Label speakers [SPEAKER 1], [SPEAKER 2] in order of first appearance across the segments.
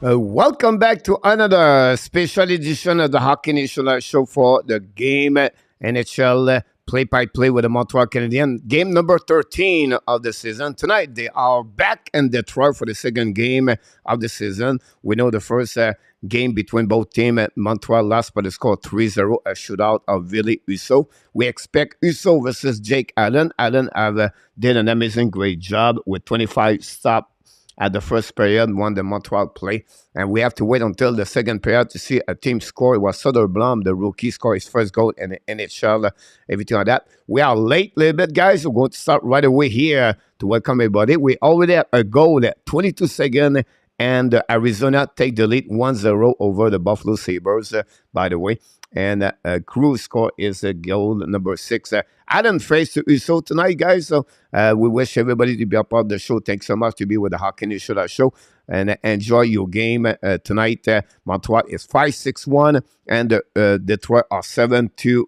[SPEAKER 1] Welcome back to another special edition of the Hockey National Show for the game NHL play-by-play with the Montreal Canadiens. Game number 13 of the season. Tonight, they are back in Detroit for the second game of the season. We know the first game between both teams, Montreal lost by the score 3-0, a shootout of Ville Husso. We expect Husso versus Jake Allen. Allen did an amazing, great job with 25 stops at the first period, won the Montreal play. And we have to wait until the second period to see a team score. It was Soderblom, the rookie, score his first goal in the NHL, everything like that. We are late a little bit, guys. We're going to start right away here to welcome everybody. We already have a goal at 22 seconds, and Arizona take the lead 1-0 over the Buffalo Sabres, by the way. And Cruz score is goal number 6. Adam face to Husso tonight, guys. So we wish everybody to be a part of the show. Thanks so much to be with the Hockey National Show. And enjoy your game tonight. Montreal is 5-6-1, and Detroit are 7-2.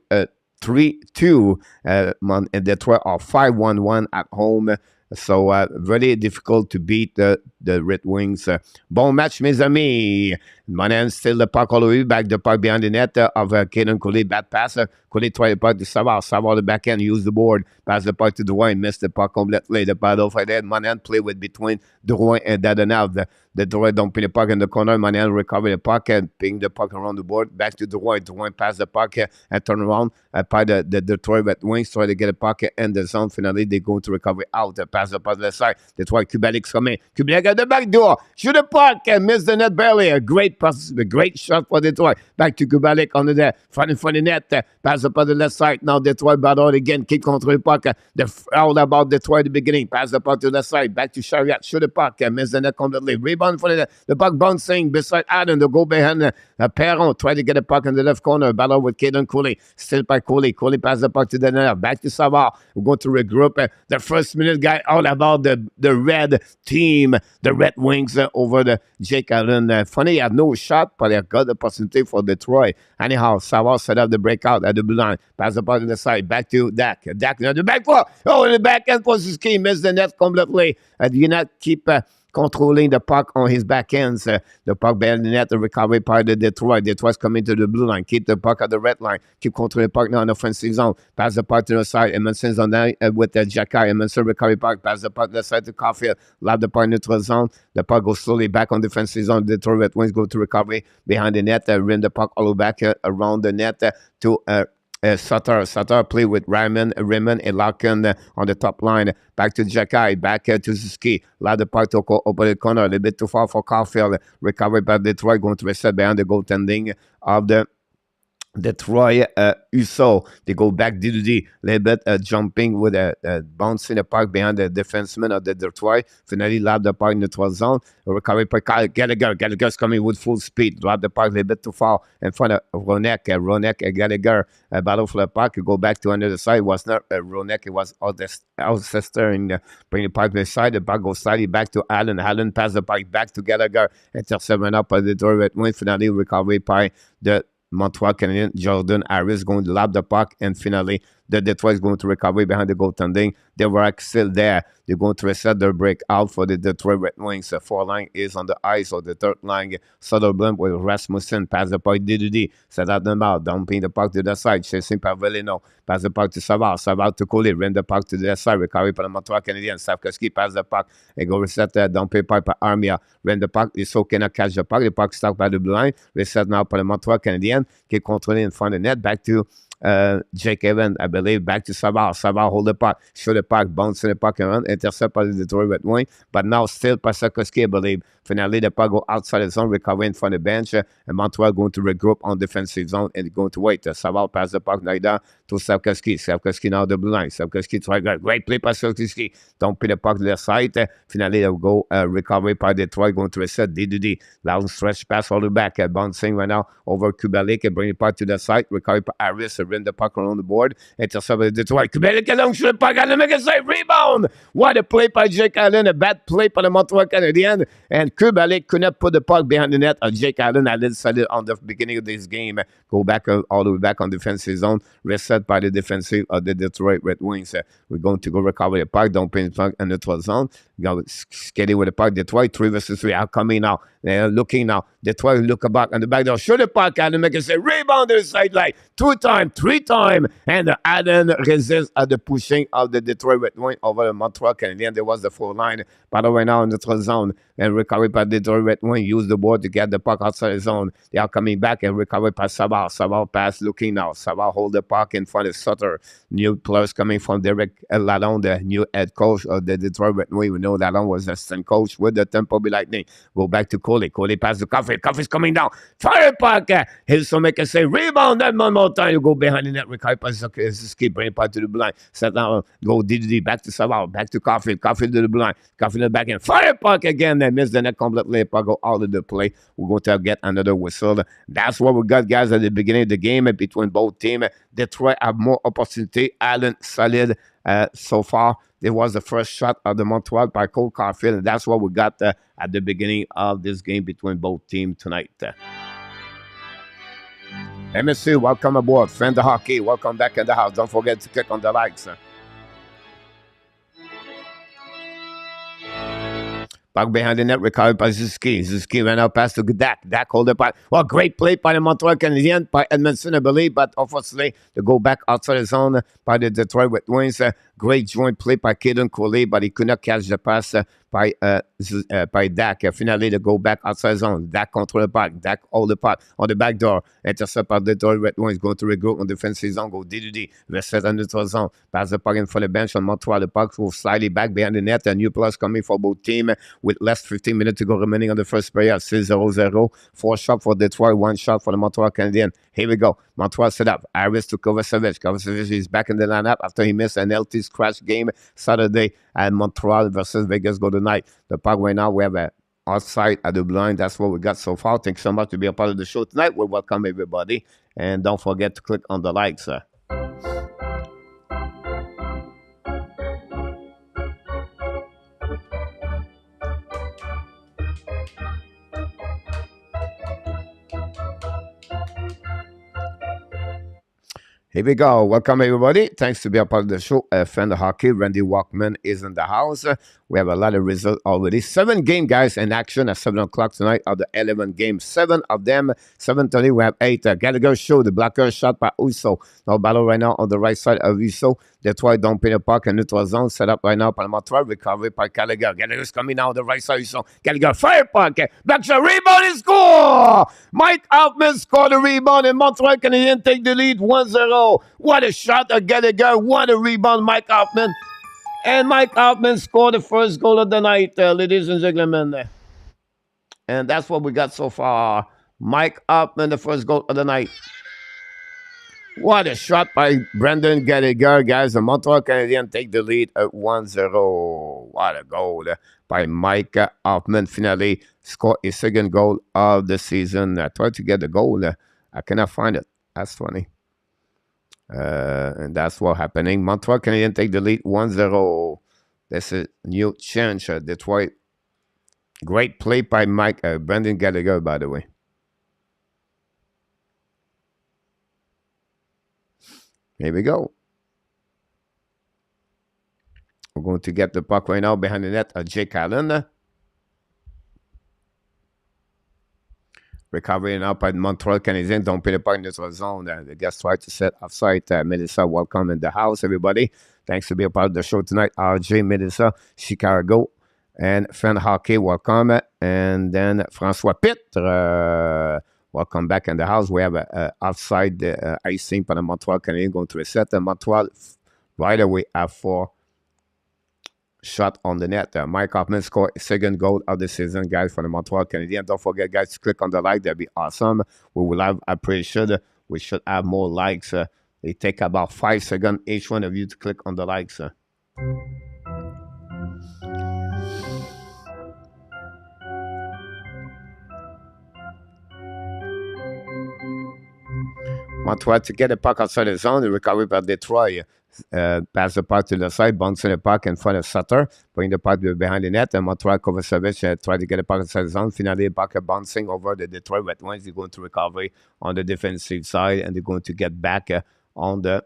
[SPEAKER 1] 3-2, and Detroit are 5-1-1 at home. So, very difficult to beat the Red Wings. Bon match, mes amis. Monahan still the puck all the way back, the puck behind the net of Caden Collet, bad pass. Collet try the puck to Savard. Savard the backhand, use the board, pass the puck to Drouin, missed the puck completely. The battle for that. Monahan play with between Drouin and Dadonov. The Drouin don't put the puck in the corner. Monahan recover the puck and ping the puck around the board. Back to Drouin. Drouin pass the puck and turn around. By the Detroit Red Wings try to get a puck in the zone. Finally, they go to recover out. Pass the puck to the side. Detroit Kubalik's coming. Kubalik at the back door. Shoot the puck and miss the net barely. A great pass, a great shot for Detroit. Back to Kubalik on the front in front of the net. Pass the puck to the left side. Now Detroit battle again. Kick control the puck. All about Detroit at the beginning. Pass the puck to the side. Back to Chariot. Shoot the puck. Miss the net completely. Rebound for the puck bouncing beside Adam. The goal behind Perron. Try to get the puck in the left corner. Battle with Caden Collet. Still by Collet. Collet pass the puck to the net. Back to Savard. We're going to regroup. The first minute guy all about the red team. The Red Wings over the Jake Allen. Funny, he had no shot, but he got the opportunity for Detroit. Anyhow, Savard set up the breakout at the blue line. Pass the puck to the side. Back to Dak. Dak, the back foot. Oh, in the back end for Suzuki. Missed the net completely. Do not keep controlling the puck on his back ends. The puck behind the net, the recovery part of Detroit. Detroit's coming to the blue line. Keep the puck at the red line. Keep controlling the puck now in the offensive zone. Pass the puck to the side. Emerson's on there with Jacky. Emerson recovery puck. Pass the puck to the side to Caulfield. Lob the puck in neutral zone. The puck goes slowly back on defensive zone. Detroit Red Wings go to recovery behind the net. Rim the puck all the way back around the net to Sutter play with Raymond and Larkin on the top line. Back to Jacky, back to Suzuki. Allow the puck to go open the corner. A little bit too far for Caulfield. Recovered by Detroit, going to reset behind the goaltending of the Detroit Husso. They go back D2D, a little bit jumping with a bouncing the puck behind the defenseman of the Detroit. Finally, lob the puck in the 12 zone. Recovery by Gallagher. Gallagher's coming with full speed. Drop the puck a little bit too far in front of Ronek. Ronek and Gallagher battle for the puck. Go back to under the side. It was not Ronek. It was Alcester and bring the puck to the side. The puck goes slightly back to Allen. Allen pass the puck back to Gallagher. Intercept up by the Detroit Red Wings. Finally, recovery by the Montreal Canadiens. Jordan Harris going to lap the puck, and finally the Detroit is going to recover behind the goaltending. They were still there. They're going to reset their break out for the Detroit Red Wings. The 4 line is on the ice, or the 3rd line. Soderblom with Rasmussen. Pass the puck D2D. Set out the mouth. Dumping the puck to the side. Chasing Pavelino. Pass the puck to Savard. Savard to Collet. Rim the puck to the side. Recovery for the Montreal Canadiens. Savkoski pass the puck. And go reset that. Dumping puck by Armia. Rim the puck. Iso cannot catch the puck. The puck stuck by the blue line. Reset now for the Montreal Canadiens. Keep controlling in front of the net. Back to Jake Evans, I believe, back to Savard. Savard hold the puck, show the puck, bounce the puck around, intercept by the Detroit Red Wings, but now still Pasakowski, I believe. Finally, the puck go outside the zone, recovering from the bench, and Montreal going to regroup on defensive zone and going to wait. Savard pass the puck like that to Savkoski. Savkoski now the blue line. Savkoski try great play by Savkoski. Don't put the puck to the side. Finally, they'll go recovery by Detroit, going to reset D2D. Long stretch pass all the back, bouncing right now over Kubalik and bring the puck to the side. Recovery by Harris, rim the puck around the board. Intercepted Detroit. Quebec along sur le puck. Allen make a save. Rebound. What a play by Jake Allen. A bad play by the Montreal Canadiens. And Quebec could not put the puck behind the net. Jake Allen decided on the beginning of this game, go back all the way back on defensive zone, reset by the defensive of the Detroit Red Wings. We're going to go recover the puck. Don't pay the puck in the neutral zone. Go skating with the puck. Detroit 3 versus 3 are coming now. They're looking now. Detroit look back on the back door. Shoot the puck. Allen make a say rebound to the sideline. 2 times, 3 times. And Allen resists at the pushing of the Detroit Red Wings over the Montreal Canadiens. There was the 4 line. But right now in the neutral zone. And recovered by the Detroit Red Wings. Use the board to get the puck outside the zone. They are coming back and recovered by Savard. Savard pass looking now. Savard hold the puck in front of Sutter. New players coming from Derek Lalonde, the new head coach of the Detroit Red Wings. We know Lalonde was assistant coach with the Tampa Bay Lightning. Go back to Coley. Coley pass to Coffey. Coffey's coming down. Fire puck. Hilson make a say rebound. That one more time. You go behind the net. Recovered by Suzuki. Bring puck to the blind. Set down. Go DDD. Back to Savard. Back to Coffey. Coffey to the blind. Coffey in the back end. Fire puck again. They missed the net completely. Puck go out of the play. We're going to get another whistle. That's what we got, guys, at the beginning of the game between both teams. Detroit have more opportunity. Allen solid so far. There was the first shot of the Montreal by Cole Caulfield, and that's what we got at the beginning of this game between both teams tonight. MSC, welcome aboard. Friend of hockey, welcome back in the house. Don't forget to click on the likes. Puck behind the net, recovered by Suzuki. Suzuki ran out past to Dak. Dak hold the puck. Well, great play by the Montreal Canadiens, by Edmondson, I believe, but unfortunately, to go back outside the zone by the Detroit Red Wings. Great joint play by Kaden Coley, but he could not catch the pass by Dak. Finally, to go back outside the zone. Dak control the puck. Dak hold the puck on the back door. Intercept by the Detroit Red Wings. Going to regroup on defensive zone. Go DDD. Reset on the neutral zone. Pass the puck in for the bench on Montreal. The puck will slightly back behind the net. A new plus coming for both teams with less 15 minutes to go remaining on the first period. 6-0-0. 4 shots for Detroit. 1 shot for the Montreal Canadiens. Here we go. Montreal set up. Harris to Kovacevic. Kovacevic is back in the lineup after he missed an LT scratch game Saturday at Montreal versus Vegas Golden Knights. The puck right now, we have a outside at the blind. That's what we got so far. Thanks so much to be a part of the show tonight. We welcome everybody. And don't forget to click on the likes. Here we go. Welcome, everybody. Thanks to be a part of the show. Fan of hockey, Randy Walkman is in the house. We have a lot of results already. 7 game, guys, in action at 7 o'clock tonight of the 11 games. 7 of them. 7:30, we have 8. Gallagher show, the blocker shot by Uso. No battle right now on the right side of Uso. Detroit don't pay the puck in neutral zone. Set up right now by Montreal. Recovery by Gallagher. Gallagher's coming now on the right side. Uso. Gallagher fire puck. Back shot. Rebound and score. Mike Hoffman scored a rebound and Montreal Canadiens take the lead 1-0. What a shot of Gallagher. What a rebound, Mike Hoffman. And Mike Hoffman scored the first goal of the night, ladies and gentlemen. And that's what we got so far. Mike Hoffman, the first goal of the night. What a shot by Brendan Gallagher, guys. The Montreal Canadiens take the lead at 1-0. What a goal by Mike Hoffman. Finally scored his second goal of the season. I tried to get the goal. I cannot find it. That's funny. And that's what's happening. Montreal Canadiens take the lead 1-0. This is new change. Detroit. Great play by Brendan Gallagher, by the way. Here we go. We're going to get the puck right now behind the net. Jake Allen. Recovery now by Montreal Canadiens. Don't pay the puck in the zone. The guest tried to set offside. Melissa, welcome in the house, everybody. Thanks to be a part of the show tonight. RJ, Melissa, Chicago, and Fan Hockey, welcome. And then Francois Pitre. Welcome back in the house. We have outside icing for the Montreal Canadiens going to reset. Montreal right away have 4 shot on the net. Mike Hoffman scored second goal of the season, guys, for the Montreal Canadiens. Don't forget, guys, to click on the like. That'd be awesome. We will have, I'm pretty sure we should have more likes. They take about 5 seconds each one of you to click on the likes. Montreal to get the puck outside the zone. Recovery by Detroit. Pass the puck to the side, bouncing the puck in front of Sutter, putting the puck behind the net, and Montreal cover service, try to get the puck outside the zone. Finally, the puck bouncing over the Detroit Red Wings. They're going to recover on the defensive side, and they're going to get back on the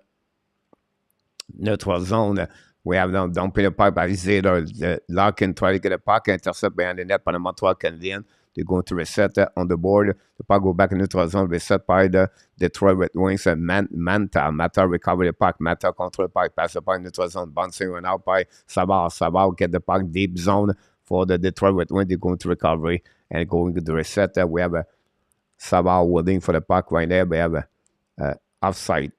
[SPEAKER 1] neutral zone. We have now dumping the puck by Zeder. Larkin try to get a puck, intercept behind the net by the Montreal Canadiens. They're going to reset on the board. The puck go back in neutral zone, reset by the Detroit Red Wings. Mata recover the puck. Mata control the puck, pass the puck in neutral zone, bouncing run out by Savard. Savard get the puck deep zone for the Detroit Red Wings. They're going to recovery and going to the reset. We have a Savard waiting for the puck right there. We have a offside.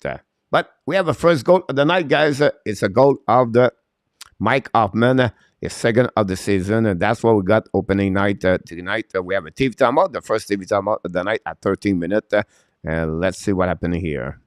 [SPEAKER 1] But we have a first goal of the night, guys. It's a goal of the Mike Hoffman. His second of the season, and that's what we got opening night tonight. We have a TV timeout, the first TV timeout of the night at 13 minutes. And let's see what happened here.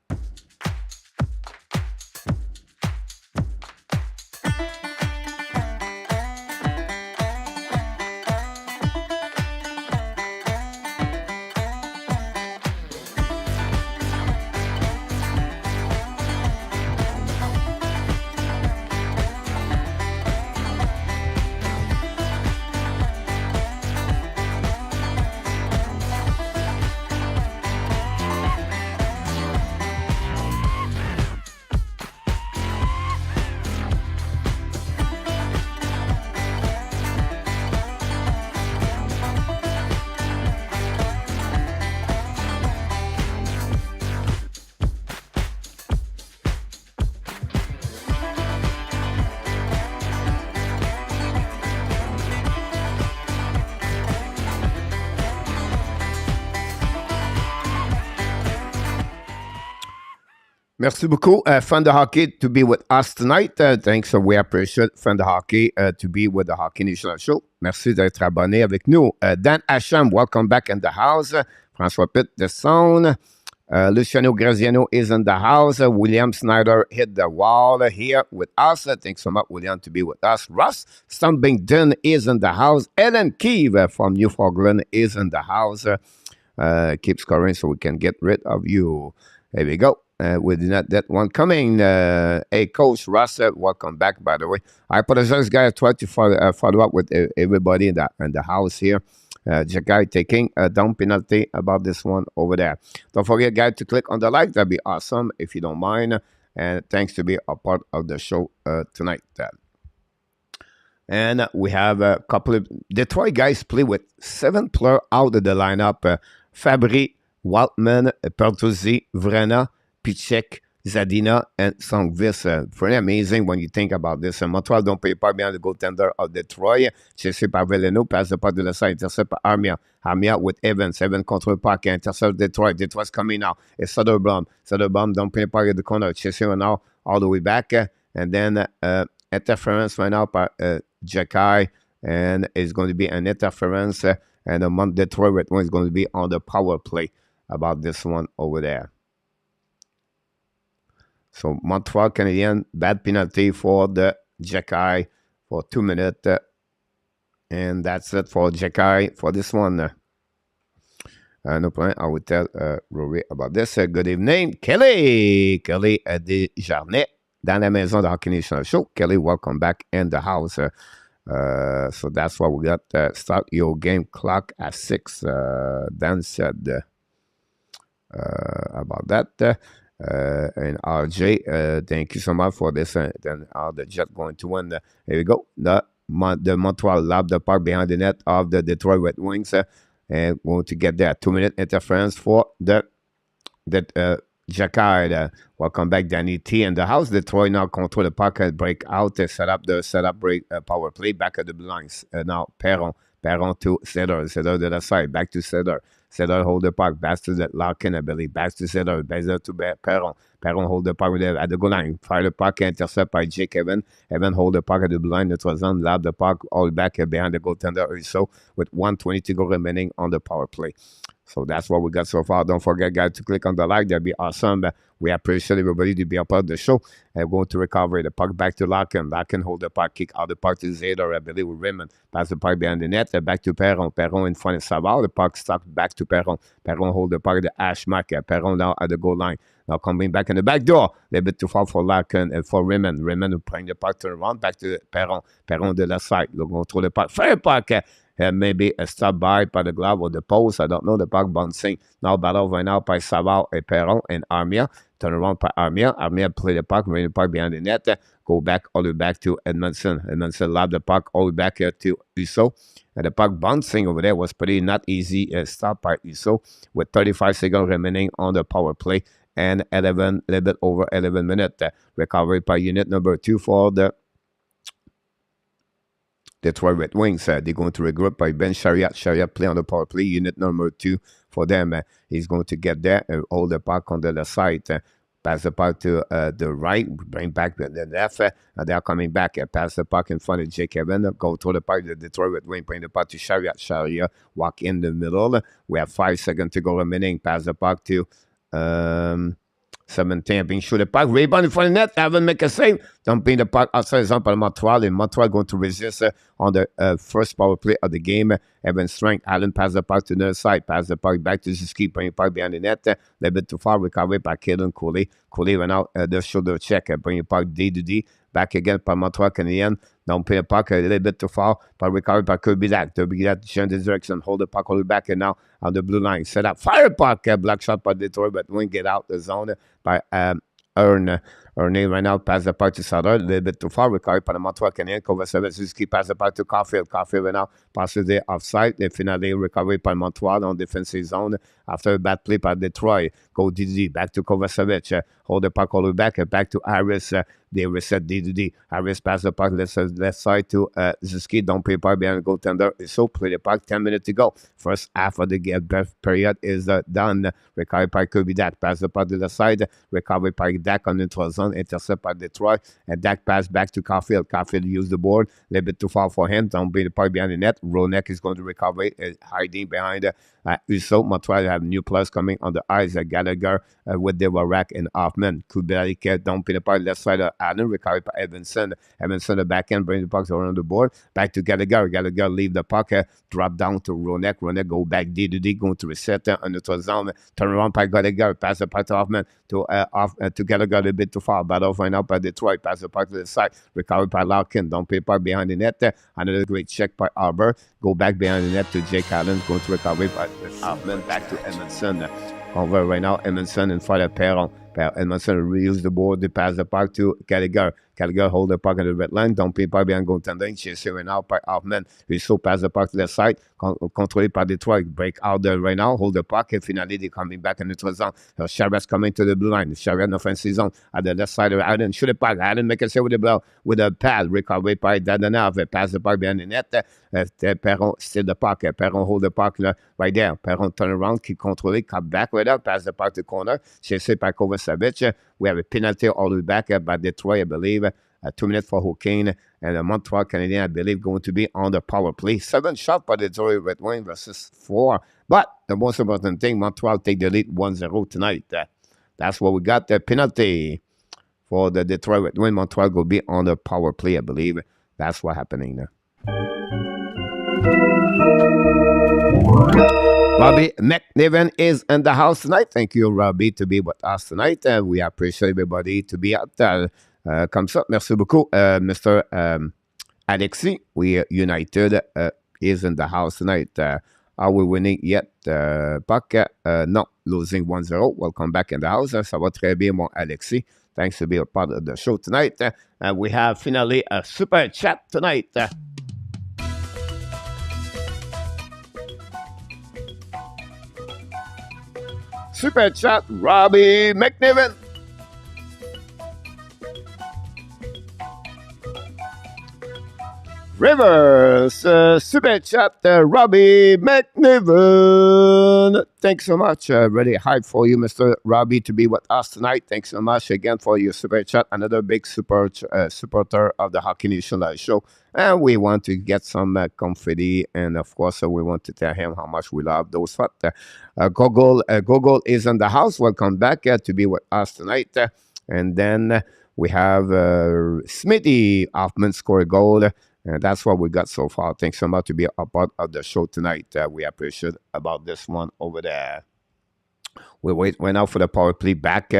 [SPEAKER 1] Merci beaucoup, Fan de Hockey, to be with us tonight. Thanks, we appreciate Fan de Hockey to be with the Hockey National Show. Merci d'être abonné avec nous. Dan Asham, welcome back in the house. François Pitt, the sound. Luciano Graziano is in the house. William Snyder hit the wall here with us. Thanks so much, William, to be with us. Russ Stubbington is in the house. Ellen Keeve from Newfoundland is in the house. Keep scoring so we can get rid of you. There we go. We did not that one coming. Hey, Coach Russ, welcome back, by the way. I apologize, guys. I tried to follow up with everybody in the house here. Jack taking a down penalty about this one over there. Don't forget, guys, to click on the like. That'd be awesome if you don't mind. And thanks to be a part of the show tonight. And we have a couple of Detroit guys play with 7 players out of the lineup. Fabry, Waltman, Pertuzzi, Vrena, Pichek, Zadina, and Songvis. Pretty amazing when you think about this. Montreal don't pay pas bien the goaltender of Detroit. Chassé par Veleno, passe the puck de la side, intercept par Armia. Armia with Evans. Evans contre le puck, intercept Detroit. Detroit's coming now. It's Soderblom. Soderblom don't pay pas the corner. Chassé now all the way back. And then interference right now by Jacky. And it's going to be an interference. And the Detroit Red Wings is going to be on the power play about this one over there. So Montreal Canadiens, bad penalty for the Jacky for 2 minutes. And that's it for Jacky for this one. No problem. I will tell Rory about this. Good evening. Kelly Desjarnais dans la maison de Hockey National Show. Kelly, welcome back in the house. So that's what we got. Start your game clock at 6. Dan said about that. And RJ, thank you so much for this. Then the Jet going to win. Here we go. The Montreal lob the puck behind the net of the Detroit Red Wings. And going to get there. 2-minute interference for the Jacquard. Welcome back, Danny T. in the house. Detroit now control the puck and break out. Set up break power play back at the blue lines. Now Perron to Cedar to the side. Back to Cedar. Cedar hold the puck. Back to the Larkin ability. Back to Cedar. Back to Perron. Perron hold the puck at the goal line. Fire the puck. Intercept by Jake Evan. Evan hold the puck at the blue line. Neutral zone. Lob the puck all back behind the goaltender also with 1:20 to go remaining on the power play. So that's what we got so far. Don't forget, guys, to click on the like. That'd be awesome. We appreciate everybody to be a part of the show. And going to recover the puck back to Larkin. Larkin hold the puck, kick out the puck to Zador, I believe, with Raymond. Pass the puck behind the net. Back to Perron. Perron in front of Savard. The puck stuck back to Perron. Perron hold the puck to Ashmark. Perron down at the goal line. Now coming back in the back door. A little bit too far for Larkin and for Raymond. Raymond will bring the puck to the run. Back to Perron. Perron de la side. Look, control the puck. Fair puck. Maybe a stop by the glove or the post. I don't know. The puck bouncing. Now battle right now by Savard and Perron and Armia. Turn around by Armia. Armia play the puck. Bring the puck behind the net. Go back all the way back to Edmondson. Edmondson lob the puck all the way back here to Uso. And the puck bouncing over there was pretty not easy. Stop by Uso with 35 seconds remaining on the power play. And 11, a little bit over 11 minutes. Recovery by unit number 2 for the Detroit Red Wings. They're going to regroup by Ben Chariot. Chariot play on the power play. Unit number 2 for them. He's going to get there and hold the puck on the left side. Pass the puck to the right. Bring back the left. They're coming back. Pass the puck in front of Jake Evan. Go to the puck. The Detroit Red Wings bring the puck to Chariot. Chariot walk in the middle. We have 5 seconds to go remaining. Pass the puck to 17, being shoot the puck, rebound in front of the net, haven't make a save, dumping the puck outside zone by Montreal, and Montreal going to resist on the first power play of the game. Evan Strength, Allen pass the puck to the other side, pass the puck back to Ziski, bring the puck behind the net, a little bit too far, recovered by Kaden Cooley. Cooley went out the shoulder check, bring the puck D to D, back again by Montreal Canadiens. Don't pay the puck a little bit too far, but recovered by Kirby Dak. Kirby Dak change the direction, hold the puck, hold it back, and now on the blue line. Set up, fire puck, black shot by Detroit, but won't get out the zone by Ernie right now. Pass the puck to Sutter, a little bit too far, recovered by the Montreal Canadiens. Kovacevic pass the puck to Caulfield. Caulfield right now passes the offside. They finally recovered by Montreal on defensive zone after a bad play by Detroit. Go DD back to Kovacevic. Hold the puck all the way back to Harris. They reset D. Harris pass the puck left side to Ziski. Don't play puck behind the goaltender. So play the puck. 10 minutes to go. First half of the game period is done. Recovered by Kirby Dak. Pass the puck to the side. Recovered by Dak on the neutral zone. Intercept by Detroit. And Dak pass back to Caulfield. Caulfield used the board. A little bit too far for him. Don't play the puck behind the net. Ronek is going to recover it. Hiding behind Uso. Montreal have new players coming on the ice. Gallagher with Devarak and Hoffman. Kubelik don't play the puck left side of Allen, recovered by Evanson. Evanson, the back end, bring the puck around the board. Back to Gallagher. Gallagher leave the puck, drop down to Ronek. Ronek go back D to D, going to reset on the zone. Turn around by Gallagher. Pass the puck to Hoffman to Gallagher a bit too far. Battle right now by Detroit. Pass the puck to the side. Recovered by Larkin. Don't play puck behind the net. Another great check by Arbor. Go back behind the net to Jake Allen. Going to recover by Hoffman. Back to Edmondson. Over right now, Edmondson in front of Perron. Edmondson reuse the board to pass the puck to Gallagher. Gallagher hold the puck at the red line. Don't play puck behind goaltender. Chasing right now by Hoffman. Russo pass the puck to the side. Controlled by Detroit. Break out there right now. Hold the puck. And finally, they're coming back in the neutral zone. Chavez coming to the blue line. Chavez in the offensive zone. At the left side of Allen. Shoot the puck. Allen make a save with the ball. With a pad. Recovered by Dadanov. Pass the puck behind the net. Perron steal the puck. Perron hold the puck right there. Perron turn around. Keep controlling. Come back right out. Pass the puck to corner. Chasing by Kovacevic. We have a penalty all the way back by Detroit, I believe. 2 minutes for Hurricane. And the Montreal Canadiens, I believe, going to be on the power play. 7 shots by the Detroit Red Wings versus 4. But the most important thing, Montreal take the lead 1-0 tonight. That's what we got. The penalty for the Detroit Red Wings. Montreal will be on the power play, I believe. That's what's happening there. Robbie McNiven is in the house tonight. Thank you, Robbie, to be with us tonight. We appreciate everybody to be out there. Comme ça, merci beaucoup. Mr. Alexis, we United is in the house tonight. Are we winning yet? Puck? No, losing 1-0. Welcome back in the house. Ça va très bien, mon Alexis. Thanks to be a part of the show tonight. We have finally a super chat tonight. Super chat, Robbie McNiven. Rivers, super chat, Robbie McNiven. Thanks so much. Really hyped for you, Mr. Robbie, to be with us tonight. Thanks so much again for your super chat. Another big supporter of the Hockey Nation Live show. And we want to get some confetti. And of course, we want to tell him how much we love those fat. Gogol is in the house. Welcome back to be with us tonight. And then we have Smitty Hoffman score a goal. And that's what we got so far. Thanks so much to be a part of the show tonight. We appreciate about this one over there. We wait now for the power play back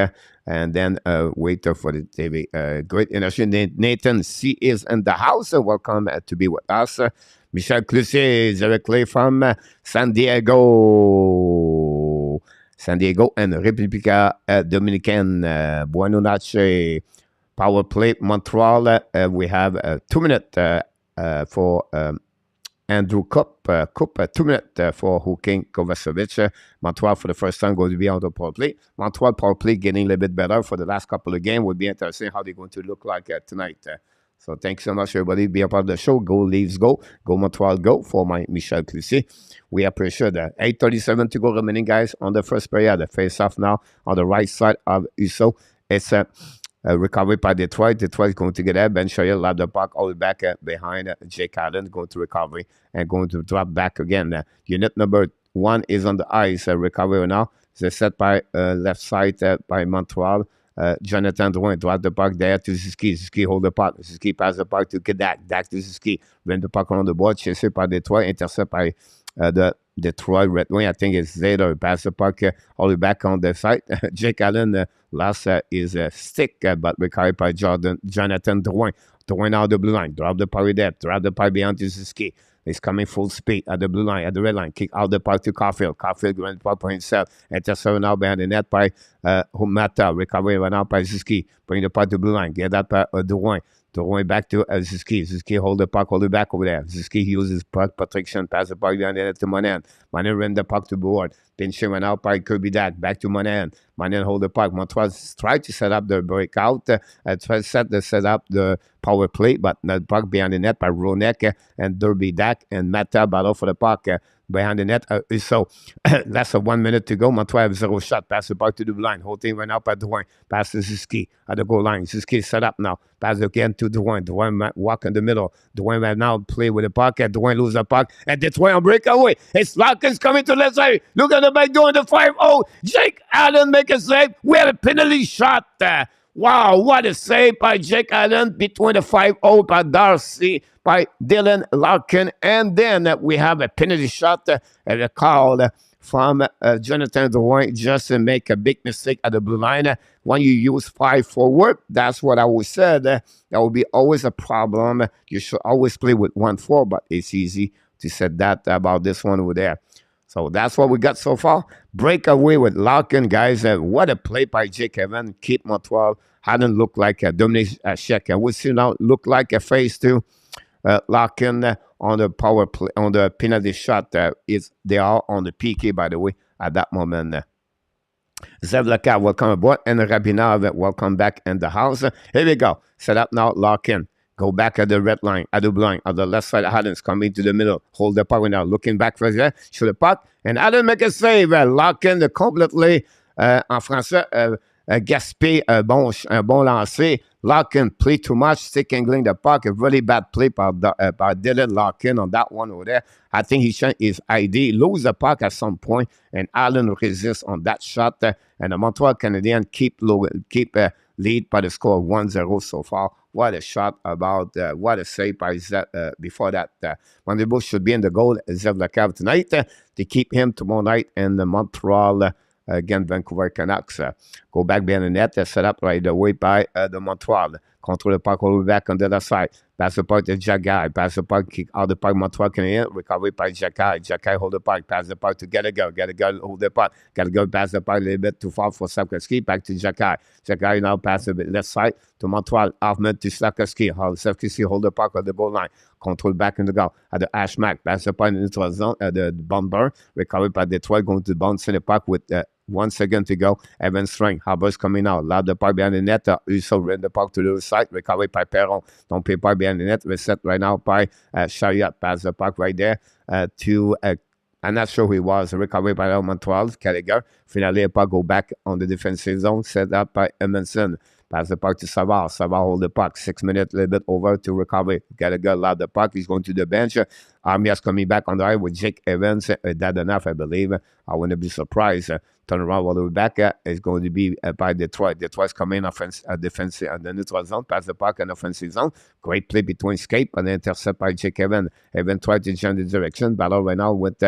[SPEAKER 1] and then wait for the TV. Great energy. Nathan C is in the house. Welcome to be with us. Michel Cloutier directly from San Diego. San Diego and República Dominican. Buenos noches. Power play Montreal. We have 2 minutes for Andrew Cup. 2 minutes for Hukin Kovacevic. Montreal for the first time going to be on the power play. Montreal power play getting a little bit better for the last couple of games. Would be interesting how they're going to look like tonight. So thanks so much, everybody. Be a part of the show. Go Leafs, go. Go Montreal, go for my Michel Cloutier. We appreciate that. 8:37 to go remaining, guys, on the first period. The face-off now on the right side of Uso. It's recovery by Detroit. Detroit is going to get there. Ben Shire, lap the puck all the way back behind Jake Allen, going to recovery and going to drop back again. Unit number 1 is on the ice. Recovery now. It's set by left side by Montreal. Jonathan Drouin drop the puck there to Suzuki. Suzuki hold the puck. Suzuki pass the puck to Dak. Dak to Suzuki. Run the puck around the board. Chased by Detroit. Intercept by the Detroit Red Wing. I think it's Slater. Pass the puck all the way back on the side. Jake Allen last is a stick, but recovered by Jonathan Drouin. Drouin out the blue line. Drop the puck there. Drop the puck behind to Suzuki. He's coming full speed at the blue line, at the red line. Kick out the puck to Caulfield. Caulfield going the puck for himself. Intercept now behind the net by Humata. Recovery right now by Suzuki. Bring the puck to blue line. Get that by Drouin. Drouin back to Suzuki. Suzuki hold the puck, hold it back over there. Suzuki uses puck protection. Pass the puck behind the net to Monahan. Monahan ran the puck to board. Pinching went out by Kirby Dak. Back to Monahan. Monahan hold the puck. Montreal tried to set up the breakout. Tried to set up the power play, but the puck behind the net by Ronek and Derby Dak and Mata battle for the puck behind the net. So less than 1 minute to go. Montreal have 0 shot. Pass the puck to the line. Whole thing went out by Drouin. Pass to Suzuki at the goal line. Suzuki set up now. Pass again to Drouin. Drouin walk in the middle. Drouin will now play with the puck. Drouin lose the puck. And Detroit on breakaway. It's Larkin's coming to left side. Look at the back door in the 5-0. Jake Allen make a save. We have a penalty shot. Wow, what a save by Jake Allen between the 5-0 by Darcy, by Dylan Larkin. And then we have a penalty shot and a call from Jonathan Drouin just to make a big mistake at the blue line. When you use 5 forward, that's what I always said. That will be always a problem. You should always play with 1-4, but it's easy to say that about this one over there. So that's what we got so far. Breakaway with Larkin, guys. What a play by Jake Evan. Keep Montreal. Hadn't looked like a Dominic Sheck. We see now look like a phase 2. Larkin on the power play, on the penalty shot. They are on the PK, by the way, at that moment. Zevlaka, welcome aboard. And Rabinov, welcome back in the house. Here we go. Set up now, Larkin. Go back at the red line, at the blue line, at the left side. Adams coming to the middle. Hold the puck now. Looking back for there. Shoot the puck. And Adams make a save. Larkin completely, en français, gaspé un bon lancer. Larkin play too much, stick angling the puck. A really bad play by Dylan Larkin on that one over there. I think he changed his ID, lose the puck at some point, and Allen resists on that shot. And the Montreal Canadiens keep lead by the score of 1-0 so far. What a shot about, what a save by before that. Mandibus should be in the goal, Zevlakav tonight. To keep him tomorrow night in the Montreal against Vancouver Canucks. Go back behind the net, set up right away by the Montreal. Control the puck all the way back on the other side. Pass the puck to Jagai. Pass the puck, kick out the puck. Montreal Canadiens. Recovery by Jagai. Jagai hold the puck. Pass the puck to Gallagher. Gallagher hold the puck. Gallagher pass the puck a little bit too far for Sapkowski. Back to Jagai. Jagai now pass the left side to Montreal. Hoffman to Sapkowski. Sapkowski hold the puck at the goal line. Control back in the goal. At the Ashmack. Pass the puck in the neutral zone. The bomber. Recovery by Detroit. Going to bounce in the puck with 1 second to go. Evan Strang, HABS coming out. Loud the park behind the net. Also ran the park to the other side. Recovery by Perron. Don't pay park behind the net. Reset right now by Chariot. Pass the park right there to I'm not sure who he was. Recovery by MONTREAL. Gallagher. Finally, a puck go back on the defensive zone. Set up by Emerson. Pass the puck to Savard. Savard hold the puck. 6 minutes, a little bit over to recovery. Gallagher allowed the puck. He's going to the bench. Armias coming back on the right with Jake Evans. That enough, I believe. I wouldn't be surprised. Turn around all the way back. It's going to be by Detroit. Detroit's coming defensive the neutral zone. Pass the puck in offensive zone. Great play between Scape and intercept by Jake Evans. Evans tried to change the direction. Battle right now with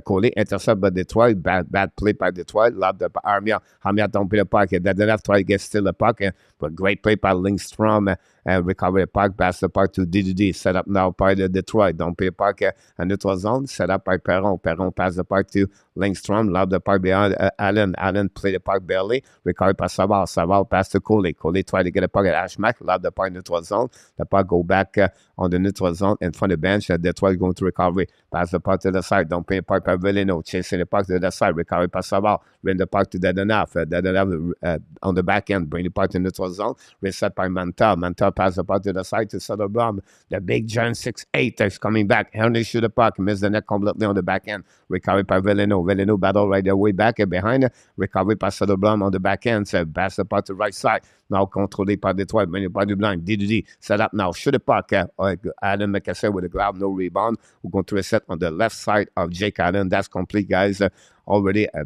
[SPEAKER 1] Coley. Intercept by Detroit. Bad play by Detroit. Loud the Armia. Armia don't play the puck. That enough. Try to get still the puck. But great play by Lindstrom. Recover the puck. Pass the puck to DDD. Set up now by the Detroit. Don't play the puck. A neutral zone. Set up by Perron. Perron pass the puck to Lindstrom. Loud the puck behind Allen. Allen play the puck barely. Recovered by Savard. Savard pass to Coley. Coley try to get a puck at Ashmack. Loud the puck neutral zone. The puck go back on the neutral zone in front of the bench. Detroit going to recovery. Pass the puck to the side. Don't pay the puck by Villino. Chasing the puck to the side. Recovered by Savard. Bring the puck to Dedanaf. Dedanaf on the back end. Bring the puck to neutral zone. Reset by Mantel. Mantel pass the puck to the side to Soderblom. The big giant 6'8" is coming back. Henry shoot the puck. Miss the net completely on the back end. Recovered by Villino. Villino battle right there way back and behind. Recovery by Soderblom on the back end. So pass the puck to the right side. Now controlled by Detroit. Many by the blind. DDD set up now. Shoot the puck. Adam McKesser with the grab. No rebound. We're going to reset on the left side of Jake Allen. That's complete, guys. Already a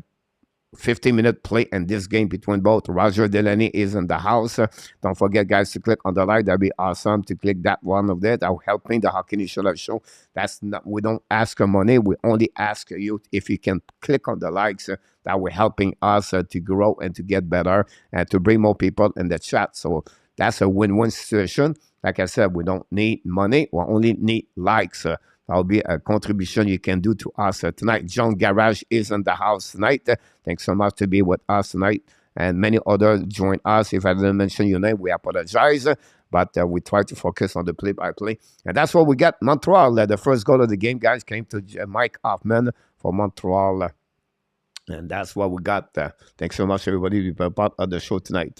[SPEAKER 1] 15-minute play in this game between both. Roger Delaney is in the house. Don't forget, guys, to click on the like. That'd be awesome to click that one of that. That helping the Hockey Nation show. That's not, we don't ask for money. We only ask you if you can click on the likes. That will helping us to grow and to get better and to bring more people in the chat. So that's a win-win situation. Like I said, we don't need money. We only need likes. That'll be a contribution you can do to us tonight. John Garage is in the house tonight. Thanks so much to be with us tonight. And many others join us. If I didn't mention your name, we apologize. But we try to focus on the play-by-play. And that's what we got. Montreal, the first goal of the game, guys, came to Mike Hoffman for Montreal. And that's what we got. Thanks so much, everybody, to be part of the show tonight.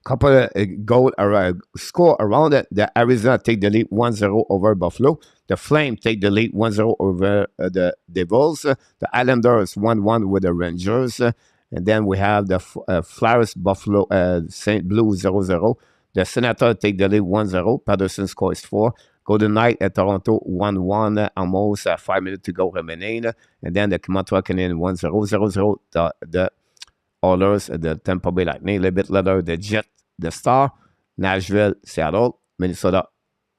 [SPEAKER 1] Couple of goal score around it. The Arizona take the lead 1-0 over Buffalo. The Flame take the lead 1-0 over the Devils. The Islanders 1-1 with the Rangers. And then we have the Flyers Buffalo St. Blue 0-0. The Senator take the lead 1-0. Patterson scores 4. Golden Knight at Toronto 1-1. Almost 5 minutes to go remaining. And then the Montreal Canadiens 1-0. 0-0. The Oilers, the Tampa Bay Lightning, a little bit later, the Jet, the Star, Nashville, Seattle, Minnesota,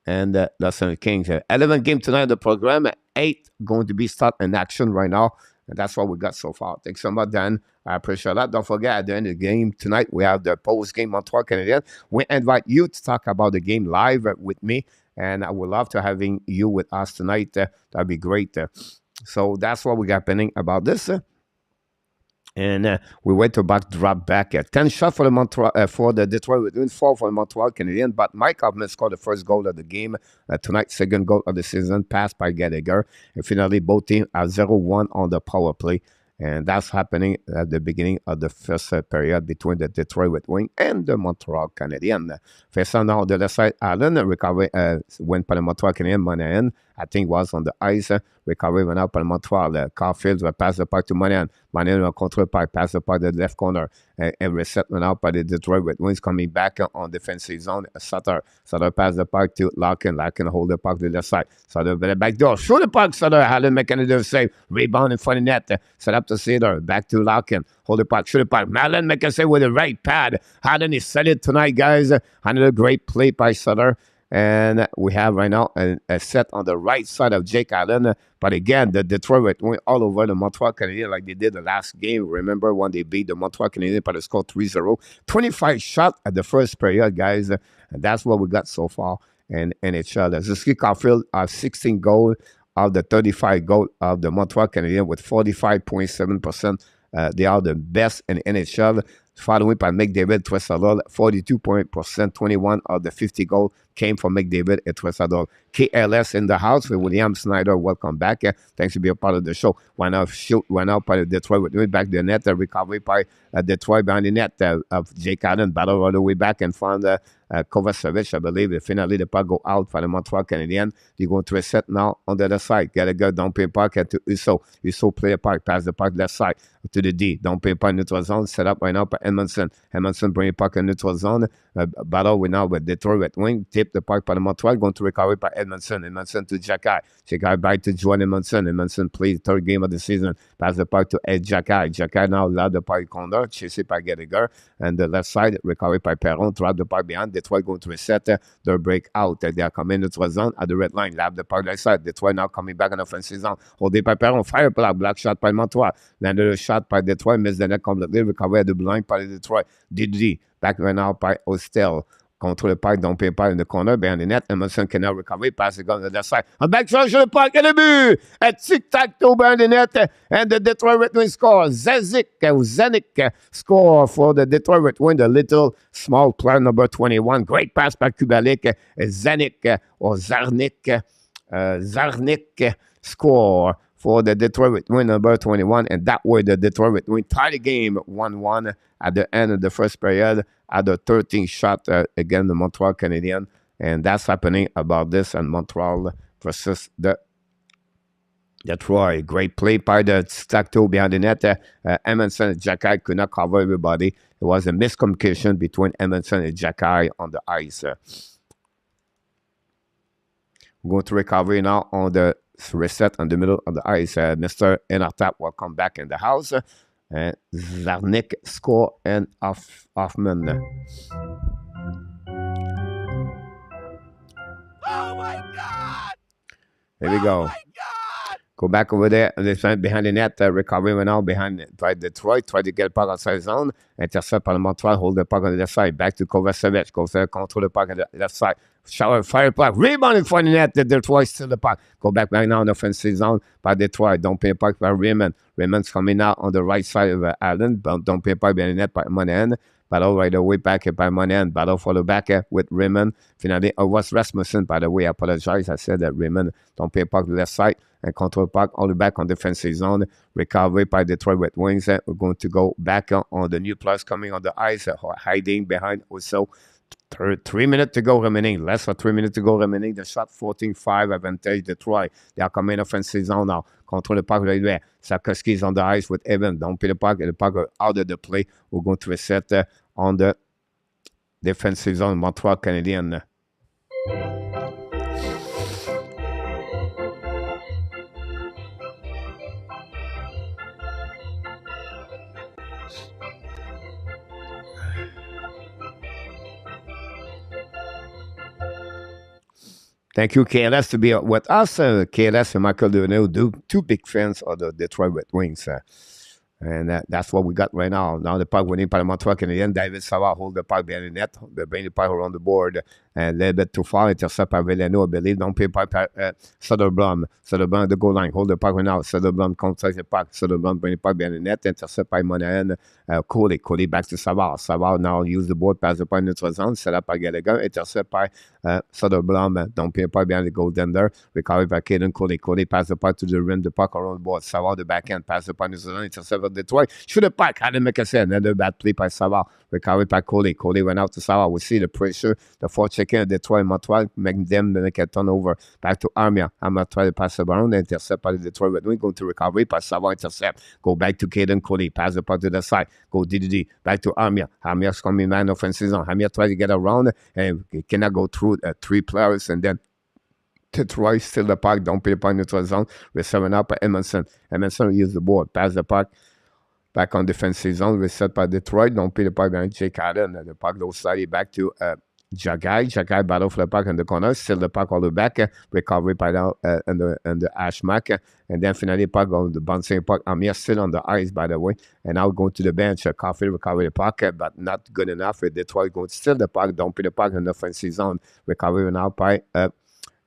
[SPEAKER 1] and the Los Angeles Kings. 11 game tonight, the program, 8 going to be start in action right now, and that's what we got so far. Thanks so much, Dan. I appreciate that. Don't forget, at the end of the game tonight, we have the post-game Montreal Canadiens. We invite you to talk about the game live with me, and I would love to having you with us tonight. That'd be great. So that's what we got pending about this. And we went to drop back at 10 shots for the for the Detroit. We're doing 4 for the Montreal Canadiens. But Mike Hoffman scored the first goal of the game tonight, second goal of the season, passed by Gallagher. And finally, both teams are 0-1 on the power play. And that's happening at the beginning of the first period between the Detroit Red Wings and the Montreal Canadiens. First now on the left side, Allen recovery went by the Montreal Canadiens. Monahan, I think, was on the ice. Recovery went out by Montreal. Caulfield passed the puck to Monahan. Monahan control puck, passed the puck to the left corner. And reset went out by the Detroit Red Wings coming back on defensive zone. Sutter passed the puck to Larkin. Larkin hold the puck to the left side. Sutter the back door. Shoot the puck. Sutter Allen making a save. Rebound in front of net. Set up to Cedar. Back to Larkin. Hold the puck. Shoot the puck. Allen make a save with the right pad. Allen is set it tonight, guys. Another great play by Sutter. And we have right now a set on the right side of Jake Allen. But again, the Detroit went all over the Montreal Canadiens like they did the last game. Remember when they beat the Montreal Canadiens by the score 3-0. 25 shots at the first period, guys. And that's what we got so far in NHL. Zuzki Caulfield has 16 goals of the 35 goals of the Montreal Canadiens with 45.7% They are the best in NHL. Following by McDavid, Tressadol, 42%, 21 of the 50 goals came from McDavid and Tressadol. KLS in the house with William Snyder. Welcome back. Thanks to be a part of the show. Went out by Detroit with back the net. Recovery by Detroit behind the net of Jake Allen. Battle all the way back and found Kovacevic, I believe. Finally, the puck go out for the Montreal Canadiens. They're going to reset now on the other side. Get a go down pay puck to Uso. Uso play the puck, pass the puck left side to the D. Down pay puck neutral zone. Set up right now by Edmondson. Edmondson bring the puck in neutral zone. Battle with now with Detroit with wing. Tip the puck by the Montreal. Going to recover by Edmondson. Edmondson to Jacky. Jacky back to Joan Edmondson. Edmondson plays third game of the season. Pass the puck to Ed Jacky. Jacky now allowed the puck corner. Chased by Gallagher. And the left side recovery by Perron. Drop the puck behind. Detroit going to reset their break out. They are coming neutral zone at the red line. Lab the puck right side. Detroit now coming back on offensive zone. Holding by Perron. Fire block. Black shot by Montreal. Landed a shot by Detroit. Missed the net completely. Recovery at the blind by Detroit. Didi. Back right now by Hostel. Control le puck, don't pay pas in the corner, behind the net. Emerson cannot recover, pass the gun to the other side. On back charge the puck, and the but! A tic-tac-toe behind the net, and the Detroit Red Wings score. Zanik score for the Detroit Red Wings, the little small player number 21. Great pass by Kubalik. Zanik or Zarnik score for the Detroit Red Wings number 21, and that way the Detroit Red Wings tie the game 1-1 at the end of the first period at the 13th shot against the Montreal Canadiens, and that's happening about this and Montreal versus the Detroit. Great play by the Stacto behind the net. Emerson and Jacky could not cover everybody. It was a miscommunication between Emerson and Jacky on the ice. We're going to recovery now on the reset on the middle of the ice. Mr. ENORTAP, welcome back in the house. Zarnik score and Hoffman.
[SPEAKER 2] Oh my God!
[SPEAKER 1] Here we go.
[SPEAKER 2] Oh my God!
[SPEAKER 1] Go back over there, behind the net, recovery right now behind by Detroit, try to get puck outside zone, intercept by Montreal, hold the puck on the left side, back to Kovacevic, control the puck on the left side, shower, fire puck, rebound in front of the net, the Detroit still the puck, go back right now in the offensive zone by Detroit, don't pay puck by Raymond, Raymond's coming out on the right side of Allen, but don't pay puck behind the net by Monahan, battle right away back by Monahan, battle for the back with Raymond, finally, was Rasmussen, by the way, I apologize, I said that Raymond, don't pay puck left side, and control puck all the back on defensive zone. Recovery by Detroit Red Wings. We're going to go back on the new plus coming on the ice, hiding behind also. 3 minutes to go remaining. Less than 3 minutes to go remaining. The shot 14-5 advantage Detroit. They are coming offensive zone now. Control the puck right there. Sarkowski is on the ice with Evan. Don't pay the puck. The puck out of the play. We're going to reset on the defensive zone. Montreal Canadiens. Thank you, KLS, to be with us. KLS and Michael Devaney, two big fans of the Detroit Red Wings. And that's what we got right now. Now the puck winning by the Montreal Canadiens. David Savard hold the puck behind the net. They bring the puck around the board. And a little bit too far. Intercept by Villano, I believe. Don't pay by Soderblom. Soderblom at the goal line. Hold the puck right now. Soderblom contacts the puck. Soderblom bring the puck behind the net. Intercept by Monahan. Coley. Coley back to Savard. Savard now use the board. Pass the puck neutral zone. Set up by Gallagher. Intercept by Soderblom. Don't pay the puck behind the goaltender. Recovery by Caden Coley. Coley pass the puck to the rim. The puck around the board. Savard the backhand. Pass the puck neutral zone. Intercept by Detroit. Shoot the puck. Had to make a set. Another bad play by Savard. Recovery by Coley. Coley went out to Savard. We see the pressure. The forecheck in Detroit. Montreal make them make a turnover. Back to Armia. Armia try to pass around. Intercept by the Detroit Red Wings. Going to recovery. Pass Savard. Intercept. Go back to Caden Coley. Pass the puck to the side. Go DDD. Back to Armia. Armia's coming man offensive zone. Armia try to get around. And he cannot go through 3 players. And then Detroit still the puck. Don't pay the puck neutral zone. We're 7 up by Emerson. Emerson use the board. Pass the puck. Back on defensive zone, reset by Detroit. Don't pay the puck behind Jake Allen. The puck goes slightly back to Jacky. Jacky battle for the puck in the corner. Still the puck all the way back. Recovery by now and the Ashmack. And then finally puck on the bouncing puck. Amir still on the ice, by the way. And now going to the bench. Coffee recover the puck, but not good enough. With Detroit going still the puck. Don't pay the puck in the offensive zone. Recovery now by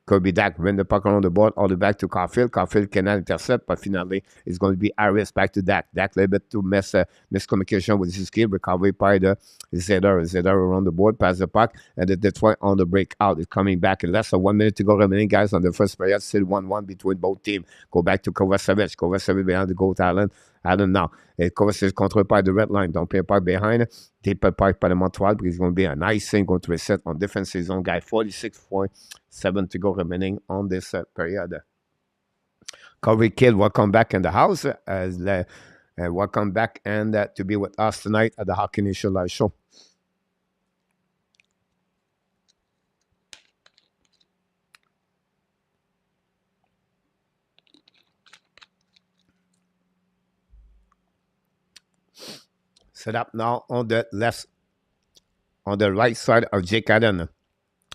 [SPEAKER 1] Kirby Dak win the puck around the board all the way back to Caulfield. Caulfield cannot intercept, but finally it's going to be Harris back to Dak. Dak a little bit to miscommunication with his skill. Recovery by the Zeder around the board, pass the puck, and the Detroit on the breakout is coming back. In less than 1 minute to go remaining, guys, on the first period. Still 1-1 between both teams. Go back to Kovacevic. Kovacevic behind the goal talent. Allen now. Kovacevic controlled by the red line. Don't play puck behind. Deep puck by the Montreal, because it's going to be a nice thing. Going to reset on defensive zone, guy. 46.7 to go remaining on this period. Corey Kidd, welcome back in the house. Welcome back and to be with us tonight at the Hockey Nation Live Show. Set up now on the right side of Jake Allen.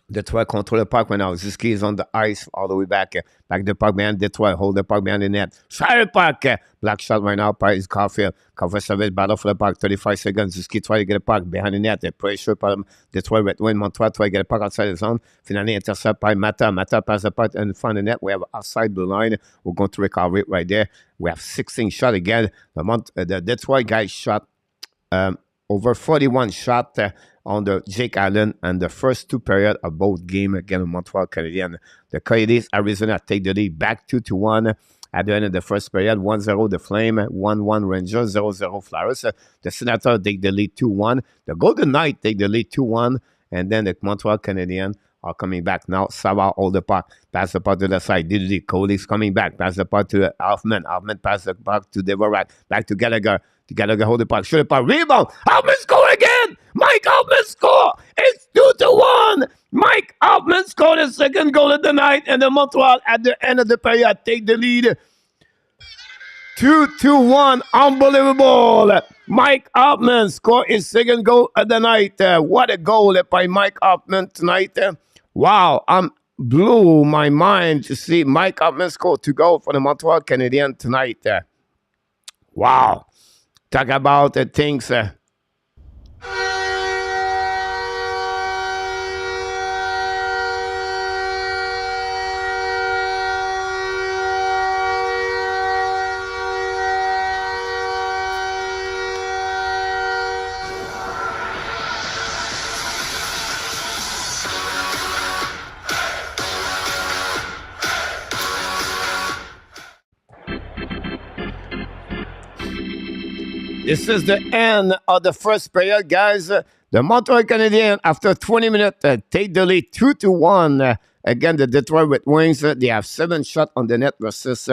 [SPEAKER 1] Detroit control the puck right now. Ziski is on the ice all the way back. Back the puck behind Detroit. Hold the puck behind the net. Fire puck. Black shot right now by Caulfield. Caulfield battle for the puck. 35 seconds. Ziski try to get the puck behind the net. Pressure by Detroit. Red win. Montreal try to get the puck outside the zone. Finally intercept by Mata. Mata pass the puck in front of the net. We have outside the line. We're going to recover it right there. We have 16 shot again. The Detroit guys shot over 41 shot on the Jake Allen and the first two periods of both games against Montreal Canadiens. The Coyotes, Arizona take the lead back 2-1 at the end of the first period. 1-0 the Flame, 1-1 Rangers, 0-0 Flyers. The Senators take the lead 2-1. The Golden Knights take the lead 2-1. And then the Montreal Canadiens are coming back now. Savard hold the puck. Pass the puck to the side. Diddy. Cody's coming back. Pass the puck to Hoffman. Hoffman pass the puck to Devorak. Back to Gallagher. Gallagher hold the puck. Shoot the puck. Rebound. Hoffman score again. Mike Hoffman score. It's 2-1. Mike Hoffman scored the second goal of the night. And the Montreal at the end of the period take the lead. 2-1. Unbelievable. Mike Hoffman scored his second goal of the night. What a goal by Mike Hoffman tonight. Wow. Blew my mind to see Mike Hoffman score 2 goals for the Montreal Canadiens tonight. Wow. Talk about things. This is the end of the first period, guys. The Montreal Canadiens, after 20 minutes, take the lead 2-1. Again, the Detroit Red Wings, they have 7 shots on the net versus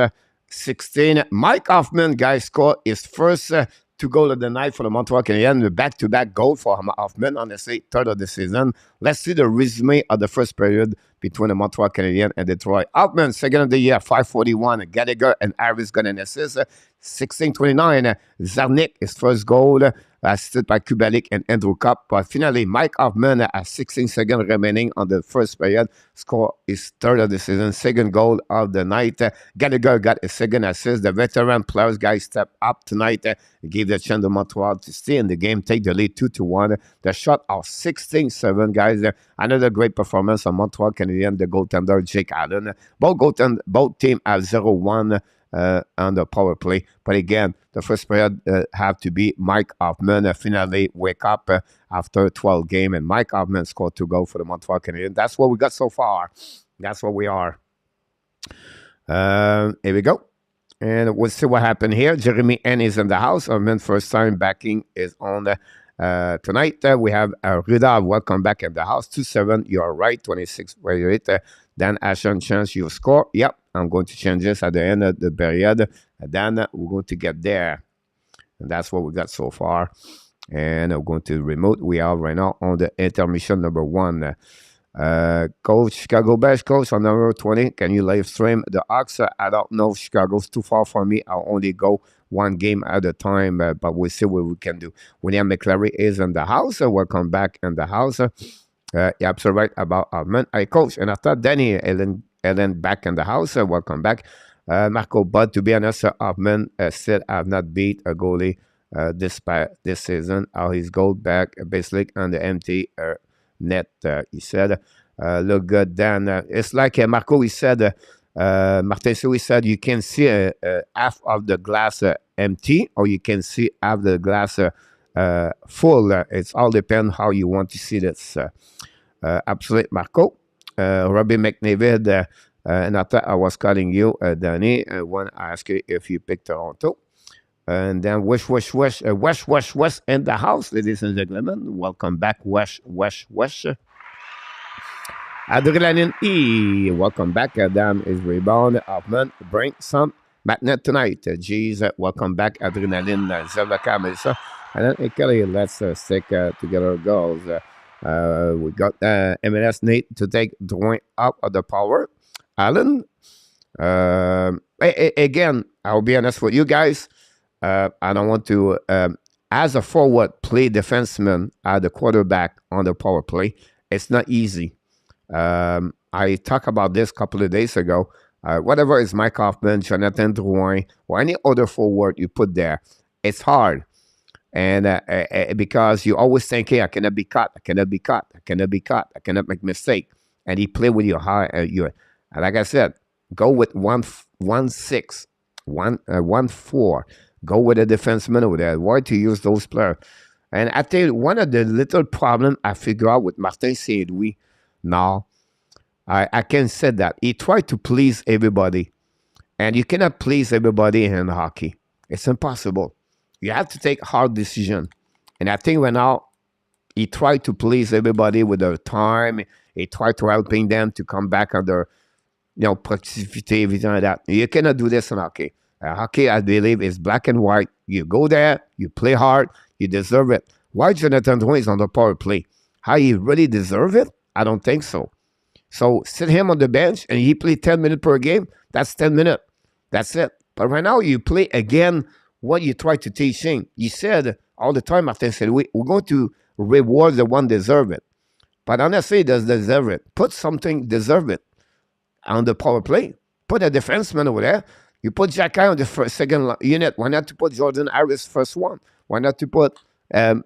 [SPEAKER 1] 16. Mike Hoffman, guys, scored his first 2 goals of the night for the Montreal Canadiens. Back-to-back goal for Hoffman, honestly, third of the season. Let's see the resume of the first period between the Montreal Canadiens and Detroit. Hoffman, second of the year, 541. Gallagher and Harris got an assist. 16-29. Zarnik, his first goal, assisted by Kubalik and Andrew Kopp. But finally, Mike Hoffman, at 16 seconds remaining on the first period, scored his third of the season, second goal of the night. Gallagher got a second assist. The veteran players, guys, stepped up tonight. Gave the chance to Montreal to stay in the game, take the lead 2-1. The shot of 16-7, guys. Another great performance on Montreal Canadiens, the goaltender Jake Allen. Both teams have 0-1 on the power play. But again, the first period have to be Mike Hoffman finally wake up after 12 games. And Mike Hoffman scored 2 goals for the Montreal Canadiens. That's what we got so far. That's what we are. Here we go. And we'll see what happened here. Jeremy N is in the house. Hoffman first time backing is on tonight. We have Rudolph. Welcome back in the house. 2-7. You're right. 26. Where you're it. Dan Ashton chance you score. Yep. I'm going to change this at the end of the period. And then we're going to get there. And that's what we got so far. And we're going to remote. We are right now on the intermission number 1. Coach, Chicago Bears coach on number 20. Can you live stream the Hawks? I don't know. Chicago's too far for me. I'll only go 1 game at a time. But we'll see what we can do. William McClary is in the house. Welcome back in the house. You're absolutely right about Hoffman. Hey, coach. And after Danny, Ellen back in the house. Welcome back. Marco Budd, to be honest, Hoffman still have not beat a goalie this season. His goal back basically on the empty net, he said. Look good, Dan. It's like Marco, he said, Martin, so he said you can see half of the glass empty, or you can see half the glass full. It's all depends how you want to see this. Absolute Marco. Robbie McNavid, and I was calling you, Danny, when I asked you if you picked Toronto. And then West in the house, ladies and gentlemen. Welcome back, West. Adrenaline E, welcome back. Adam is rebound. Hoffman, bring some magnet tonight. Jeez, welcome back. Adrenaline, Zerlaka, Melissa. And then, Kelly, let's stick together goals. We got MLS Nate to take Drouin out of the power. Allen, again, I'll be honest with you guys. I don't want to, as a forward, play defenseman at the quarterback on the power play. It's not easy. I talked about this a couple of days ago. Whatever is Mike Hoffman, Jonathan Drouin, or any other forward you put there, it's hard. And because you always think, hey, I cannot be caught, I cannot make mistake. And he play with your heart. Like I said, go with 1-6, 1-4. Go with a defenseman over there. Why to use those players? And I think one of the little problem I figure out with Martin Saint-Louis now, I can say that he tried to please everybody. And you cannot please everybody in hockey. It's impossible. You have to take hard decision. And I think right now, he tried to please everybody with their time. He tried to helping them to come back under, productivity, everything like that. You cannot do this in hockey. Hockey, I believe, is black and white. You go there, you play hard, you deserve it. Why Jonathan Drouin is on the power play? How he really deserve it? I don't think so. So sit him on the bench and he play 10 minutes per game. That's 10 minutes. That's it. But right now you play again what you try to teach him. You said all the time, Martin said, we're going to reward the one deserve it. But honestly, he doesn't deserve it. Put something deserve it on the power play. Put a defenseman over there. You put Jack on the second unit. Why not to put Jordan Harris first one? Why not to put Kenan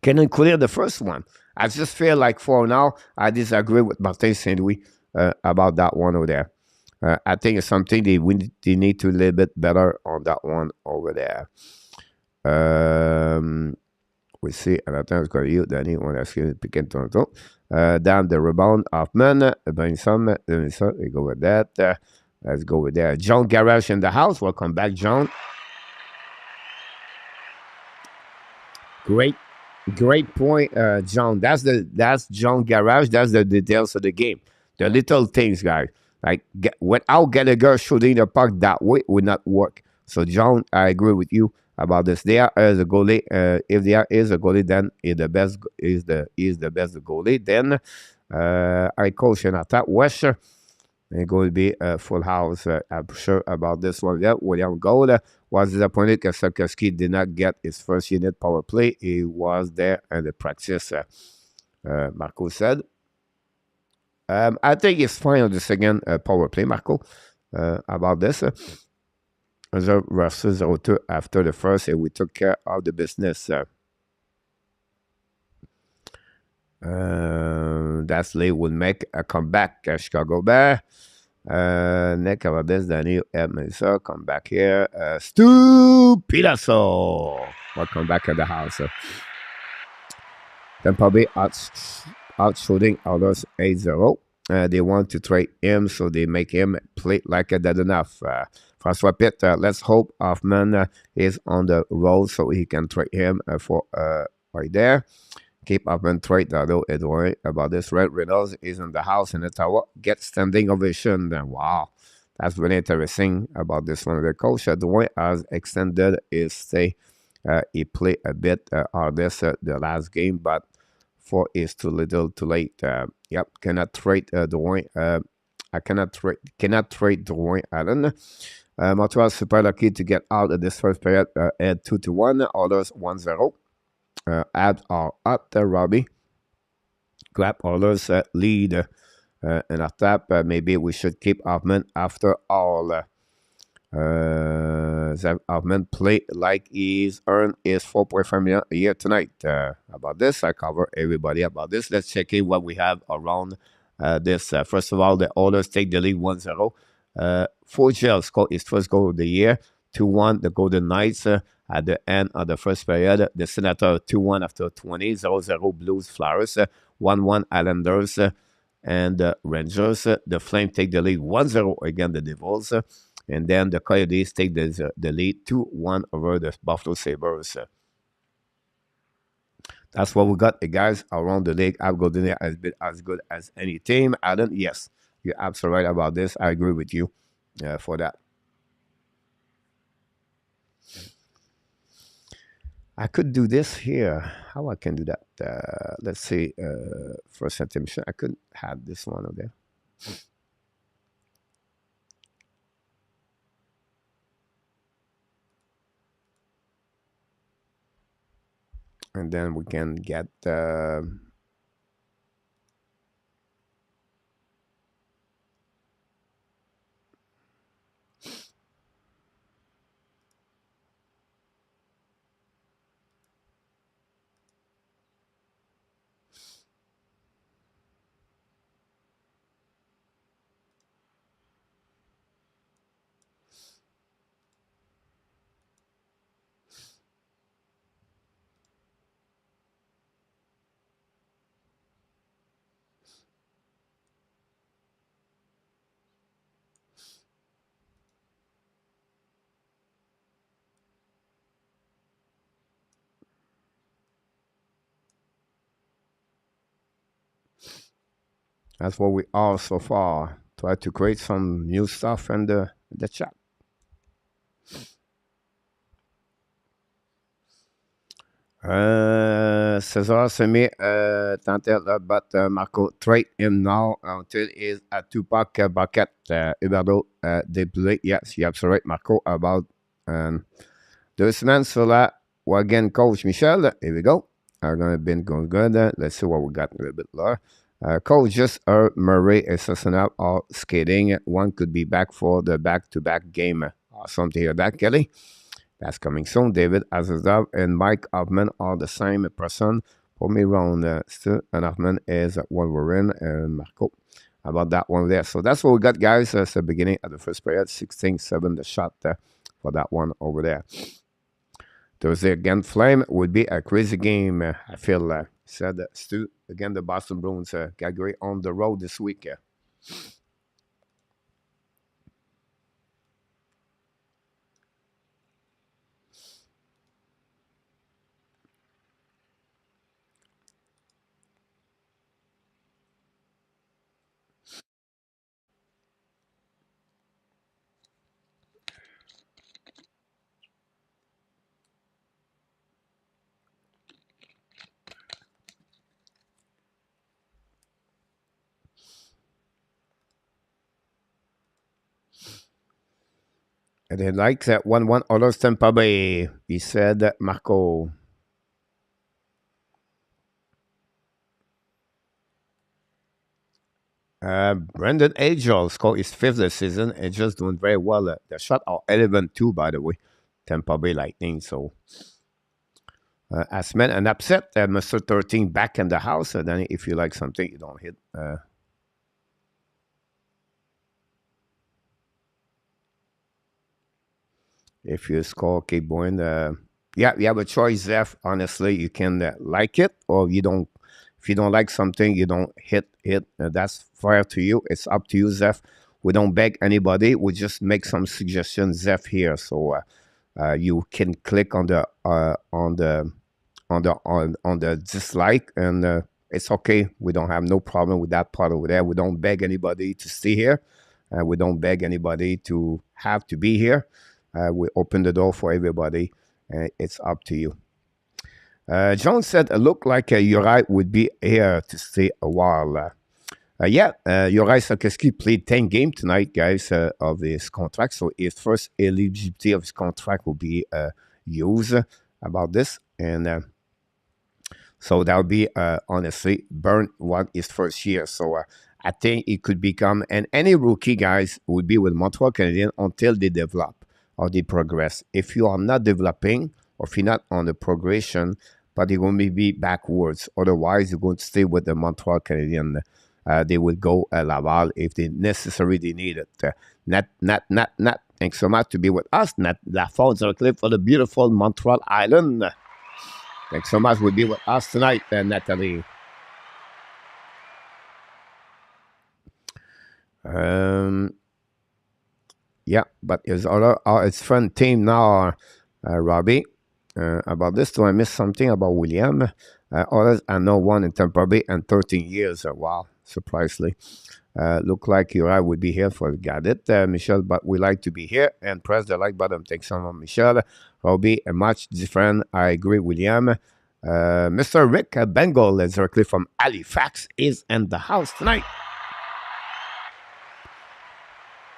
[SPEAKER 1] Coulier the first one? I just feel like for now, I disagree with Martin Saint-Louis about that one over there. I think it's something they need to a little bit better on that one over there. We see, and I think it's got you, Danny, when I see it, picking Toronto. Down the rebound, Hoffman, Benson, we go with that. Let's go with that. John Garage in the house. Welcome back, John. Great point, John. That's John Garage. That's the details of the game. The little things, guys. Like without Gallagher shooting the puck that way would not work. So, John, I agree with you about this. There is a goalie. If there is a goalie, then is the best goalie. Then I coach in attack West. It's going to be a full house. I'm sure about this one. Yeah, William Gold was disappointed because Sarkowski did not get his first unit power play. He was there in the practice, Marco said. I think it's fine on the second power play, Marco, about this. Versus 0-2 after the first, and we took care of the business. That's late will make a comeback. Chicago Bear. Nick about this, Danny Melissa, come back here. Stupidaso. Welcome back at the house. Then probably out shooting others 8-0. They want to trade him, so they make him play like a dead enough. François Pitt, let's hope Hoffman is on the roll so he can trade him for right there. Keep up and trade though, Edward, about this. Red Reynolds is in the house in Ottawa. Get standing ovation. Wow. That's really interesting about this one. The coach, Drouin, has extended his stay. He played a bit on this the last game, but for is too little, too late. Yep, cannot trade Drouin. I cannot trade Drouin Allen. Montreal super lucky to get out of this first period at 2-1. Others 1-0. Abs are up there, Robbie. Grab Oilers lead in a tap. Maybe we should keep Hoffman after all. Zach Hoffman play like he's earned his 4.5 million a year tonight. About this, I cover everybody about this. Let's check in what we have around this. First of all, the Oilers take the lead 1-0. Fogel scored his first goal of the year. 2-1, the Golden Knights at the end of the first period. The Senator 2-1 after 20. 0-0 Blues Flyers. 1-1 Islanders and Rangers. The Flames take the lead 1-0 against the Devils. And then the Coyotes take the lead 2-1 over the Buffalo Sabres. That's what we got, guys, around the league. I've got in has been as good as any team. Adam, yes, you're absolutely right about this. I agree with you for that. I could do this here. How I can do that? Let's see. First attention. I could have this one over there. And then we can get that's what we are so far. Try to create some new stuff in the chat. Cesar Semi tentait but Marco trade him now until he's a two-pack bucket. Huberto deploy. Yes, you're absolutely right, Marco, about 2 semaines sur la wagon coach Michel. Here we go. Are going to be going good. Let's see what we got a little bit lower. Coach just Murray and Sassanab are skating. One could be back for the back-to-back game. Awesome to hear that, Kelly. That's coming soon. David Azazov and Mike Hoffman are the same person. For me, round Stu and Hoffman is Wolverine and Marco. About that one there. So that's what we got, guys. That's the beginning of the first period. 16-7, the shot for that one over there. Thursday again, Flame would be a crazy game. I feel said Stu. Again, the Boston Bruins got great on the road this week. And he likes that 1-1 Oilers Tampa Bay. He said, Marco. Brendan Agel scored his 5th this season and just doing very well. The shot are 11-2, by the way. Tampa Bay Lightning. So, as men an upset, Mr. 13 back in the house. Then if you like something, you don't hit. If you score, keep going. Yeah, you have a choice, Zeph. Honestly, you can like it or you don't. If you don't like something, you don't hit it. That's fair to you. It's up to you, Zeph. We don't beg anybody. We just make some suggestions, Zeph, here. So you can click on the dislike, and it's okay. We don't have no problem with that part over there. We don't beg anybody to stay here. We don't beg anybody to have to be here. We open the door for everybody. It's up to you. John said, it looked like Uri would be here to stay a while. Yeah, Uri Sakeski played 10 games tonight, guys, of his contract. So his first eligibility of his contract will be used about this. And so that would be, honestly, burn one his first year. So I think it could become, and any rookie, guys, would be with Montreal Canadiens until they develop. or they progress. If you are not developing, or if you're not on the progression, but you're going to be backwards. Otherwise, you're going to stay with the Montreal Canadiens. They will go Laval if they necessarily they need it. Nat. Thanks so much to be with us. Nat Lafont clip for the beautiful Montreal Island. Thanks so much. Will be with us tonight, Natalie. Yeah, but it's fun team now, Robbie. About this, do I miss something about William? Others, I know one in Tampa Bay and 13 years. Wow, surprisingly. Look like Uri would be here for got it, Michelle, but we like to be here and press the like button. Thanks so much, Michelle. Robbie, a much different. I agree, William. Mr. Rick Bengal, directly from Halifax, is in the house tonight.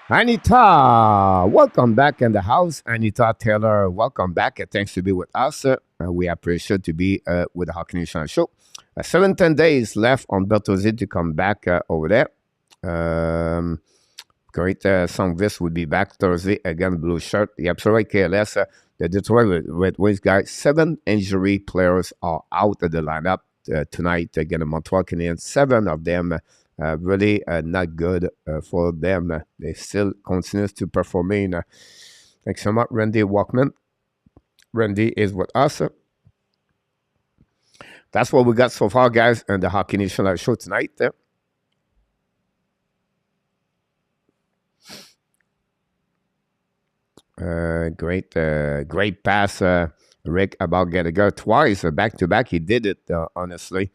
[SPEAKER 1] Anita, welcome back in the house. Anita Taylor, welcome back. Thanks to be with us. We appreciate to be with the Hockey Nation show. 10 days left on Bertozzi to come back over there. Great. Songvis would be back Thursday again. Blue shirt. The absolute KLS. The Detroit Red Wings guys. 7 injury players are out of the lineup tonight again. The Montreal Canadiens. 7 of them. Really not good for them. They still continue to performing. Thanks so much, Randy Walkman. Randy is with us. That's what we got so far, guys, on the Hockey Nation show tonight. Great pass, Rick, about Gallagher twice back to back. He did it, honestly.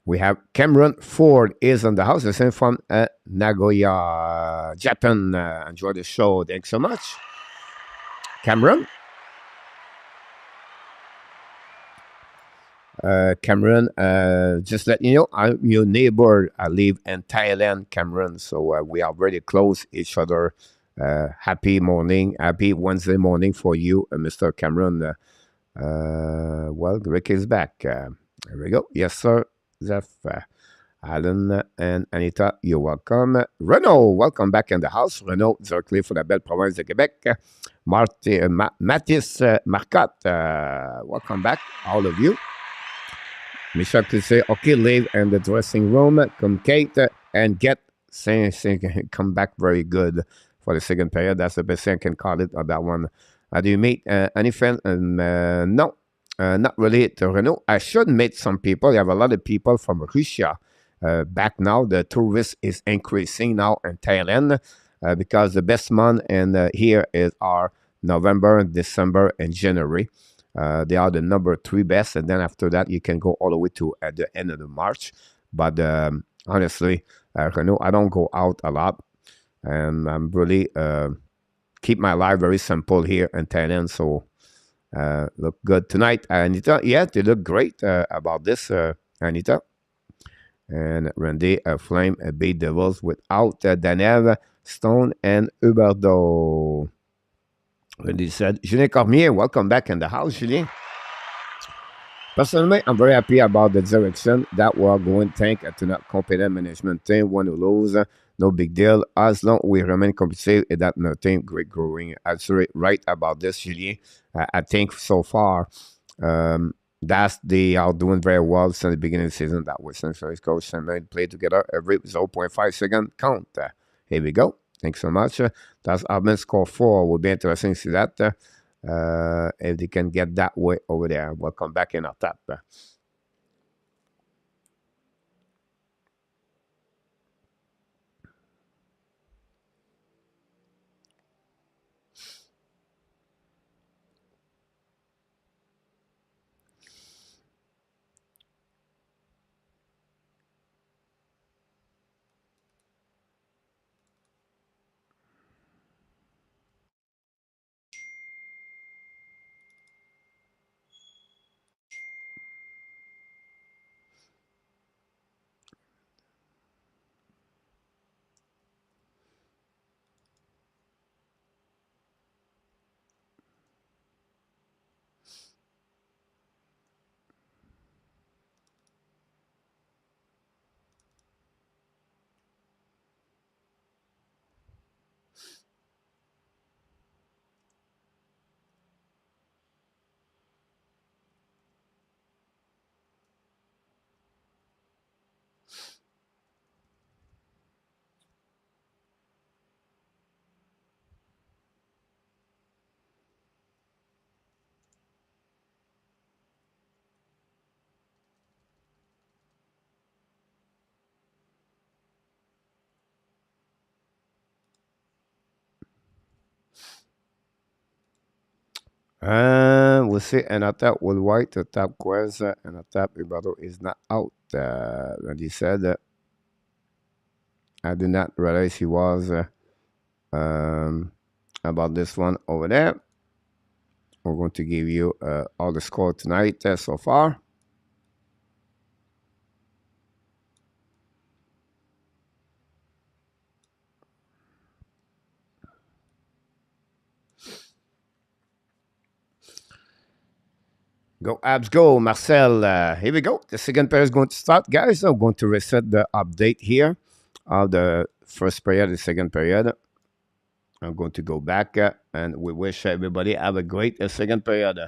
[SPEAKER 1] We have Cameron Ford is on the house. The same from Nagoya, Japan. Enjoy the show. Thanks so much, Cameron. Cameron, just let you know, I'm your neighbor. I live in Thailand, Cameron. So we are very close each other. Happy morning, happy Wednesday morning for you, Mr. Cameron. Well, Rick is back. There we go. Yes, sir. Zeph, Alan, and Anita, you're welcome. Renaud, welcome back in the house. Renaud, directly for la belle province de Québec. Mathis Marcotte, welcome back, all of you. Michel Clissé, okay, leave in the dressing room. Kate and get come back very good for the second period. That's the best thing I can call it on that one. Do you meet any friends? No. Not really to Renault. I should meet some people. You have a lot of people from Russia back now. The tourist is increasing now in Thailand because the best month in here is our November, December, and January. They are the number 3 best, and then after that you can go all the way to at the end of the March. But honestly, Renault, I don't go out a lot, and I'm really keep my life very simple here in Thailand. So. Look good tonight, Anita. Yeah, they look great about this, Anita. And Randy, Flame, Bay Devils without Danev, Stone, and Huberdeau. Randy said, Julien Cormier, welcome back in the house, Julien. Personally, I'm very happy about the direction that we're going. Thank to not competent management team. One who lose, no big deal. As long we remain competitive, that no team great growing. Absolutely right about this, Julien. I think so far, they are doing very well since the beginning of the season. That was since coach and play together every 0.5 second count. Here we go. Thanks so much. That's Albin score 4. Will be interesting to see that. If they can get that way over there. Welcome back in our tap. We'll see. ENORTAP will white. The top quest. ENORTAP Ibarro is not out. And he said, I did not realize he was about this one over there. We're going to give you all the score tonight so far. Go Abs, go Marcel. Here we go. The second period is going to start, guys. I'm going to reset the update here of the first period, the second period. I'm going to go back and we wish everybody have a great second period.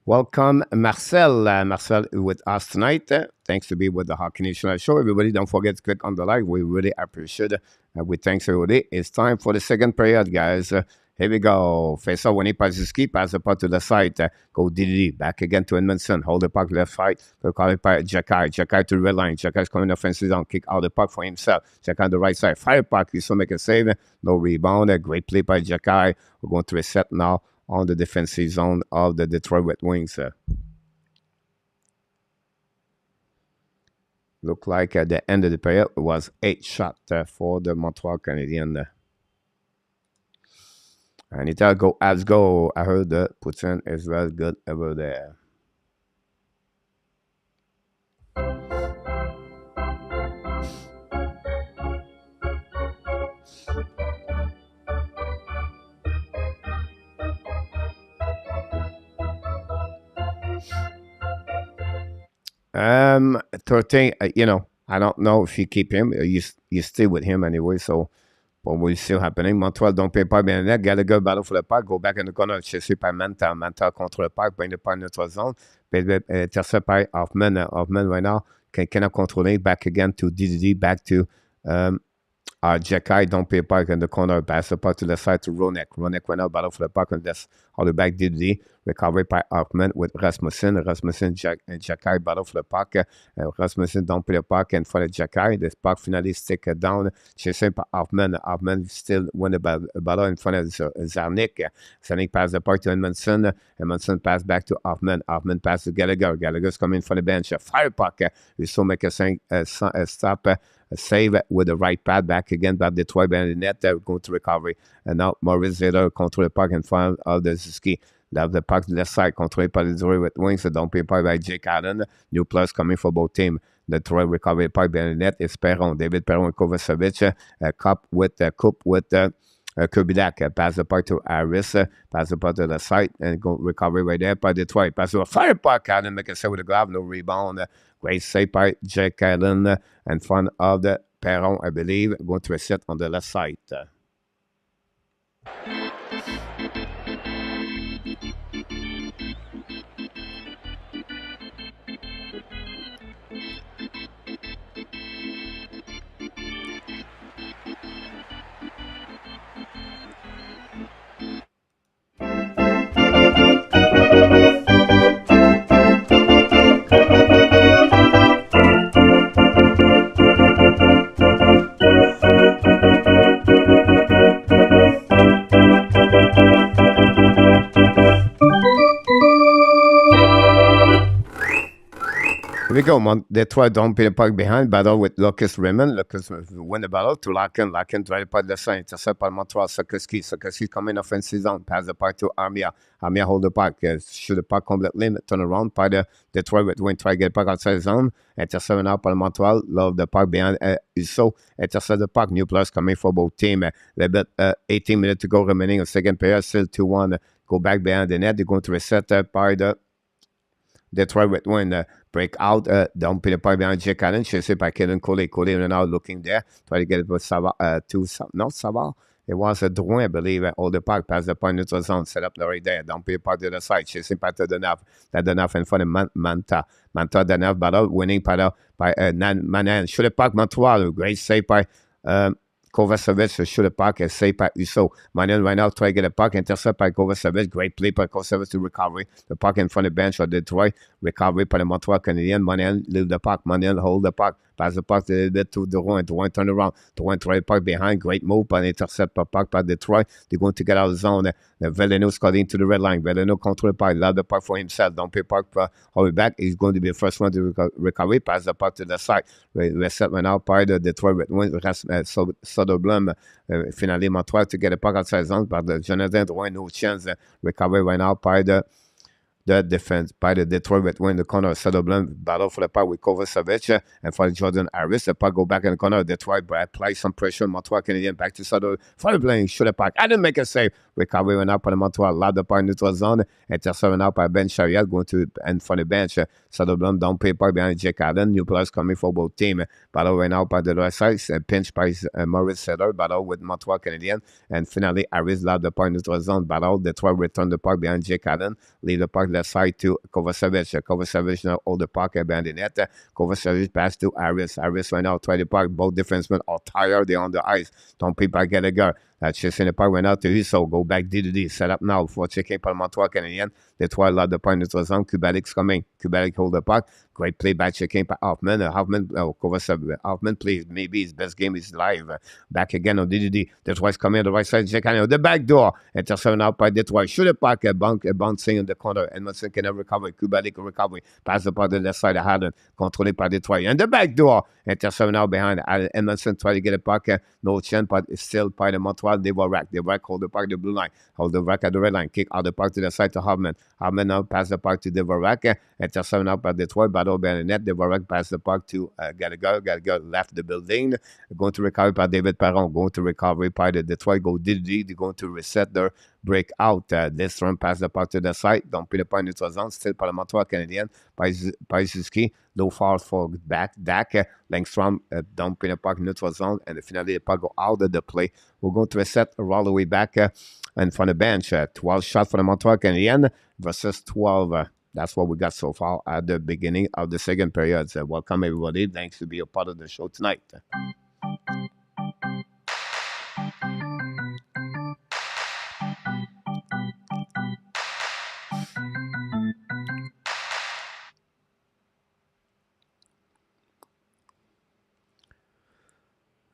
[SPEAKER 1] Welcome, Marcel. Marcel with us tonight. Thanks to be with the Hockey National Show. Everybody, don't forget to click on the like. We really appreciate it. We thanks everybody. It's time for the second period, guys. Here we go. Face-off, Winnie Pazuski, pass the puck to the side. Go DD, back again to Edmondson. Hold the puck left side. Go call it by Jacky. Jacky to the red line. Jacky's coming offensive zone. Kick out the puck for himself. Jacky on the right side. Fire puck. You still make a save. No rebound. Great play by Jacky. We're going to reset now on the defensive zone of the Detroit Red Wings. Look like at the end of the period, it was 8 shots for the Montreal Canadiens. And it'll go as go. I heard that Putin is very good over there. Um, 13, I don't know if you keep him. You stay with him anyway, so but we'll see happening. Montreal don't pay pas bien net. Gallagher battle for le puck. Go back in the corner. Cherché par Manta. Manta contre le puck. Bring the puck in notre zone. Intercept by Hoffman. Hoffman right now cannot control it. Back again to DDD. Back to Jacky don't pay puck in the corner. Pass the puck to the side to Ronek. Ronek went out, battle for the puck, and that's all the back DD. Recovered by Hoffman with Rasmussen. Rasmussen, Jacky battle for the puck. Rasmussen don't play the puck in front of Jacky. This puck finally stick down. Chasing by Hoffman. Hoffman still win the battle in front of Zarnik. Zarnik pass the puck to Edmondson. Edmondson pass back to Hoffman. Hoffman pass to Gallagher. Gallagher's coming from the bench. Fire puck. We still make a stop. Save with the right pad back again by Detroit by the net. They're going to recovery. And now Maurice Zeder control the puck in front of the Suzuki. Left the puck left side, controlled by the Detroit Red Wings. So don't pay puck by Jake Allen. New plus coming for both teams. Detroit recovery puck by the net. It's Perron. David Perron, Kovacevic. Cup with Kubidak. Pass the puck to Harris. Pass the puck to the side and go recovery right there by Detroit. Pass to a fire puck. Allen make a save with the glove. No rebound. Great save by Jake Allen in front of the Perron, I believe. Going to reset on the left side. Here we go. Detroit don't pay the puck behind. Battle with Lucas Raymond. Lucas win the battle to Larkin. Larkin try the puck left side. Intercept by Montreal. Sakoski. Sakoski coming offensive zone. Pass the puck to Armia. Armia hold the puck. Shoot the puck completely. Turn around. By the Detroit with win. Try to get the puck outside the zone. Intercept now by Montreal. Love the puck behind. So intercept the puck. New plus coming for both teams. A little bit 18 minutes to go remaining. A second period. Still 2-1. Go back behind the net. They're going to reset by the Detroit Red Wings. Break out, don't pay the puck behind Jake Allen. Chasé by Kellen Coley. Coley right now looking there. Try to get it with Savard. Not Savard. It was a Drouin, I believe, hold the puck, pass the point neutral zone, set up right there. Don't be a part of the side, chasing par Tadbernac. Tadbernac in front of Manta. Manta Tadbernac, battle, winning by Manan. Shoot the puck, Montreal. Great save by Kovacevic, shoot the puck, and save by Uso. Manan right now try to get a puck, intercept by Kovacevic. Great play by Kovacevic to recovery. The puck in front of the bench of Detroit. Recovery by the Montreal Canadiens. Manan leave the puck. Manan hold the puck. Pass the puck a little bit to Drouin. Drouin turn around. Drouin try the puck behind. Great move by intercept by puck by Detroit. They're going to get out of the zone. Veleno cutting to the red line. Veleno control the puck. Love the puck for himself. Don't pay puck hurry back. He's going to be the first one to recover. Pass the puck to the side. Reset right now by the Detroit Red Wings. Soderblom. Finally, Montreal to get a puck outside zone. But Jonathan Drouin, no chance. Recovery right now by the defense by the Detroit Red Wings in the corner of Soderblom. Battle for the puck with Kovacevic and for Jordan Harris. The puck go back in the corner of Detroit. Apply some pressure. Montreal Canadiens back to Soderblom. For the playing, shoot the puck. I didn't make a save. Recovery went out by the Montreal. Loud the puck in neutral zone. Intercept went out by Ben Chariot going to and for the bench. Soderblom don't pay puck behind Jake Allen. New players coming for both teams. Battle went out by the right side. Pinch by Maurice Seller. Battle with Montreal Canadiens. And finally, Harris loud the puck in neutral zone. Battle. Detroit return the puck behind Jake Allen. Leave the puck left side to Kovacevic. Kovacevic now hold the puck behind the net. Kovacevic pass to Harris. Harris right now try the puck. Both defensemen are tired. They're on the ice. Don't pay by Gallagher. That's just in the puck went out to Husso. Go back D. Set up now for checking by Montreal Canadiens. Detroit loud the puck in neutral zone. Kubalik's coming. Kubalik hold the puck. Great play back checking by Hoffman. Hoffman plays maybe his best game is live. Back again on D. Detroit's coming on the right side. Jacano. The back door. Intercepted out by Detroit. Shoot the puck. Bouncing in the corner. Edmondson can recover. Kubalik recovery. Pass the puck to the left side of Harden. Controlled by Detroit. And the back door. Intercepted out behind. Edmondson try to get a puck. No chance, but it's still by the Montreal. They were rack. They rack hold the puck the blue line. Hold the rack at the red line. Kick out the puck to the side to Hoffman. Hoffman now pass the puck to Devorak. Intercepted out by Detroit. Battle behind the net. Devorak pass the puck to Gallagher. Gallagher left the building. Going to recover by David Perron. Going to recover by the Detroit go D. They're going to reset their breakout. This run pass the puck to the side. Don't put the puck in the zone. Still by the Montreal Canadiens. Paisiski. Low fall for back. Dak. Langstrom. Don't put the puck in the zone. And finally the puck go out of the play. We're going to reset all the way back and from the bench. 12 shots for the Montreal Canadiens versus 12. That's what we got so far at the beginning of the second period. So welcome everybody. Thanks to be a part of the show tonight.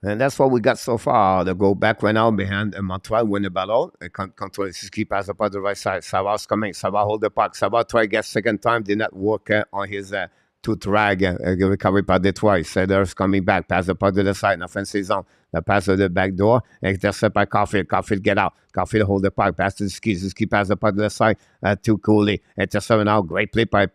[SPEAKER 1] And that's what we got so far. The go back right now behind Montreal, win the battle. Control Siski pass up on the right side. Savard's coming. Savard hold the puck. Savard try to get second time. Did not work on his to drag. Recovery by Detroit. Seder's coming back. Pass the puck to the side. Offensive zone. The pass to the back door. Intercept by Caulfield. Caulfield get out. Caulfield hold the puck. Pass to Ski. Ski pass the puck to the side to Cooley. Intercept now. Great play by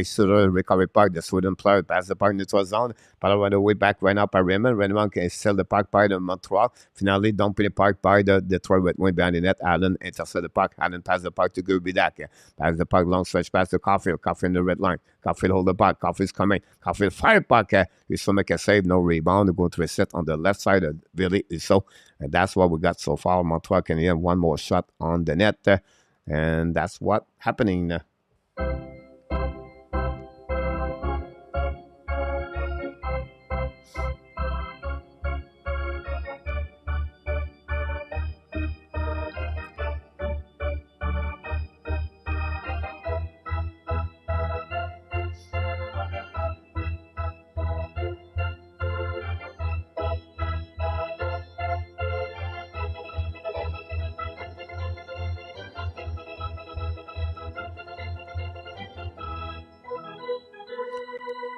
[SPEAKER 1] Sutter. Recovery puck. The Sweden player pass the puck into a zone. But right away back right now by Raymond. Raymond can sell the puck by the Montreal. Finally, dump the puck by the Detroit Red Wings behind the net. Allen intercept the puck. Allen pass the puck to Gerbidak. Pass the puck long stretch pass to Caulfield. Caulfield in the red line. Caulfield hold the puck. Caulfield's coming. Caulfield fire puck. He still make a save. No rebound. They're going to reset on the left side of Billy. So and that's what we got so far. Montreal Canadiens one more shot on the net. And that's what happening.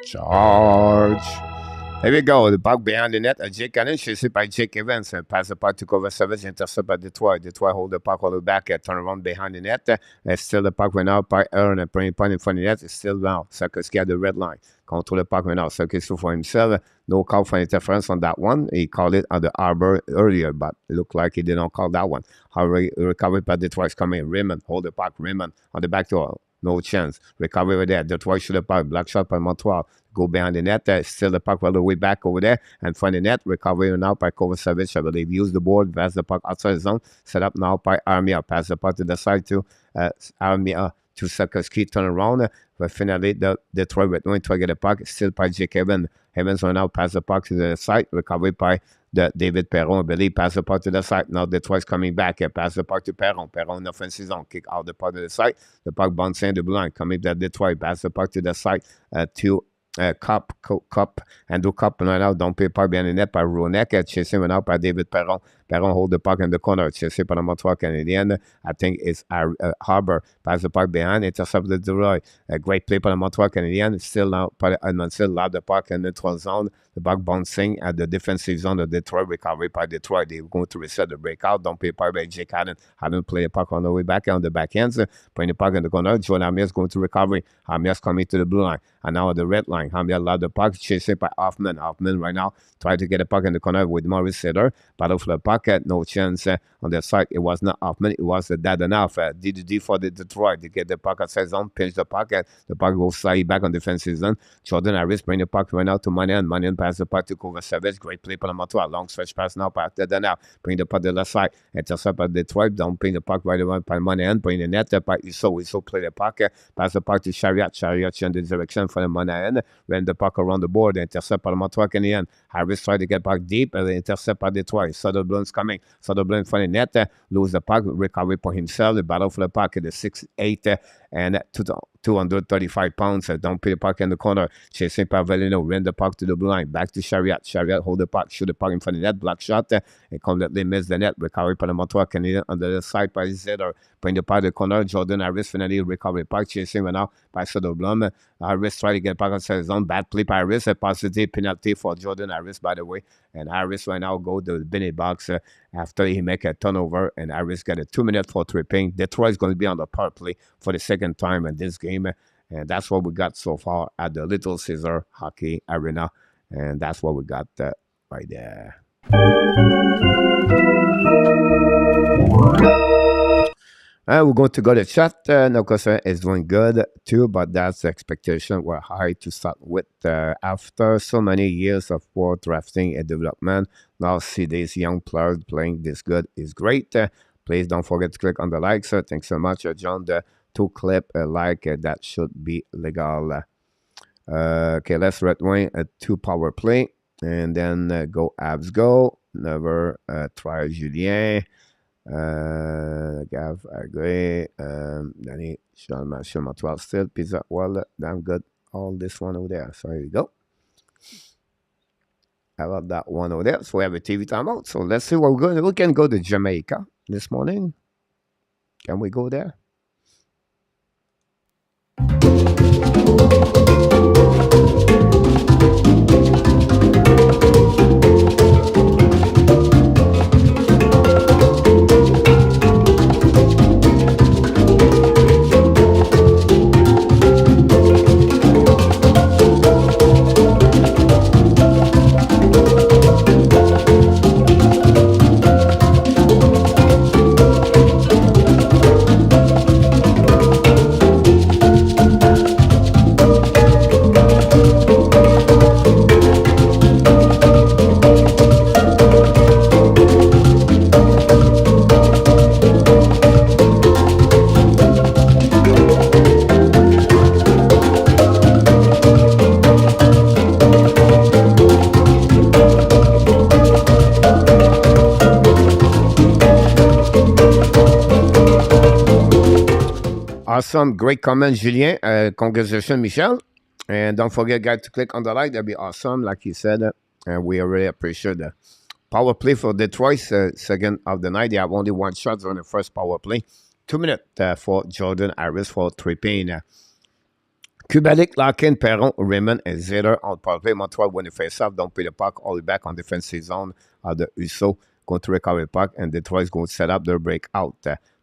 [SPEAKER 1] Charge. Here we go. The puck behind the net. Jake Allen chased by Jake Evans. Pass the puck to Kovacevic. Intercept by Detroit. Detroit hold the puck all the way back. Turn around behind the net. Still the puck went out by Aaron and bring point in front of the net. It's still now. Sarkowski at the red line. Control the puck went out. Sarkowski for himself. No call for interference on that one. He called it at the arbor earlier, but it looked like he did not call that one. Recovered by Detroit's coming. Raymond hold the puck. Raymond on the back door. no chance. Recovery over there. Detroit should have puck. Black shot by Montreal. Go behind the net. Still the puck all the way back over there. And find the net. Recovery now by Kovacevic. I believe use the board. Pass the puck outside the zone. Set up now by Armia. Pass the puck to the side to Armia. 2 seconds key turn around. But finally, the Detroit Red Wings try to get the puck. Still by Jake Evans. Evans will now pass the puck to the side. Recovery by David Perron. I believe pass the puck to the side. Now Detroit's coming back. Pass the puck to Perron. Perron in the offensive zone. Kick out the puck to the side. The puck bouncing the blue line. Coming to Detroit. Pass the puck to the side to Cup, Andrew Cup right now, don't pay puck behind the net by Ronek, chasing right now by David Perron. Perron hold the puck in the corner, chasing by the Montreal Canadiens. I think it's Harbor, pass the puck behind, intercept the Detroit. A great play by the Montreal Canadiens, still now by the Edmond, still loud the puck in the neutral zone. The puck bouncing at the defensive zone of Detroit, recovery by Detroit. They're going to reset the breakout, don't pay puck by Jake Allen. Haven't played the puck on the way back on the backhand, putting the puck in the corner. Joel Armia going to recovery. Armia coming to the blue line, and now at the red line. Armia allowed the puck, chasing by Hoffman. Hoffman right now trying to get the puck in the corner with Maurice Seder. Battle for the puck, no chance on their side. It was not Hoffman, it was that enough. DDD for the Detroit. They get the puck outside zone, pinch the puck, the puck goes slightly back on defensive zone. Jordan Harris bring the puck right now to Manian. Manian pass the puck to Kovacevic. Great play for the Montreal. Long stretch pass now by now. Bring the puck to the left side. Intercept by Detroit. Don't bring the puck right away by Manian. Bring the net by Iso play the puck. Pass the puck to Chariot. Chariot change the direction for the Manian. Ran the puck around the board. Intercept by the Montreal Canadiens. Harris tried to get back deep. Intercept by Detroit. Soderblom's coming. Soderblom for the net. Lose the puck. Recovery for himself. The battle for the puck. The 6'8" and 235 pounds. Don't put the puck in the corner. Chasing Pavelino. Ran the puck to the blue line. Back to Chariot. Chariot hold the puck. Shoot the puck in front of the net. Block shot. And completely miss the net. Recovery for the Montreal Canadiens on the side by Zeder. Bring the puck to the corner. Jordan Harris finally recovery puck. Chasing right now by Soderblom. Harris try to get back outside his own. Bad play by Harris. A positive penalty for Jordan Harris, by the way. And Harris right now go to the Benny box after he make a turnover. And Harris got a 2 minute for tripping. Detroit is going to be on the power play for the second time in this game. And that's what we got so far at the Little Caesar Hockey Arena. And that's what we got right there. We're going to go to chat. Nokosa is doing good too, but that's the expectation. We're high to start with. After so many years of poor drafting and development, now see these young players playing this good is great. Please don't forget to click on the like. Thanks so much, John. The 2 clip like that should be legal. Okay, let's Red Wing a 2 power play and then go Habs go. Never try Julien. Gav, I agree. Danny, Sean 12 still. Pizza, well, damn good. All this one over there. So here we go. How about that one over there? So we have a TV timeout. So let's see what we're going to. We can go to Jamaica this morning. Can we go there? Awesome. Great comment, Julien. Congratulations, Michel. And don't forget, guys, to click on the like. That'd be awesome, like you said. And we really appreciate the power play for Detroit. Second of the night. They have only 1 shot on the first power play. 2 minutes for Jordan Harris for tripping. Kubalik, Larkin, Perron, Raymond, and Zeder on power play. Montreal win the face-off. Don't pay the puck all the way back on defensive zone of the USO. Going to recover the puck. And Detroit is going to set up their breakout.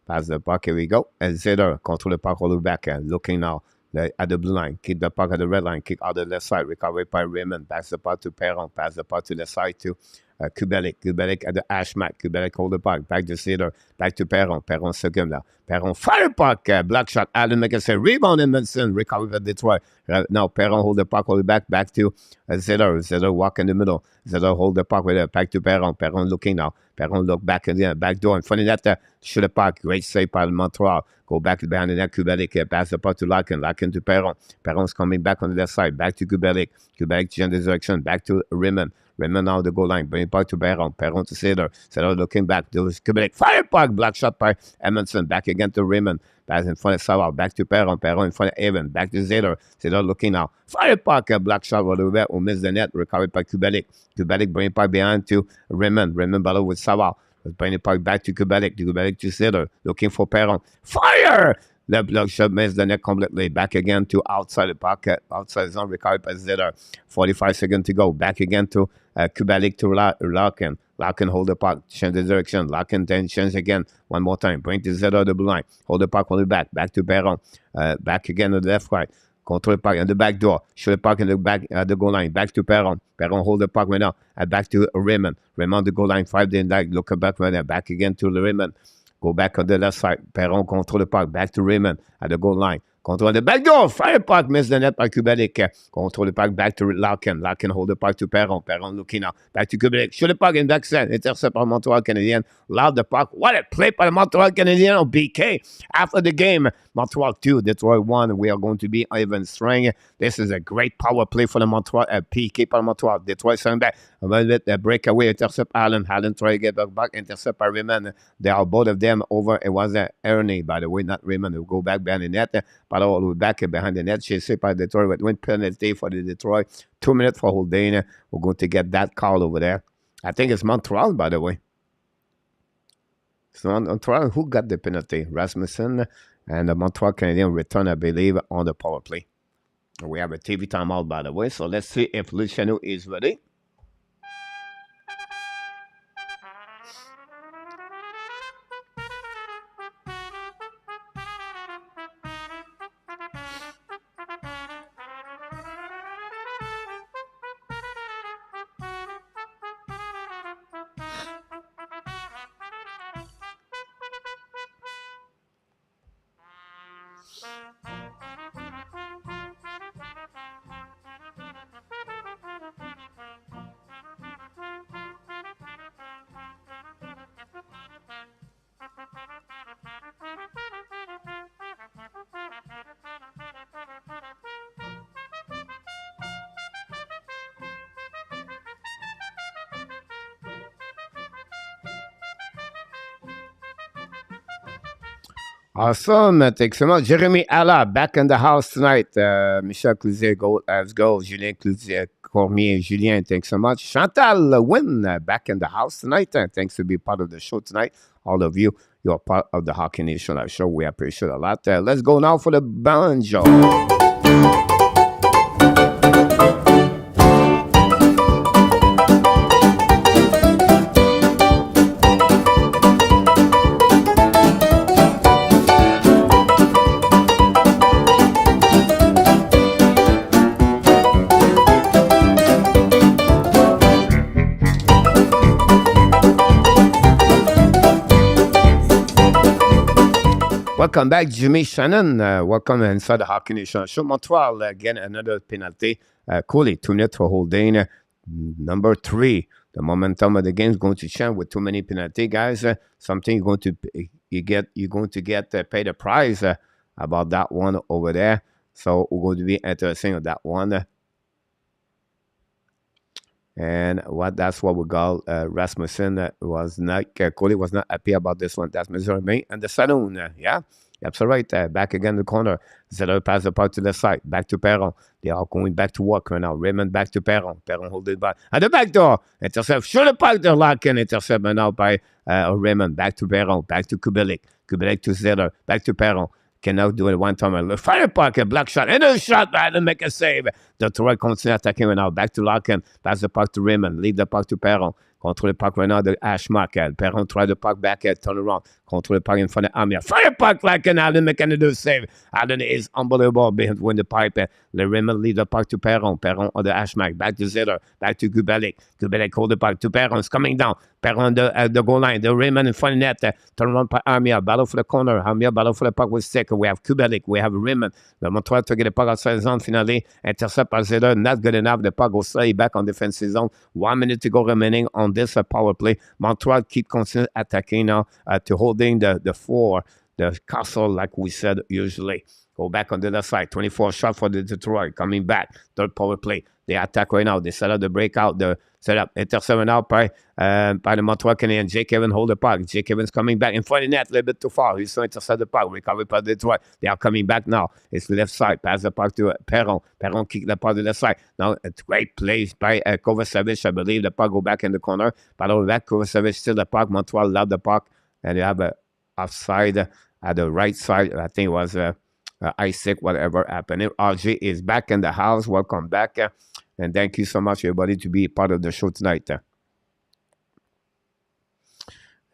[SPEAKER 1] Pass the puck, here we go. And Zeder control the puck all the way back. Looking now at the blue line. Keep the puck at the red line. Kick out the left side. Recovery by Raymond. Pass the puck to Perron. Pass the puck to the side to Kubalik at the Ashmack. Kubalik hold the puck. Back to Slater. Back to Perron. Perron second now. Perron fire puck. Block shot. Allen McKesson. Rebound Edmondson. Recover for Detroit. Now Perron hold the puck. Hold it back. Back to Zeller. Zeller walk in the middle. Zeller hold the puck with it. Back to Perron. Perron looking now. Perron look back again. Back door. In front of that. Shoot the puck. Great save by Montreal. Go back behind the net. Kubalik pass the puck to Larkin. Larkin to Perron. Perron's coming back on the left side. Back to Kubalik. Kubalik change the direction. Back to Raymond. Raymond now the goal line. Bring it back to Perron. Perron to Slater. Slater looking back. There's Kubalik. Fire puck. Block shot by Edmondson. Back again to Raymond. Pass in front of Savard. Back to Perron. Perron in front of Evan. Back to Slater. Slater looking now. Fire puck. Block shot all the way. Who missed the net. Recovered by Kubalik. Kubalik bring it back behind to Raymond. Raymond battle with Savard. Bring it back to Kubalik. Kubalik to Slater. Looking for Perron. Fire! The block shot missed the net completely. Back again to outside the pocket. Outside zone. Recovered by Slater. 45 seconds to go. Back again to Kubalik to Larkin. Larkin hold the puck. Change the direction. Larkin then change again. One more time. Bring to Slater the blue line. Hold the puck. Hold it back. Back to Perron. Back again to the left right. Control the puck in the back door. Shoot the puck in the back at the goal line. Back to Perron. Perron hold the puck right now. Back to Raymond. Raymond the goal line. 5 then look back right there. Back again to Raymond. Go back on the left side. Perron control the puck. Back to Raymond at the goal line. Control the back door. Fire puck. Miss the net by Kubalik. Control the puck back to Larkin. Larkin hold the puck to Perron. Perron looking out. Back to Kubalik. Shoot the puck in back set. Intercept by Montreal Canadiens. Loud the puck. What a play by the Montreal Canadiens on BK. After the game, Montreal 2, Detroit 1. We are going to be even string. This is a great power play for the Montreal. PK by Montreal. Detroit send back. A little bit a breakaway. Intercept Allen. Allen try to get back. Intercept by Raymond. They are both of them over. It was Ernie, by the way, not Raymond. Who go back behind the net. But all the way back behind the net. Chased by Detroit with win penalty for the Detroit. 2 minutes for holding. We're going to get that call over there. I think it's Montreal, by the way. So Montreal, who got the penalty? Rasmussen and the Montreal Canadiens return, I believe, on the power play. We have a TV timeout, by the way. So let's see if Luciano is ready. Awesome. Thanks so much. Jeremy Alla back in the house tonight. Michel Clousier, let's go. Julien Clousier, Cormier, Julien, thanks so much. Chantal Wynn back in the house tonight. Thanks for being part of the show tonight. All of you, you're part of the Hockey Nation show. We appreciate it a lot. Let's go now for the banjo. Welcome back, Jimmy Shannon. Welcome inside the Hockey Nation show. Montreal, again, another penalty. Cooley, 2 minutes for holding. Number 3, the momentum of the game is going to change with too many penalty, guys. Something you're going to get paid a prize about that one over there. So we're going to be interesting on that one. And that's what we got. Rasmussen was not, Cooley was not happy about this one. That's Missouri and the saloon. Yeah, that's all right. Back again in the corner. Zeller pass the puck to the side. Back to Perron. They are going back to work right now. Raymond back to Perron. Perron hold it back. At the back door. Intercept. Shoot the puck to Larkin. Intercept now by Raymond. Back to Perron. Back to Kubalik. Kubalik to Zeller. Back to Perron. Can now do it one time. Fire puck, a block shot, and a shot, right, and make a save. Detroit continue attacking right now. Back to Larkin. Pass the puck to Raymond. Leave the puck to Perron. Control the puck right now, the Ashmack. Perron try the puck back, turn around. Control the puck in front of Amir. Fire puck, Larkin. Allen make another save. Allen is unbelievable behind the pipe. Le Raymond lead the puck to Perron. Perron on the hash mark. Back to Zeller. Back to Kubalik. Kubalik hold the puck to Perron. It's coming down. Perron the goal line. The Raymond in front of net. Turn around by Armia. Battle for the corner. Armia battle for the puck with stick. We have Kubalik. We have Raymond. The Montreal to get the puck outside the zone finally. Intercept by Zeller. Not good enough. The puck goes slightly back on defensive zone. 1 minute to go remaining on this power play. Montreal keep continuing attacking now to holding the four. The castle, like we said, usually. Go back on the other side. 24 shot for the Detroit. Coming back. Third power play. They attack right now. They set up the breakout. The setup. Intercept out by the Montreal Canadiens. Jake Evans hold the puck. Jake Evans coming back in front of the net. A little bit too far. He's trying to intercept the puck. Recovered by Detroit. They are coming back now. It's left side. Pass the puck to Perron. Perron kick the puck to the left side. Now, a great play by Kovacevic. I believe the puck go back in the corner. But over back, Kovacevic still the puck. Montreal love the puck. And you have a offside at the right side. I think it was Isaac, whatever happened. RJ is back in the house. Welcome back. And thank you so much, everybody, to be part of the show tonight.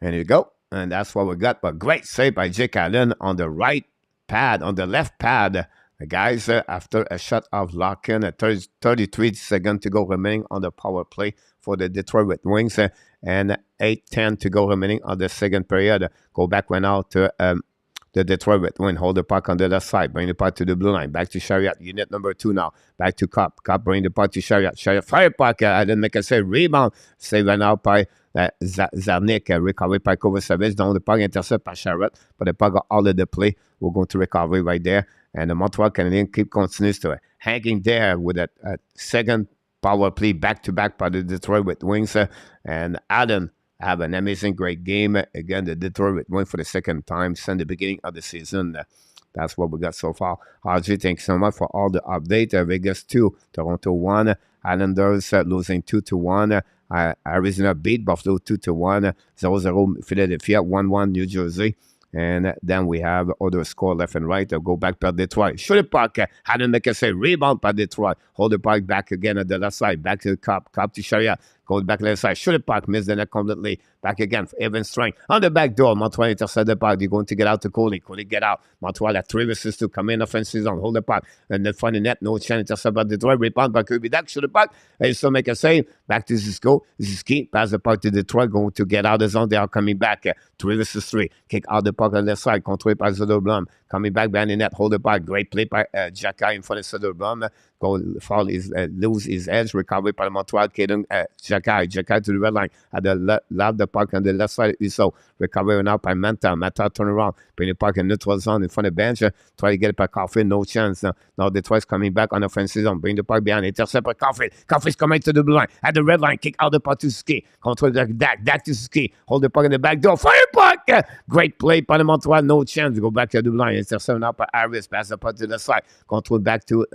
[SPEAKER 1] And you go. And that's what we got. But great save by Jake Allen on the right pad, on the left pad. Guys, after a shot of Larkin, 33 seconds to go remaining on the power play for the Detroit Red Wings. And 8:10 to go remaining on the second period. Go back right now to the Detroit Red Wings. Hold the puck on the left side. Bring the puck to the blue line. Back to Chariot. Unit number 2 now. Back to Cup. Cup bring the puck to Chariot. Chariot fire puck. I didn't make a save. Rebound. Save right now by Zarnik. Recovery by Kovacevic. Down the puck. Intercept by Chariot. But the puck got all of the play. We're going to recovery right there. And the Montreal Canadiens keep continues to hanging there with a second power play back-to-back by the Detroit Red Wings. And Allen have an amazing, great game. Again, the Detroit Red Wings for the second time since the beginning of the season. That's what we got so far. RJ, thanks so much for all the update. Vegas 2, Toronto 1. Islanders losing 2-1. Arizona beat Buffalo 2-1. 0-0 Philadelphia, 1-1 New Jersey. And then we have other score left and right. Go back by Detroit. Shoot the puck. Hadn't make a say. Rebound by Detroit. Hold the puck back again at the left side. Back to the Cup. Cup to Chariot. Go back left side. Shoot the puck. Miss the net completely. Back again for Evan Strang. On the back door. Montreal intercept the puck. They're going to get out to Coley. Coley get out. Montreal at 3 versus 2. Come in offensive zone. Hold the puck. And then find the net. No chance. Intercept by Detroit. Rebound by Kirby Duck. Shoot the puck. And still make a save. Back to Zisco. Ziski. Pass the puck to Detroit. Going to get out of the zone. They are coming back. 3 versus 3. Kick out the puck on the left side. Controlled by Soderblom. Coming back behind the net. Hold the puck. Great play by Jacka in front of Soderblom. Lose his edge. Recovery by Montreal. Caden Jacka to the red line. At the left the puck on the left side. So recovery now by Manta. Manta turn around. Bring the puck in neutral zone in front of the bench. Try to get it by Caulfield. No chance. Now Detroit's coming back on offensive zone. Bring the puck behind. Intercept by Caulfield. Caulfield's coming to the blue line. At the red line. Kick out the puck to Ski. Control Dak. Dak to Ski. Hold the puck in the back door. Fire puck. Great play by the Montreal. No chance to go back to the blue line. Intercept now by Harris. Pass the puck to the side. Control back to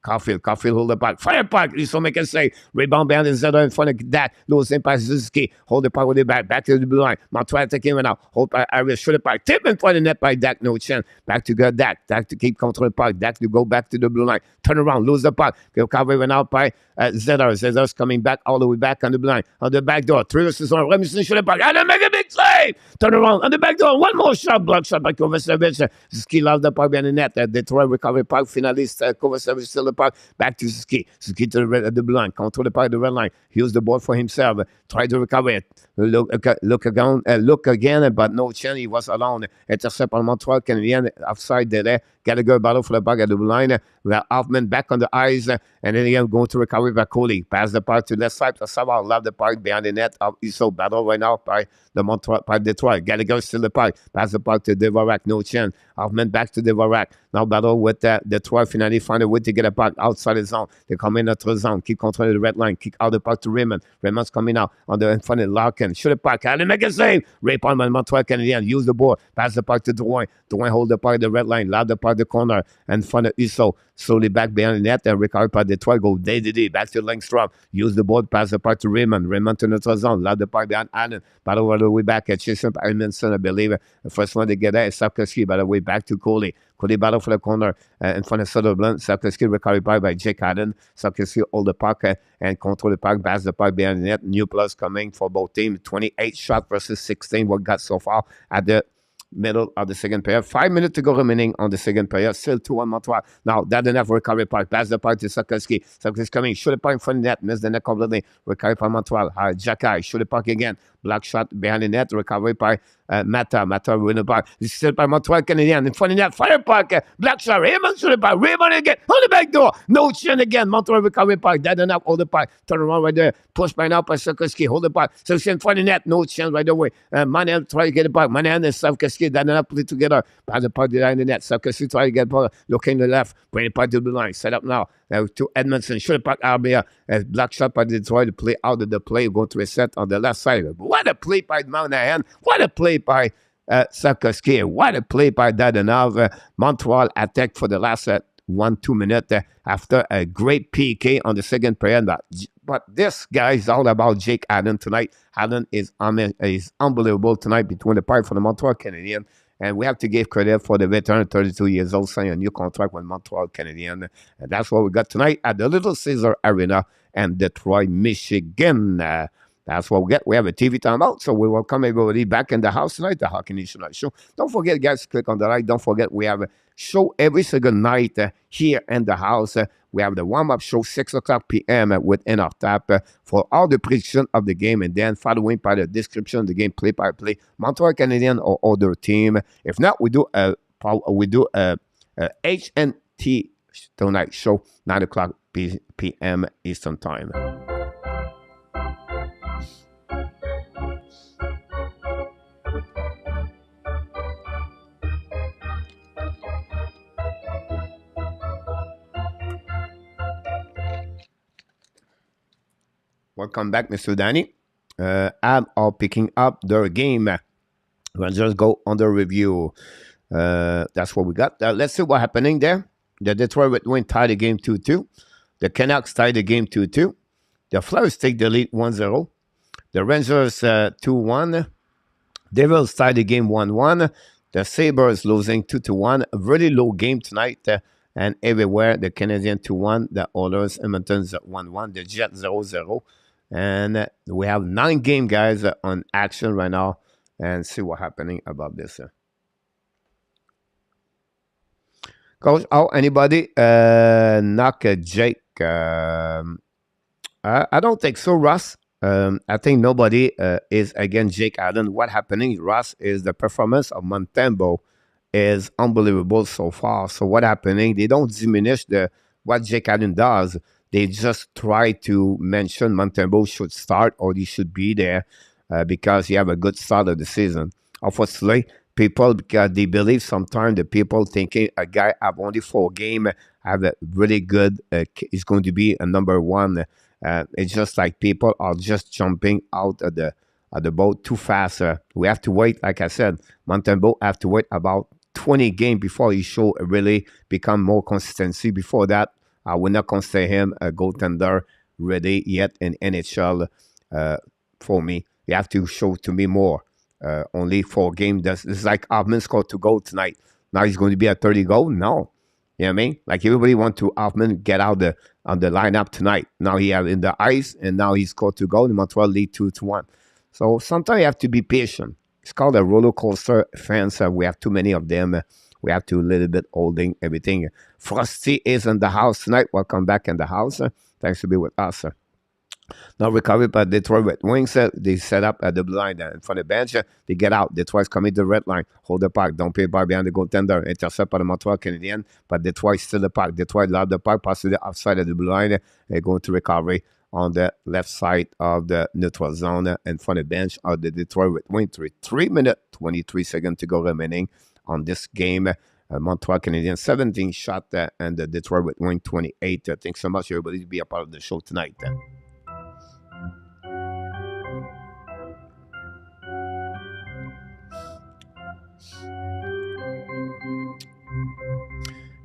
[SPEAKER 1] Caulfield hold the puck. Fire puck. Ils sont make a save. Rebound behind the center in front of Dak. Losing by Suzuki. Hold the puck with the back. Back to the blue line. Montreal taking it out. Hold by Arias. Shoot the puck. Tip in front of the net by Dak. No chance. Back to Dak. Dak to keep control the puck. Dak to go back to the blue line. Turn around. Lose the puck. Recovery out by Zeller. Zedler's coming back all the way back on the blue line. On the back door. 3 versus 1. Remington shoot the puck. And make a big save. Turn around. On the back door. One more shot. Block shot by Kovacevic. Ski loves the puck behind the net. Detroit recovery puck finalist. Kovacevic still the puck. Back to Ski. Ski to the blue line. Control the puck at the red line. Use the ball for himself. Try to recover it. Look again, but no chance. He was alone. Intercept on Montreal Canadiens. Offside there. Gallagher battle for the puck at the blue line. We have Hoffman back on the ice. And then again going to recover by Coley. Pass the puck to left side. Somehow love the puck behind the net. So battle right now by the Montreal by Detroit. Gallagher still the puck. Pass the puck to Devorak. No chance. Hoffman back to Devorak. Now battle with Detroit. Finally find a way to get a puck outside the zone. They come in the zone. Keep controlling the red line. Kick out the puck to Raymond. Raymond's coming out in front of Larkin. Shoot the puck. Allen make a save. Rape on Montreal Canadiens. Use the ball. Pass the puck to Drouin. Drouin hold the puck at the red line. Loud the puck the corner. In front of Iso. Slowly back behind the net. And recovered by Detroit. Go day. Back to Langstrom. Use the ball. Pass the puck to Raymond. Raymond to the zone. Loud the puck behind Allen. By the way back at Jason Edmondson. I believe. The first one to get there is Sapkowski. By the way back to Coley. Coley battle for the corner in front of Sutherland. Sapkowski recovered by Jake Allen. Sapkowski hold the puck and control the puck. Pass the puck behind the net. New plus coming for both teams. 28 shots versus 16. What got so far at the middle of the second period. 5 minutes to go remaining on the second period. Still 2-1 Montreal. Now, that enough recovery part. Pass the part to Sokolski. Sokolski coming. Shoot the puck in front of the net. Miss the net completely. Recovery by Montreal. Jacky. Shoot the puck again. Block shot behind the net. Recovery by Mata. Mata win the puck. Still by Montreal Canadiens. In front of the net. Fire puck. Black shot. Raymond shoot the puck. Raymond again. On the back door. No chin again. Montreal recovery puck. That enough. Hold the puck. Turn around right there. Push by now by Sokolski. Hold the puck. So in front of the net. No chance right away. Manan try to get the puck. Manan and Sokolski. That enough. Put it together. Pass the puck behind the net. Sokolski try to get the puck. Looking to the left. Bring the puck to the line. Set up now. To Edmondson. Shoot the puck out there. Black shot by Detroit to play out of the play. Go to reset on the left side. What a play by Monahan. What a play by Sokolski. What a play by Dadonov. Montreal attacked for the last 1-2 minutes after a great PK on the second period. But this guy is all about Jake Allen tonight. Allen is unbelievable tonight between the part for the Montreal Canadiens. And we have to give credit for the veteran, 32 years old, signing a new contract with Montreal Canadiens. And that's what we got tonight at the Little Caesar Arena in Detroit, Michigan. That's what we get. We have a TV timeout, so we welcome everybody back in the house tonight, the Hockey Nation Night Show. Don't forget, guys, to click on the like. Don't forget, we have a show every single night here in the house. We have the warm-up show, 6 o'clock p.m. With ENORTAP for all the prediction of the game, and then following by the description of the game, play-by-play, Montreal Canadiens or other team. If not, we do a HNT tonight show, 9 o'clock p.m. Eastern Time. Welcome back, Mr. Danny. I'm all picking up their game. Rangers go under review. That's what we got. Let's see what's happening there. The Detroit Red Wings tied the game 2-2. The Canucks tied the game 2-2. The Flyers take the lead 1-0. The Rangers 2-1. Devils tied the game 1-1. The Sabres losing 2-1. A really low game tonight. And everywhere, the Canadiens 2-1. The Oilers, Edmonton's 1-1. The Jets 0-0. And we have 9 game guys on action right now, and see what's happening about this. Coach, anybody knock Jake? I don't think so, Russ. I think nobody is against Jake Allen. What happening, Russ, is the performance of Montembeault is unbelievable so far. So what happening? They don't diminish what Jake Allen does. They just try to mention Montembeault should start or he should be there because he have a good start of the season. Unfortunately, people, because they believe sometimes the people thinking a guy have only 4 games, have a really good, is going to be a number 1. It's just like people are just jumping out of the boat too fast. We have to wait, like I said, Montembeault have to wait about 20 games before he show really become more consistency. Before that, I will not consider him a goaltender ready yet in NHL for me. You have to show to me more. Only 4 games. It's like Hoffman scored 2 goals tonight. Now he's going to be at 30 goal? No. You know what I mean? Like everybody want to Hoffman get out on the lineup tonight. Now he have in the ice, and now he scored 2 goals. And Montreal lead 2-1. So sometimes you have to be patient. It's called a roller coaster. Fans, we have too many of them. We have to a little bit holding everything. Frosty is in the house tonight. Welcome back in the house. Thanks to be with us. Now recovered by Detroit Red Wings. They set up at the blue line in front of the bench. They get out. Detroit's coming to the red line. Hold the puck. Don't pay bar behind the goaltender. Intercept by the Montreal Canadiens. But Detroit still the puck. Detroit lost the puck. Pass to the outside of the blue line. They're going to recovery on the left side of the neutral zone in front of the bench of the Detroit Red Wings. 3 minutes, 23 seconds to go remaining on this game. Montreal Canadiens 17 shot and the Detroit Red Wings 28. Thanks so much, everybody, to be a part of the show tonight.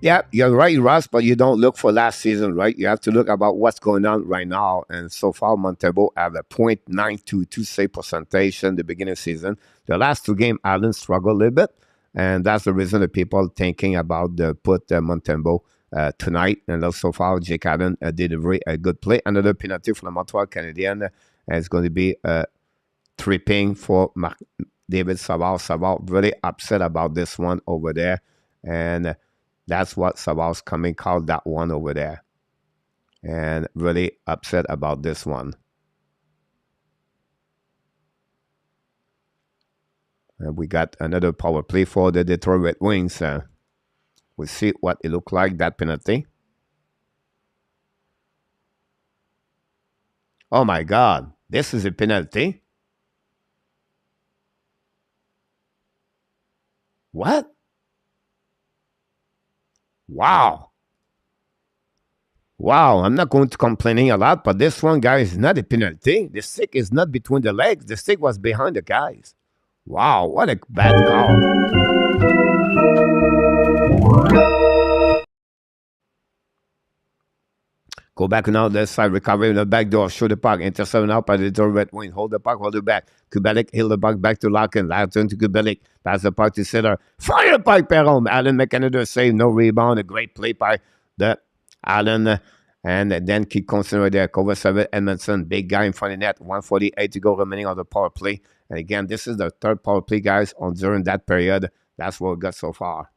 [SPEAKER 1] Yeah, you're right, Russ, but you don't look for last season, right? You have to look about what's going on right now. And so far, Montembeault have a .922 save percentage in the beginning of the season. The last 2 games, Allen struggled a little bit. And that's the reason that people thinking about the put Montembeault tonight. And also far, Jake Allen did a good play. Another penalty from the Montreal Canadiens. And it's going to be tripping for David Savard. Savard really upset about this one over there. And that's what Savard's coming called that one over there. And really upset about this one. And we got another power play for the Detroit Red Wings. We'll see what it looked like, that penalty. Oh my God, this is a penalty? What? Wow. Wow, I'm not going to complaining a lot, but this one, guys, is not a penalty. The stick is not between the legs. The stick was behind the guys. Wow, what a bad call. Go back now, left side, recovery in the back door, shoot the puck, intercept now by the door, Red Wing, hold the puck, hold it back. Kubalik, heal the puck back to Larkin, Larkin to Kubalik, pass the puck to Sitter, fire the puck, Perron, Allen McAnother save, no rebound, a great play by the Allen, and then keep constantly there, cover 7, Edmondson, big guy in front of net, 1:48 to go remaining on the power play, and again, this is the third power play, guys, on during that period, that's what we got so far.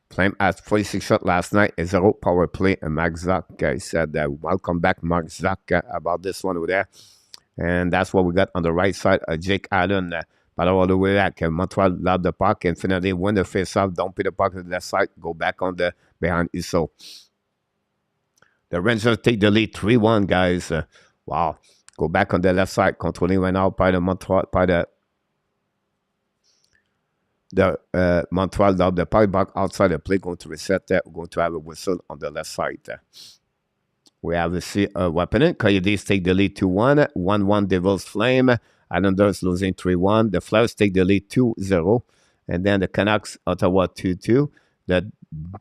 [SPEAKER 1] Flame at 46 shots last night, a 0 power play. And Mark Zuck said, welcome back, Mark Zuck, about this one over there. And that's what we got on the right side. Jake Allen, but all the way back. Montreal loud the puck and finally win the face-off. Don't put the puck to the left side. Go back on the behind ISO. The Rangers take the lead 3-1, guys. Wow. Go back on the left side. Controlling right now by the Montreal, by the Montreal down the puck back outside the play, going to reset that. We're going to have a whistle on the left side. We have a weapon. Coyotes take the lead 2-1. 1-1 Devils Flame. Islanders losing 3-1. The Flyers take the lead 2-0. And then the Canucks, Ottawa 2-2. The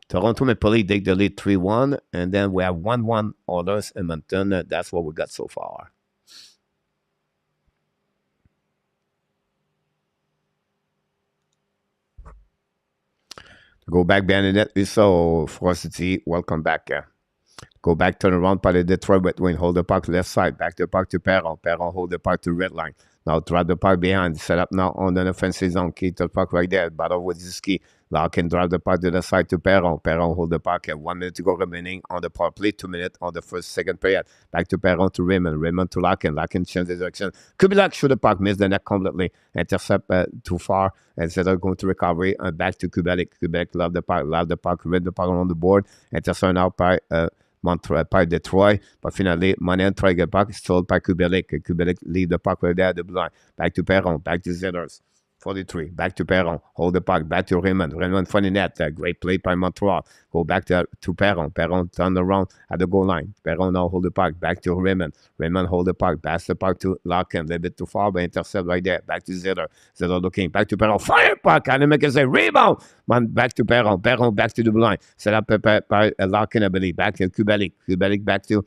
[SPEAKER 1] Toronto Maple Leafs take the lead 3-1. And then we have 1-1 Oilers Edmonton. That's what we got so far. Go back behind the net. So, Frosty, welcome back. Go back, turn around by the Detroit Red Wing. Hold the puck left side. Back the puck to Perron. Perron hold the puck to red line. Now drive the puck behind. Set up now on the offensive zone. Keep the puck right there. Battle with Ziski. Larkin drive the puck to the side to Perron. Perron hold the puck. 1 minute to go remaining on the power play. 2 minutes on the second period. Back to Perron to Raymond. Raymond to Larkin. Larkin changes direction. Kubilak shoot the puck. Miss the net completely. Intercept too far. Instead of going to recovery. Back to Kubalik. Kubalik love the puck. Love the puck. Read the puck on the board. Intercept now by Montreal, by Detroit, but finally, Monahan try to get back, stole by Kubalik. Kubalik leave the puck right there at the blue line. Back to Perron, back to Zetters. 43, back to Perron, hold the puck, back to Raymond. Raymond funny net, great play by Montreal. Go back to Perron. Perron turn around at the goal line. Perron now hold the puck, back to Raymond. Raymond hold the puck, pass the puck to Larkin, a little bit too far, but intercept right there. Back to Zetter. Zetter looking, back to Perron, fire puck, and make a rebound. Man, back to Perron. Perron back to the blue line. Set up by Larkin, I believe. Back to Kubalik. Kubalik back to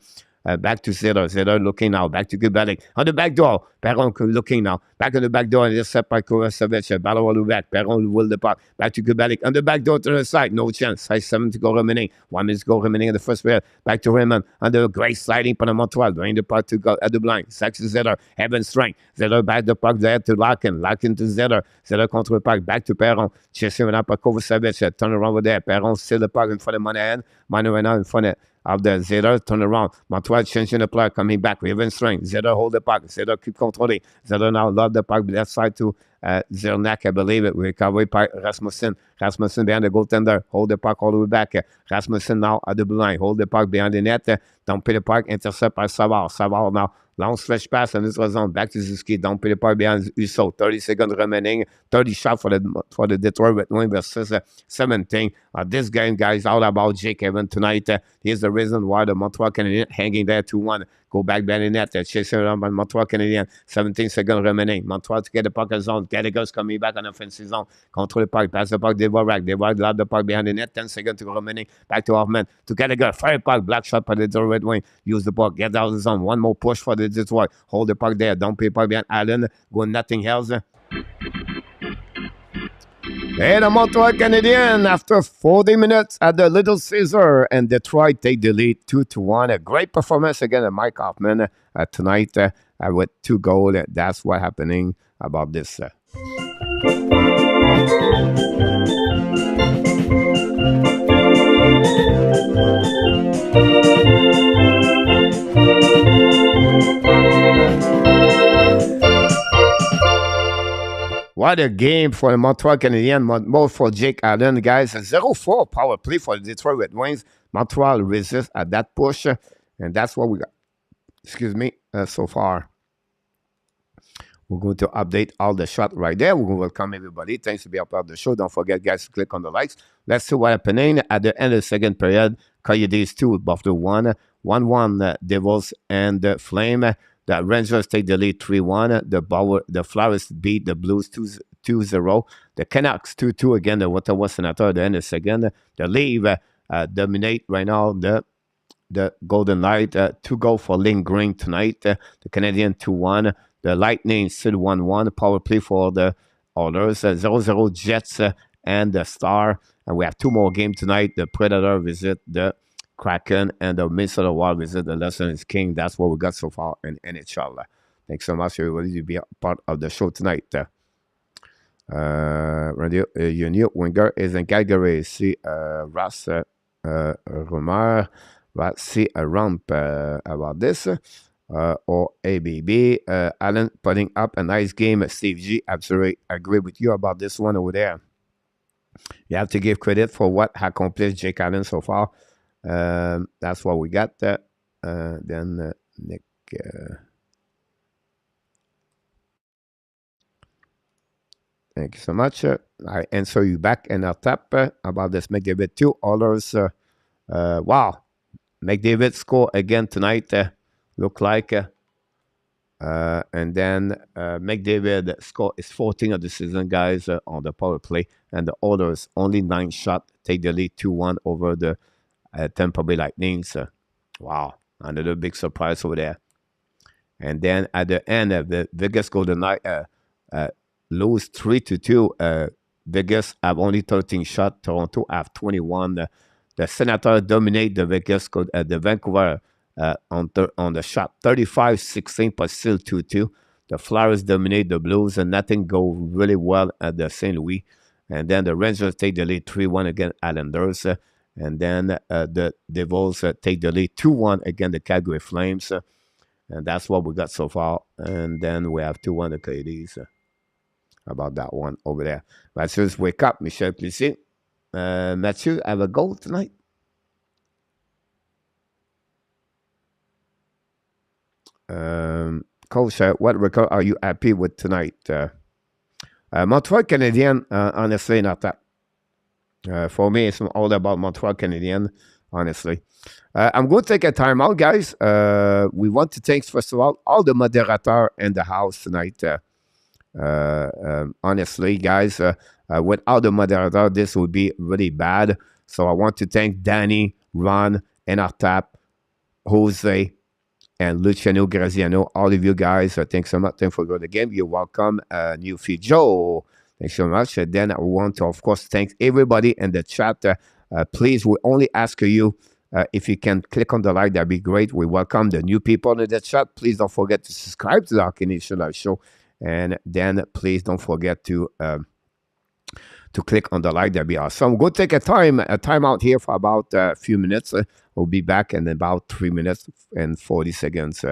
[SPEAKER 1] Zetter. Zetter looking now. Back to Kubalik. On the back door. Perron looking now. Back on the back door. And just set by Kovacevic. Battle all the back. Perron will the puck. Back to Kubalik. On the back door to the side. No chance. 5-7 to go remaining. 1 minute to go remaining in the first period. Back to Raymond. Under a great sliding for the Montreal. Bring the puck to go at the blind. Sacks to Zetter. Heaven strength. Zetter back the puck there to Larkin. Larkin to Zetter. Zetter control the puck. Back to Perron. Chasing up by Kovacevic. Turn around over there. Perron still the puck in front of Monahan. Monahan now in front of the Zetter, turn around. Montreal changing the play, coming back. Raven strength. Zetter hold the puck. Zetter keep controlling. Zetter now love the puck left side to Zernak, I believe it. Recovery by Rasmussen. Rasmussen behind the goaltender. Hold the puck all the way back. Rasmussen now at the blue line. Hold the puck behind the net. Don't pay the puck. Intercept by Savard. Savard now. Long stretch pass on this zone. Back to Zuski. Don't pay the puck behind Uso. 30 seconds remaining. 30 shots for the Detroit Red Wings versus 17. This game, guys, all about Jake Evans tonight. Here's the reason why the Montreal Canadiens hanging there 2-1. Go back behind the net. Chasing around by Montreal Canadiens. 17 seconds remaining. Montreal to get the puck in zone. Gallagher's coming back on the offensive zone. Control the puck. Pass the puck. Dvorak. Dvorak loud the puck behind the net. 10 seconds to go remaining. Back to Hoffman. To Gallagher. Fire puck. Black shot by the Detroit Red Wings. Use the puck. Get out of the zone. One more push for the Detroit. Hold the puck there. Don't pay puck behind Allen. Go nothing else. And the Montreal Canadiens, after 40 minutes at the Little Caesar, and Detroit take the lead 2-1. A great performance again of Mike Hoffman tonight. with 2 goals. That's what happening about this. What a game for the Montreal Canadiens, both for Jake Allen, guys. 0-4 power play for the Detroit Red Wings. Montreal resists at that push, and that's what we got. Excuse me, so far. We're going to update all the shots right there. We're going to welcome everybody. Thanks to be a part of the show. Don't forget, guys, to click on the likes. Let's see what happening at the end of the second period. Coyotes 2, Buffalo 1. 1-1, Devils and Flame. The Rangers take the lead 3-1. The Flyers beat the Blues 2-0. The Canucks 2-2 again. The Ottawa Senators at the end of the second. The Leaf dominate right now the Golden Knight. 2 goals for Lindgren tonight. The Canadiens 2-1. The Lightning still 1-1. Power play for the Oilers. 0-0 Jets and the Star. And we have 2 more games tonight. The Predator visit the Kraken and the Minnesota Wild visit the Los Angeles King. That's what we got so far in NHL. Thanks so much, everybody, to be a part of the show tonight. Your new winger is in Calgary. See Ross Rumor. See a ramp about this. Or ABB. Allen putting up a nice game. Steve G, absolutely agree with you about this one over there. You have to give credit for what accomplished Jake Allen so far. That's what we got. Then Nick. Thank you so much. I answer you back in our tap about this McDavid 2. Oilers. Wow. McDavid score again tonight. Look like. And then McDavid score is 14 of the season, guys, on the power play. And the Oilers only 9 shots. Take the lead 2-1 over the Tampa Bay Lightning. Wow. Another big surprise over there. And then at the end, the Vegas Golden Knight lose 3-2. Vegas have only 13 shots. Toronto have 21. The Senators dominate the the Vancouver on the shot 35-16, but still 2-2. The Flyers dominate the Blues, and nothing go really well at the St. Louis. And then the Rangers take the lead 3-1 against Islanders. And then the Devils take the lead 2-1 against the Calgary Flames. And that's what we got so far. And then we have 2-1 the Canadiens. About that one over there. Mathieu's wake up, Michel Plessis. Mathieu, have a goal tonight? Coach, what record are you happy with tonight? Montreal Canadiens, honestly, not that. For me, it's all about Montreal Canadiens, honestly. I'm going to take a time out, guys. We want to thank, first of all the moderators in the house tonight. Honestly, guys, without the moderator, this would be really bad. So I want to thank Danny, Ron, ENORTAP, Jose, and Luciano, Graziano, all of you guys. Thanks so much. Thanks for the game. You're welcome. New feed Joe. Thanks so much. Then I want to, of course, thank everybody in the chat. Please, we only ask you if you can click on the like, that'd be great. We welcome the new people in the chat. Please don't forget to subscribe to the Hockey Nation Live Show. And then please don't forget to click on the like. That'd be awesome. Go take a time out here for about a few minutes. We'll be back in about 3 minutes and 40 seconds.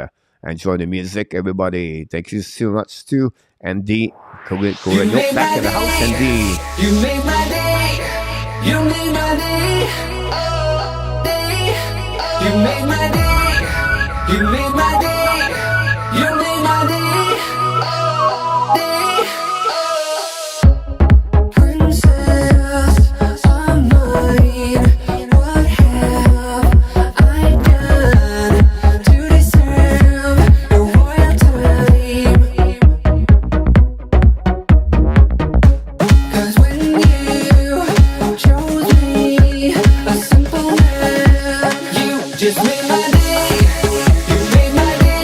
[SPEAKER 1] Enjoy the music, everybody. Thank you so much to Andy Corino back in the house. Andy,
[SPEAKER 3] you made my day. You made my day. Oh, day. You made my day. You made my day. You made my day. Oh, day. Oh. Princess of mine, what have I done to deserve your royal time? 'Cause when you chose me, a simple man, you just made my day. You made my day.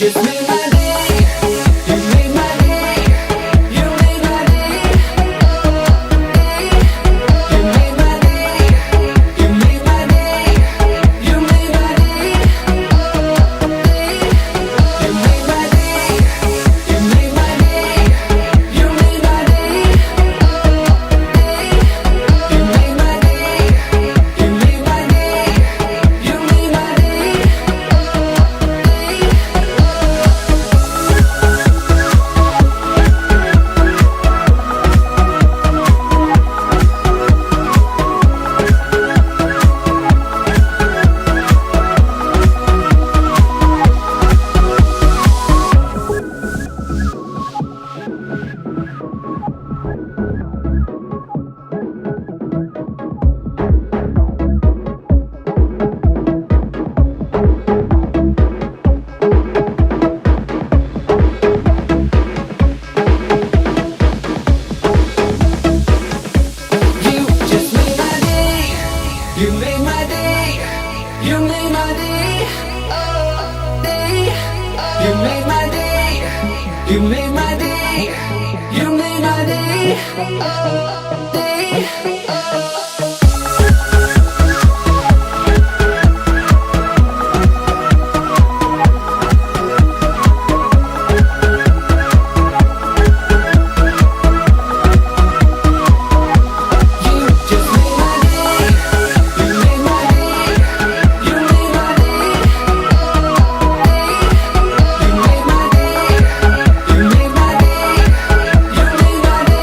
[SPEAKER 3] just made my day. You made my day. You made my day. You made my day. You made my day. You made my day. You made my day. You made my day. You made my day. You made my day. You made my day. You made my day. You just made my day. You made my day. You made my day. Day. You made my day. You made my day. You made my day. Day. You just made my day. You made my day. You made my day. You made my day. You made my day. You made my day.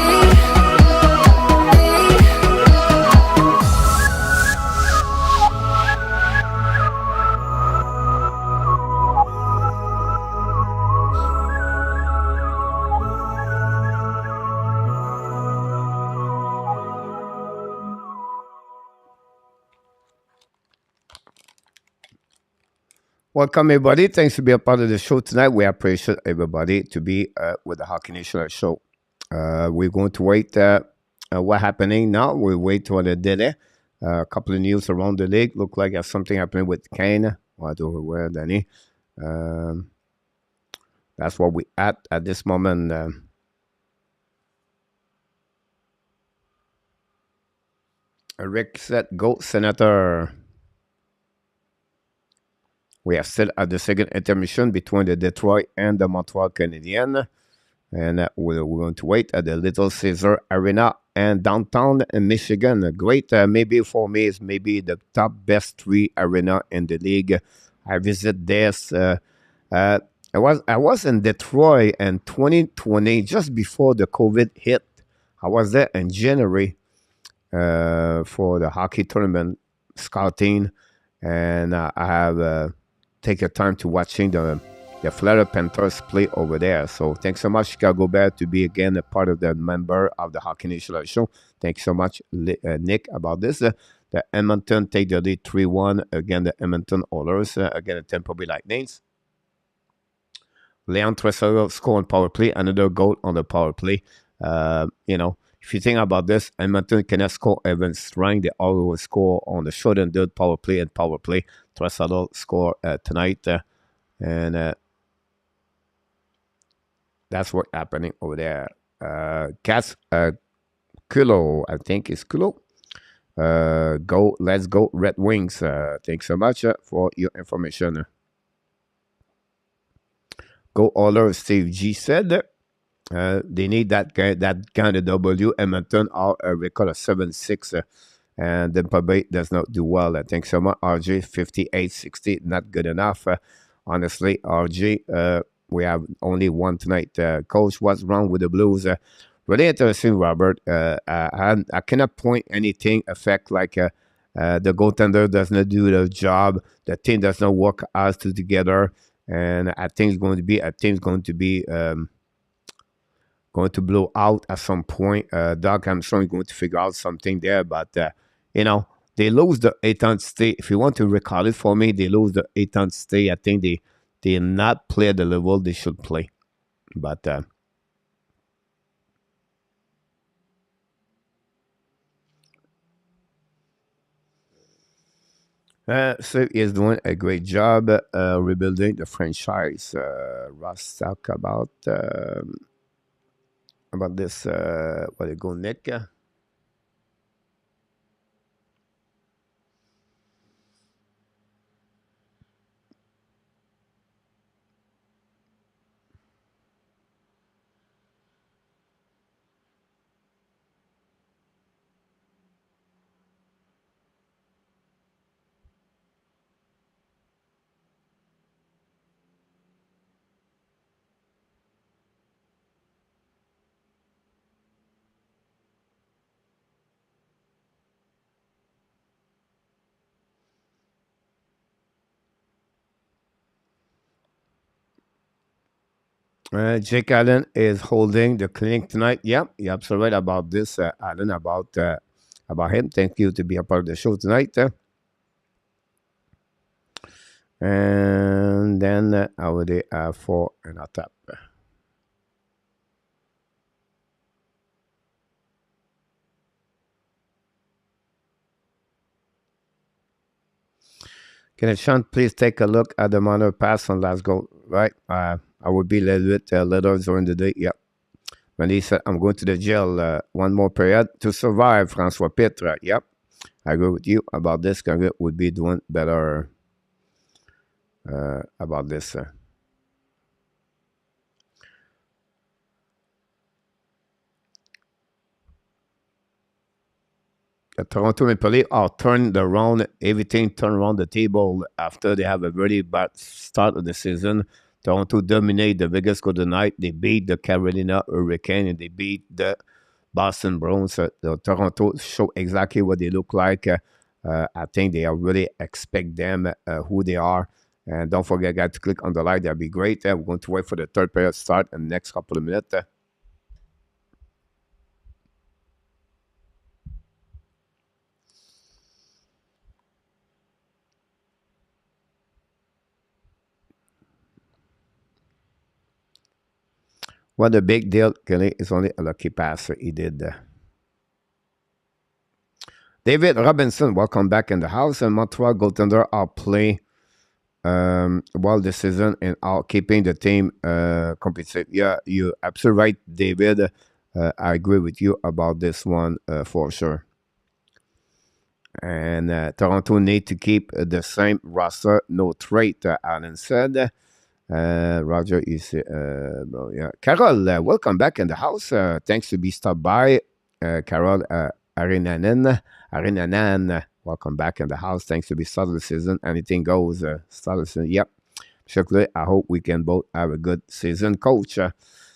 [SPEAKER 1] Welcome, everybody. Thanks to be a part of the show tonight. We appreciate everybody to be with the Hockey Nation show. We're going to wait. What happening now? We wait for the delay. A couple of news around the league. Look like there's something happening with Kane. What over where, Danny? That's what we at this moment. Rick said, "Go, Senator." We are still at the second intermission between the Detroit and the Montreal Canadiens. And we're going to wait at the Little Caesar Arena and downtown in Michigan. Great, maybe for me, is maybe the top best 3 arena in the league. I visit this. I was in Detroit in 2020, just before the COVID hit. I was there in January for the hockey tournament scouting, and I have take your time to watching the Florida Panthers play over there. So thanks so much, Chicago Bears, to be again a part of the member of the Hockey Nation show. Thanks so much, Nick, about this. The Edmonton take the lead 3-1 again. The Edmonton Oilers again the Tampa Bay Lightnings. Leon Draisaitl score on power play, another goal on the power play. If you think about this, Edmonton cannot score even strong. They always score on the short and dirt power play and power play. Draisaitl score tonight, and that's what's happening over there. Cats Kulo, I think is Kulo. Let's go Red Wings. Thanks so much for your information. Go Oilers, Steve G said. They need that kind of W. Edmonton are a record of 7-6, and then Bay does not do well. Thanks so much, RJ. 58-60, not good enough. Honestly, RJ, we have only one tonight. Coach, what's wrong with the Blues? Really interesting, Robert. I cannot point anything affect like the goaltender does not do the job. The team does not work as together, and I think it's going to be a team's going to be going to blow out at some point. Doug Armstrong is going to figure out something there, but they lose the 8th stay. If you want to recall it for me, they lose the 8th stay. I think they not play at the level they should play, but. So he's doing a great job rebuilding the franchise. Ross talk about this. What it go, Nick? Jake Allen is holding the clinic tonight. Yep, you're absolutely right about this, Allen, about him. Thank you to be a part of the show tonight. And then our day for ENORTAP. Can Sean please take a look at the minor pass on last goal? Right. I would be a little bit later during the day. Yep. When he said, I'm going to the jail one more period to survive, Francois Pitre. Yep. I agree with you about this. Canada would be doing better about this. Toronto Maple Leafs are turned around, everything turned around the table after they have a very bad start of the season. Toronto dominate the Vegas Golden Knights. They beat the Carolina Hurricane and they beat the Boston Bruins. The Toronto show exactly what they look like. I think they really expect them who they are. And don't forget, guys, to click on the like. That'd be great. We're going to wait for the third period start in the next couple of minutes. What a big deal. Kelly is only a lucky passer. He did. David Robinson, welcome back in the house. And Montreal goaltender are playing well this season and are keeping the team competitive. Yeah, you're absolutely right, David. I agree with you about this one for sure. And Toronto need to keep the same roster, no trade, Alan said. Roger is, yeah. Carol, welcome back in the house. Thanks to be stopped by. Carol Arinanan, welcome back in the house. Thanks to be start of the season. Anything goes. Start of the season. Yep. Shortly, I hope we can both have a good season, coach.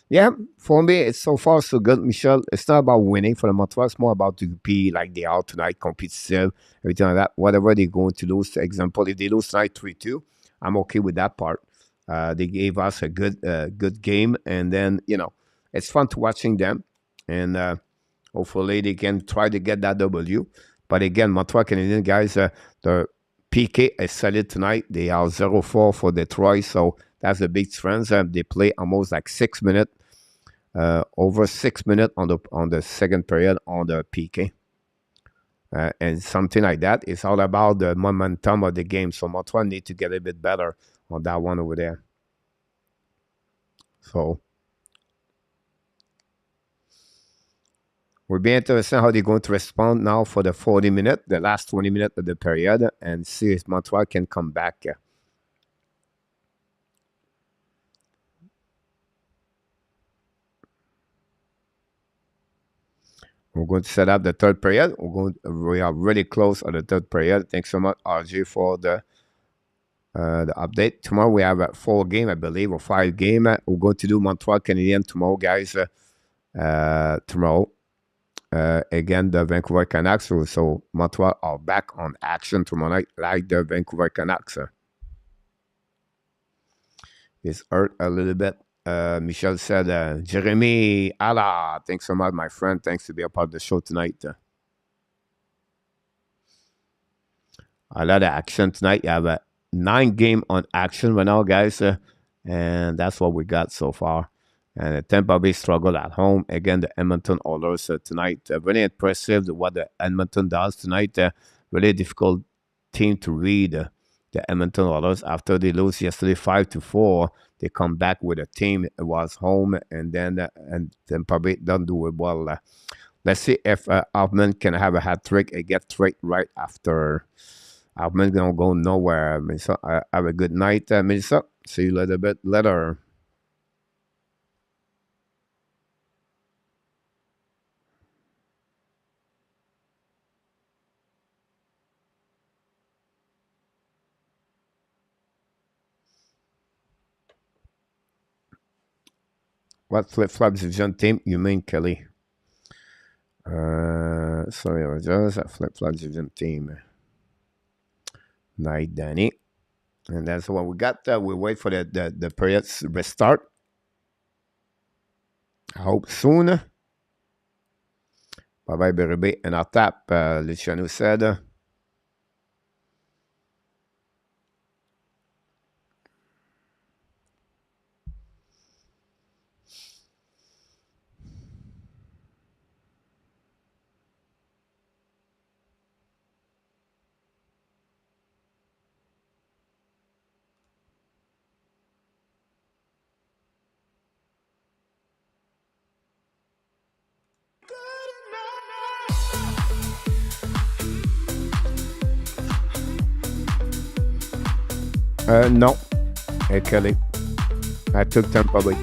[SPEAKER 1] Yeah, for me, it's so far so good, Michel. It's not about winning for the Montreal. It's more about to be like they are tonight, competitive, everything like that. Whatever they're going to lose, for example, if they lose tonight 3-2, I'm okay with that part. They gave us a good game, and then it's fun to watching them, and hopefully they can try to get that W. But again, Montreal Canadiens guys, the PK is solid tonight. They are 0-4 for Detroit, so that's a big strength. They play almost like 6 minutes, over 6 minutes on the second period on the PK. And something like that. It's all about the momentum of the game. So Montreal need to get a bit better on that one over there. So we'll be interested how they're going to respond now for the 40 minutes, the last 20 minutes of the period, and see if Montreal can come back. We're going to set up the third period. We are really close on the third period. Thanks so much, RG, for the update. Tomorrow we have a 4 game, I believe, or 5 game. We're going to do Montreal Canadiens tomorrow, guys. Tomorrow, again, the Vancouver Canucks. So Montreal are back on action tomorrow night, like the Vancouver Canucks. It's hurt a little bit. Michel said, Jeremy, Allah, thanks so much, my friend. Thanks to be a part of the show tonight. A lot of action tonight. You have a 9 game on action right now, guys. And that's what we got so far. And the Tampa Bay struggle at home. Again, the Edmonton Oilers tonight. Really impressive what the Edmonton does tonight. Really difficult team to read the Edmonton Oilers. After they lose yesterday 5-4, they come back with a team. It was home, and then probably don't do it well. Let's see if Hoffman can have a hat trick and get trick right after. Hoffman gonna go nowhere. Melissa, have a good night, Melissa. See you a little bit later. What flip-flop division team you mean, Kelly? Sorry, I was just a flip-flop division team. Night, Danny. And that's what we got. We wait for the period's restart. I hope soon. Bye-bye, baby. ENORTAP, Luciano said. No. Hey, Kelly. I took Tampa Bay.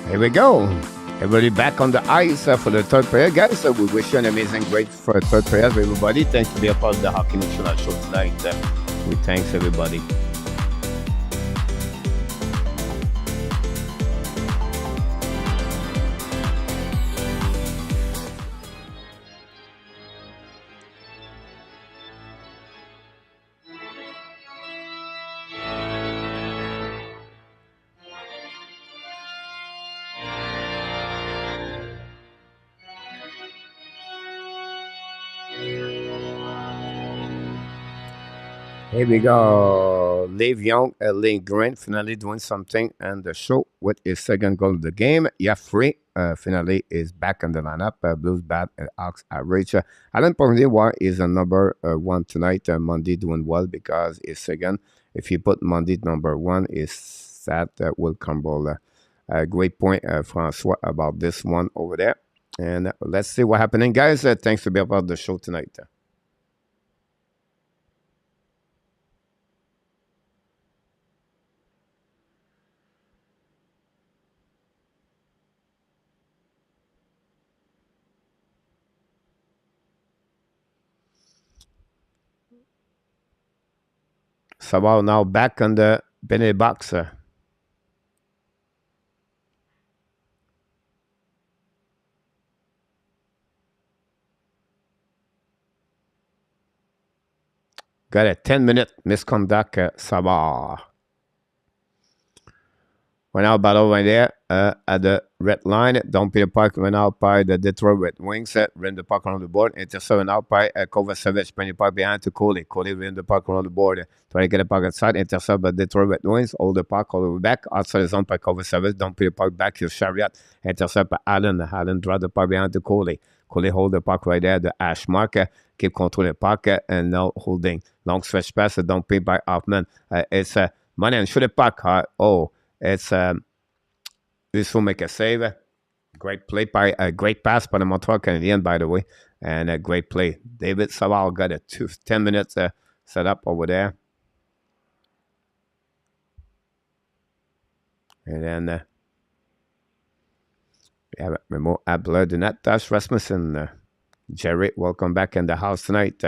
[SPEAKER 1] Here we go. Everybody back on the ice for the third period. Guys, we wish you an amazing, great for the third period, everybody. Thanks for being a part of the Hockey National Show tonight. We thanks everybody. Here we go. Liv Young, Lane Grant finally doing something and the show with his second goal of the game. Free finally is back in the lineup. Blues bat and Ox average. Alan Poirier is a number one tonight. Monday doing well because his second. If you put Monday number one, is that will crumble. Great point, Francois, about this one over there. And let's see what happening, guys. Thanks for being a part of the show tonight. Sabal now back on the penalty box. Got a 10-minute misconduct, Sabal. We're now battle right there at the red line. Don't pay the puck. We're now by the Detroit Red Wings. Ran the puck around the board. Intercept now by Kovacevic. Penny puck behind to Coley. Coley ran the puck around the board. Try to get the puck outside. Intercept by Detroit Red Wings. Hold the puck all the way back. Outside the zone by Kovacevic. Don't pay the puck back to Chariot. Intercept by Allen. Allen draw the puck behind to Coley. Coley hold the puck right there. The hash mark. Keep controlling the puck and now holding. Long stretch pass. Don't pay by Hoffman. It's money and shoot the puck. It's this will make a save. Great play by a great pass by the Montreal Canadiens, by the way, and a great play. David Savard got a 10 minutes set up over there, and then we have Memo Abler, the net Tash Rasmussen, Jerry. Welcome back in the house tonight.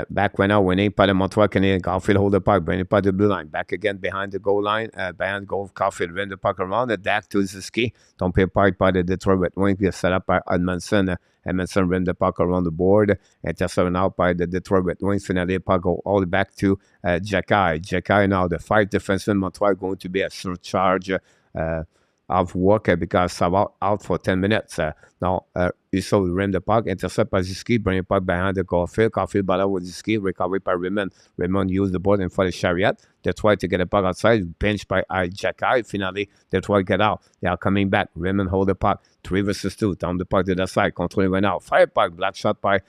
[SPEAKER 1] Back right now, winning by the Montreal Canadiens. Caulfield hold the puck, bring the puck to the blue line. Back again behind the goal line. Behind the goal, Caulfield win the puck around. Back to Ziski. Don't pay part by the Detroit Red Wings. Set up by Edmondson. Edmondson ran the puck around the board. Intercepted out by the Detroit Red Wings. Finally, the puck go all the way back to Jacky. Jacky now, the 5 defensemen Montreal going to be a surcharge of work because Savard out for 10 minutes. Now, Uso ran the puck, intercept by Ziski, bring the puck behind the Caulfield. Caulfield battle with Ziski, recovery by Raymond. Raymond used the board in front of Chariot. Detroit to get the puck outside, benched by Jacky. Finally, Detroit get out. They are coming back. Raymond hold the puck. 3 versus 2. Down the puck to the side. Controlling right now. Fire puck. Black shot by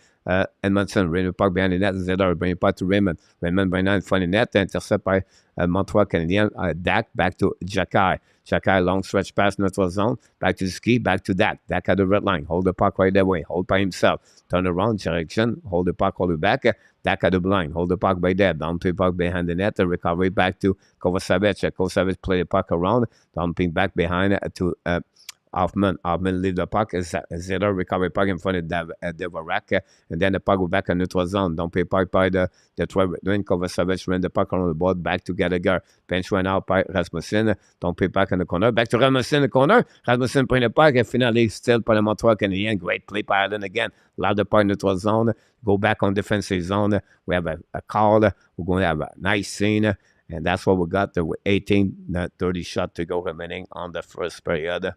[SPEAKER 1] Edmondson. Ran the puck behind the net. Zedar bring the puck to Raymond. Raymond bring in front of the net. Intercept by Montreal Canadiens. Dak back to Jacky. Jacky long stretch pass neutral zone. Back to Ski. Back to Dak. Dak at the red line. Hold the puck right that way. Hold by himself. Turn around. Direction. Hold the puck all the way back. Dak at the blind. Hold the puck by there. Down to the puck behind the net. Recovery back to Kovacevic. Kovacevic play the puck around. Dumping back behind to Hoffman. Hoffman leave the puck. Zedar recovery puck in front of Dvorak. And then the puck go back in neutral zone. Don't pay puck by the Detroit Red Kovacevic ran the puck on the board. Back to Gallagher. Bench went out by Rasmussen. Don't pay puck in the corner. Back to Rasmussen in the corner. Rasmussen bring the puck. And finally still by the Montreal Canadiens. Great play by Allen again. Loud the puck in neutral zone. Go back on defensive zone. We have a call. We're going to have a nice scene. And that's what we got there with 18-30 shot to go remaining on the first period.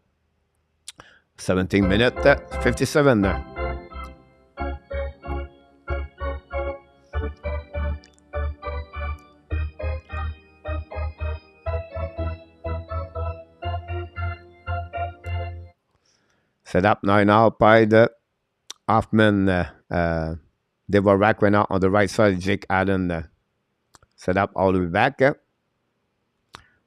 [SPEAKER 1] 17 minutes, 57 there. Set up now by the Hoffman. Dvorak right now on the right side. Jake Allen set up all the way back.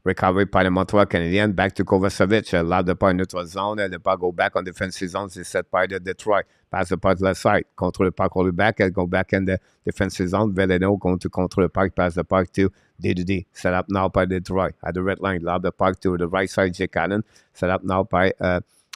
[SPEAKER 1] Recovery by the Montreal Canadiens. Back to Kovacevic. Allowed the puck in neutral zone. The puck go back on defensive zone. It's set by the Detroit. Pass the puck left side. Control the puck all the way back. Go back in the defensive zone. Veleno going to control the puck. Pass the puck to DDD. Set up now by Detroit. At the red line. Allowed the puck to the right side. Jake Allen. Set up now by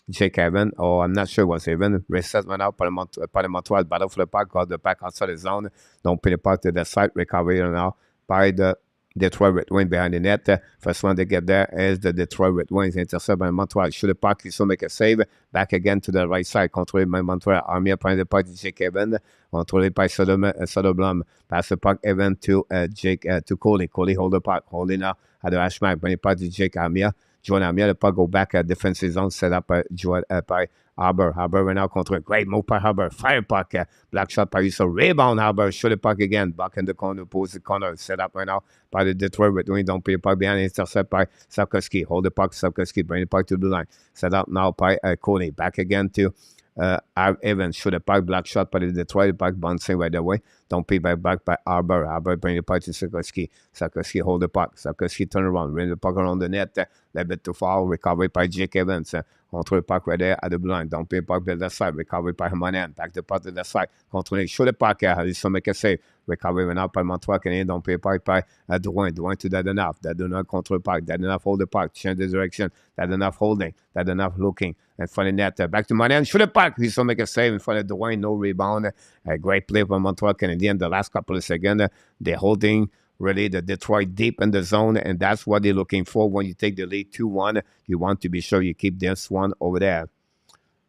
[SPEAKER 1] Jake Evan. Or I'm not sure what's even. Reset went out by the Montreal. Battle for the puck. Got the puck outside the zone. Don't pay the puck to the side. Recovery now by the Detroit Red Wings behind the net. First one they get there is the Detroit Red Wings. Intercept by Montreal. Shoot the puck. So make a save. Back again to the right side. Controlled by Montreal. Armia prends the puck to Jake Evan. Controlled by Soderblom. Pass the puck Evan to to Coley. Coley hold the puck. Holding now at the hash mark. Bring the puck to Jake Armia. Joan Armia. The puck go back at defensive zone. Set up by Harbour. Harbour right now control. Great move by Harbour. Fire puck. Black shot by Uso. Rebound Harbour. Shoot the puck again. Back in the corner. Pose the corner. Set up right now by the Detroit Red Wings. Don't pay the puck behind. Intercept by Sapkowski. Hold the puck. Sapkowski. Bring the puck to the blue line. Set up now by Coley. Back again to Evans. Shoot the puck. Black shot by the Detroit. Puck bouncing right away. Don't pay back by Harbour. Harbour bring the puck to Sapkowski. Sapkowski hold the puck. Sapkowski turn around. Bring the puck around the net. A little bit too far. Recovery by Jake Evans. Control the puck right there at the blue line. Don't pay the puck to the side. Recovery by Hermanen. Back the puck to the side. Controlling. Shoot the puck. Harrison make a save. Recovery went out by Montreal Canadiens. Don't pay the puck by Drouin. Drouin to Dadonov. Dadonov control the puck. Dadonov hold the puck. Change the direction. Dadonov holding. Dadonov looking. In front of net. Back to Hermanen. Shoot the puck. Harrison make a save in front of Drouin. No rebound. A great play from Montreal Canadiens. The last couple of seconds. They're holding really the Detroit deep in the zone, and that's what they're looking for when you take the lead 2-1. You want to be sure you keep this one over there.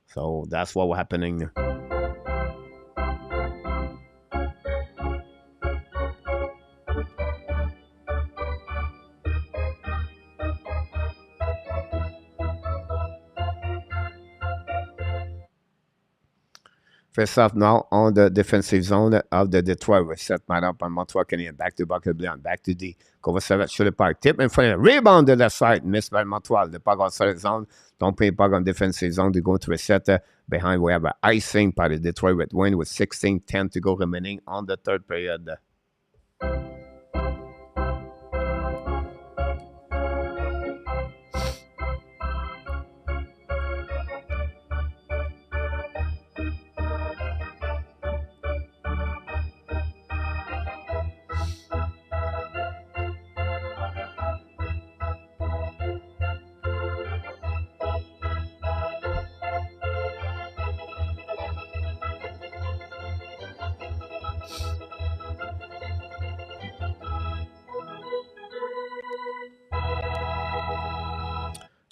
[SPEAKER 1] So that's what's happening. First off, now on the defensive zone of the Detroit, we set man up on Montreal Canadiens. Back to Bucket Blanc, back to D. Kovacevic, shoot the puck. Tip in front of the rebound to the side. Missed by Montreal. The puck outside the zone. Don't pay puck on defensive zone. They're going to reset behind. We have an icing by the Detroit Red Wings with 16-10 to go remaining on the third period.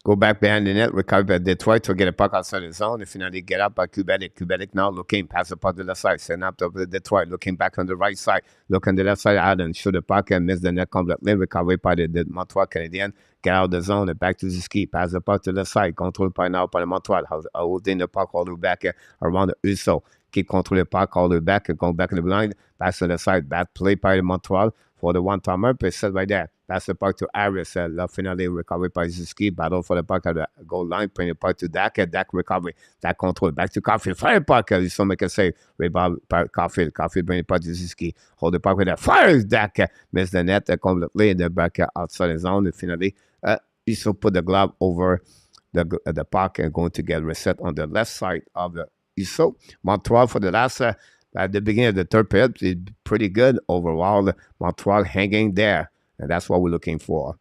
[SPEAKER 1] Go back behind the net, recover by Detroit to get a puck outside the zone, and finally get up by Kubalik. Kubalik now looking, pass the puck to the side, send up to Detroit, looking back on the right side, look on the left side, Allen, shoot the puck and miss the net completely, recovered by the Montreal Canadiens, get out of the zone, and back to the ski, pass the puck to the side, controlled by now by the Montreal, holding the puck all the way back around the USO, keep controlling the puck all the way back, and going back in the blind, pass to the side, bad play by the Montreal for the one-timer, but set right there. Pass the puck to Harris. Finally recovered by Zuski. Battle for the puck at the goal line. Bring the puck to Dak. Dak recovery. Dak control. Back to Caulfield. Fire the puck. So make a save. Rebound by Caulfield. Caulfield bring the puck to Zuski. Hold the puck with that. Fires Dak. Miss the net completely. And then back outside the zone. And finally, Iso put the glove over the puck and going to get reset on the left side of the Iso. Montreal for the last... at the beginning of the third period, it's pretty good overall. Montreal hanging there. And that's what we're looking for.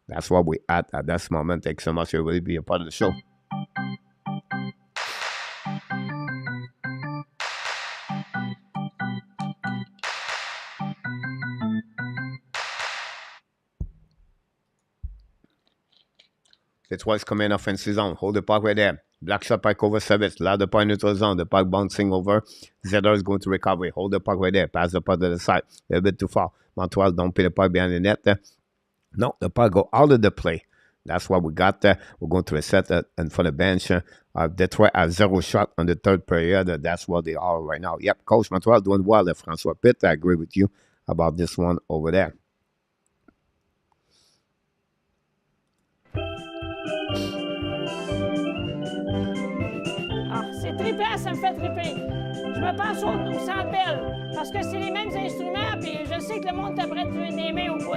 [SPEAKER 1] That's what we're at this moment. Thanks so much for really being a part of the show. Detroit's coming offensive zone. Hold the puck right there. Black shot by Kovacevic. Loud the puck neutral zone. The puck bouncing over. Zedor is going to recover. Hold the puck right there. Pass the puck to the side. A little bit too far. Montreal don't put the puck behind the net there. No, the puck go out of the play. That's what we got there. We're going to reset that and for the bench. Detroit has 0 shot on the third period. That's what they are right now. Yep, Coach Montreal doing well. Francois Pitt, I agree with you about this one over there.
[SPEAKER 4] Ah, c'est trippant, ça me fait tripper. Je me pense au Centre Bell, parce que c'est les mêmes instruments, puis je sais que le monde est prêt de lever des mains au bout.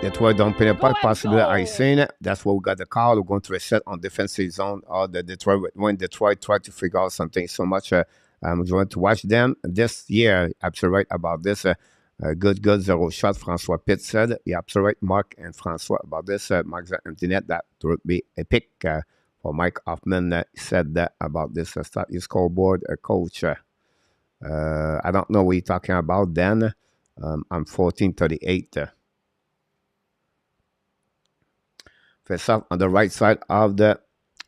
[SPEAKER 1] Detroit don't pay the puck, possibly icing. That's what we got the call. We're going to reset on defensive zone. The Detroit, when Detroit tried to figure out something so much, I'm going to watch them this year. Absolutely right about this. Good, 0 shot, Francois Pitt said. Yeah, absolutely right, Mark and Francois, about this. Mark Antoinette, that would be a pick for Mike Hoffman. Said that about this. Start your scoreboard, coach. I don't know what you're talking about, Dan. I'm 1438. Face off on the right side of the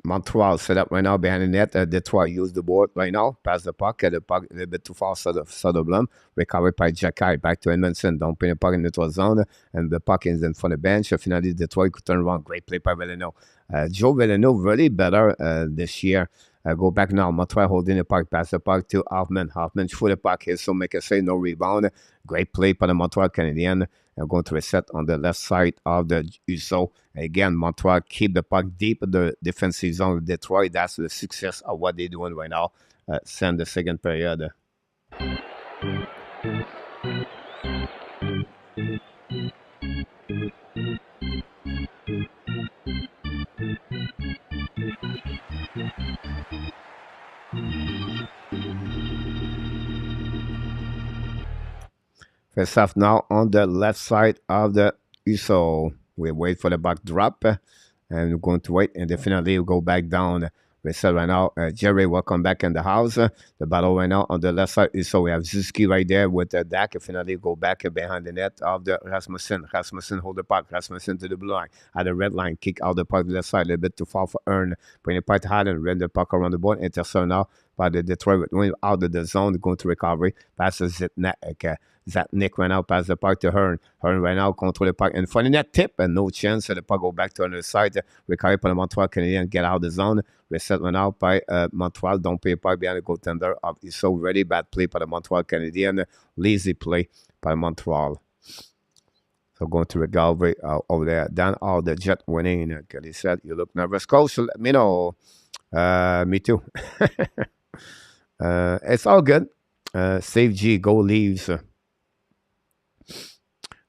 [SPEAKER 1] Montreal set up right now behind the net. Detroit use the board right now. Pass the puck. The puck a little bit too far. Soderblom. Recovered by Jacky. Back to Edmondson. Don't put the puck in the neutral zone. And the puck is in front of the bench. Finally, Detroit could turn around. Great play by Veleno. Joe Veleno really better this year. Go back now. Montreal holding the puck. Pass the puck to Hoffman. Hoffman shoot the puck here. So make a save. No rebound. Great play by the Montreal Canadiens. I'm going to reset on the left side of the USO. Again, Montreal keep the puck deep in the defensive zone of Detroit. That's the success of what they're doing right now. Send the second period. Face off now on the left side of the USO. We wait for the back drop and we're going to wait and definitely we'll go back down. We said right now, Jerry, welcome back in the house. The battle right now on the left side. So we have Zuski right there with the Dak. Finally go back behind the net of the Rasmussen. Rasmussen hold the puck. Rasmussen to the blue line. At the red line, kick out the puck to the left side. A little bit too far for Earn. Bring the puck to Haddon. Run the puck around the board. Intercept now by the Detroit. Going out of the zone, going to recovery. Passes Zatnik right now, pass the puck to Hearn. Hearn right now, control the puck in front of that tip, and no chance. So the puck go back to another side. Recovery by the Montreal Canadiens, get out of the zone. Reset right now by Montreal. Don't pay a puck behind the goaltender. It's so ready. Bad play by the Montreal Canadiens. Lazy play by Montreal. So going to recovery over there. Down all the Jet winning. Kelly said, you look nervous. Coach, let me know. Me too. It's all good. Save G, go leaves.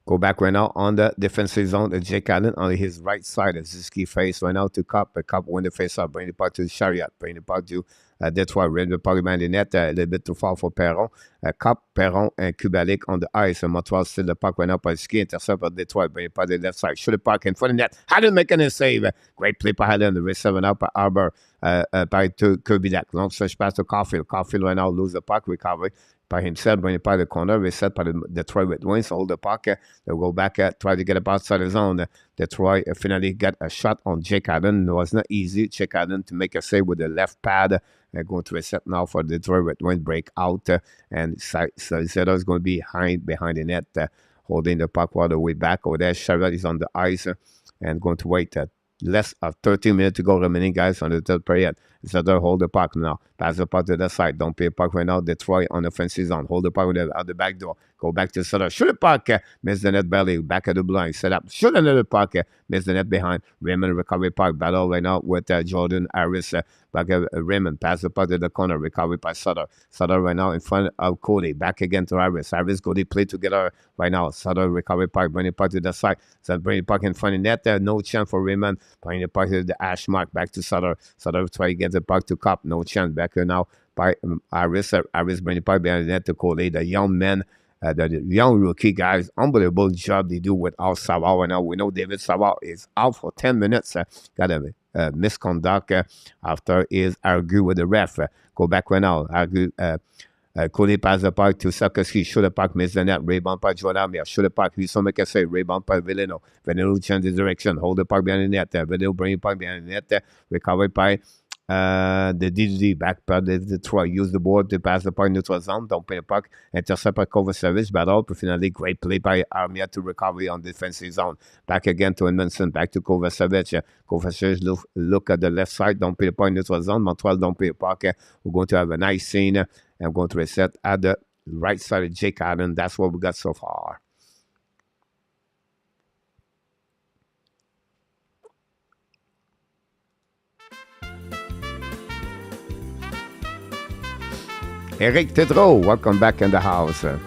[SPEAKER 1] Go back right now on the defensive zone. Jake Allen on his right side. Ziski face right now to Cup. Cup win the face up. Bring the puck to Chariot. Bring the puck to Detroit. Bring the puck behind the net. A little bit too far for Perron. Cup, Perron, and Kubalik on the ice. Montreal still the puck right now by Ski. Intercept by Detroit. Bring the puck to the left side. Shoot the puck in front of the net. Allen making a save. Great play by Allen. The wrist 7 out by Arbor. par Kirby Dak. Long switch pass to Caulfield. Caulfield right now lose the puck, recovery by himself, bring it by the corner, reset by the Detroit Red Wings, hold the puck, they'll go back, try to get up outside the zone. Detroit finally got a shot on Jake Allen. It was not easy. Jake Allen to make a save with the left pad. Going to reset now for the Detroit Red Wings break out, and Zeta is going to be behind the net, holding the puck all the way back over there. Sherrod is on the ice and going to wait less of 13 minutes to go remaining, guys, on the third period. Zeta hold the puck now. Pass the puck to the side. Don't pay puck right now. Detroit on the offensive zone. Hold the puck at the back door. Go back to Sutter. Shoot the puck. Miss the net belly. Back at the blind. Set up. Shoot another puck. Miss the net behind. Raymond recovery puck. Battle right now with Jordan Harris. Back at Raymond. Pass the puck to the corner. Recovery by Sutter. Sutter right now in front of Cody. Back again to Harris. Harris, Cody play together right now. Sutter recovery puck. Bring the puck to the side. So bring the puck in front of net. No chance for Raymond. Bring the puck to the hash mark. Back to Sutter. Sutter try to get the puck to Cup. No chance. Back here now by Harris. Harris bring the puck behind the net to Cody. The young men. The young rookie guys, unbelievable job they do with Al Savard. Right now we know David Savard is out for 10 minutes. Got a misconduct after his argue with the ref. Go back right now. Cody pass the puck to Sakoski. Shoot the puck, miss the net. Rebound by Jordan. Shoot the puck. Husson make a save. Rebound by Villano. Villano change the direction. Hold the puck behind the net. Villano bring the puck behind the net. Recovered by the DD back by the Detroit. Use the board to pass the puck neutral zone. Don't pay the puck. Intercept by cover service. Battle. Finally, great play by Armia to recovery on defensive zone. Back again to Edmondson. Back to Kovacevic. Kovacevic look at the left side. Don't pay the puck neutral zone. Montreal don't pay the puck. We're going to have a nice scene. I'm going to reset at the right side of Jake Allen. That's what we got so far. Eric Tetreault, welcome back in the house. Here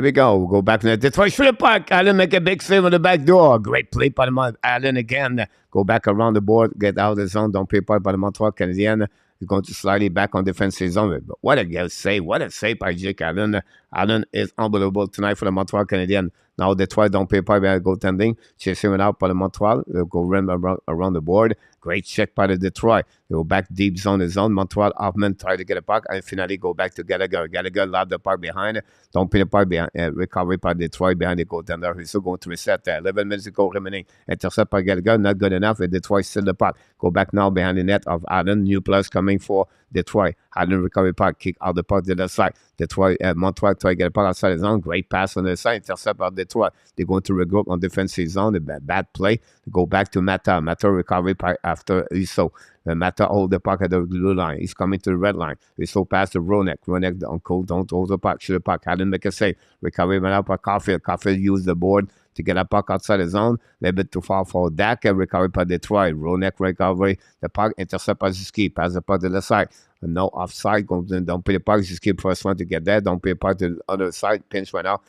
[SPEAKER 1] we go. We'll go back to the Detroit. Shoot the puck. Allen make a big save on the back door. Great play by the Allen again. Go back around the board. Get out of the zone. Don't pay puck by the Montreal Canadiens. He's going to slightly back on defensive zone. But what a save. What a save by Jake Allen. Allen is unbelievable tonight for the Montreal Canadiens. Now Detroit don't pay puck by goaltending. Chasing it out by the Montreal. They'll go around the board. Great check by the Detroit. They go back deep zone to zone. Montreal Hoffman try to get a puck and finally go back to Gallagher. Gallagher lob the puck behind. Don't pay the puck behind. Recovery by Detroit behind the goaltender. He's still going to reset there. 11 minutes to go remaining. Intercept by Gallagher. Not good enough. And Detroit still the puck. Go back now behind the net of Allen. New plus coming for Detroit. Allen recovery puck. Kick out the puck to the side. Detroit, Montreal try to get a puck outside the zone. Great pass on the side. Intercept by Detroit. They're going to regroup on defensive zone. A bad play. They go back to Mata. Mata recovery puck after Iso. Mata hold the puck at the blue line. He's coming to the red line. Iso pass to Ronek. Ronek on cold. Don't hold the puck. Shoot the puck. Allen make a save. Recovery went out by Caulfield. Caulfield used the board to get a puck outside the zone. A little bit too far for Dak. Recovery by Detroit. Ronek recovery. The puck intercept by Ziski. Pass the puck to the side. No offside. Don't pay the puck. Ziski first one to get there. Don't pay the puck to the other side. Pinch right now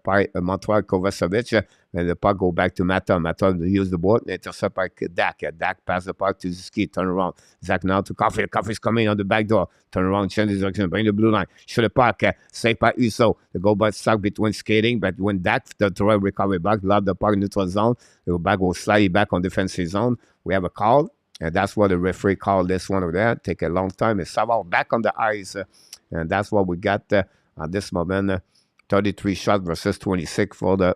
[SPEAKER 1] by Montreal Kovacevic. And the puck go back to Mata. Mata use the board. Intercept by Dak. Dak pass the puck to Ziski. Turn around. Zach now to Caulfield. Caulfield's coming on the back door. Turn around. Change his direction. Bring the blue line. Shoot the puck. Saved by Uso. The goal by stuck between skating. But when Dak, the Troy recovery back, lob the puck neutral zone. The back go slightly back on defensive zone. We have a call. And that's what the referee called this one over there. Take a long time. It's Savard back on the ice. And that's what we got at this moment. 33 shots versus 26 for the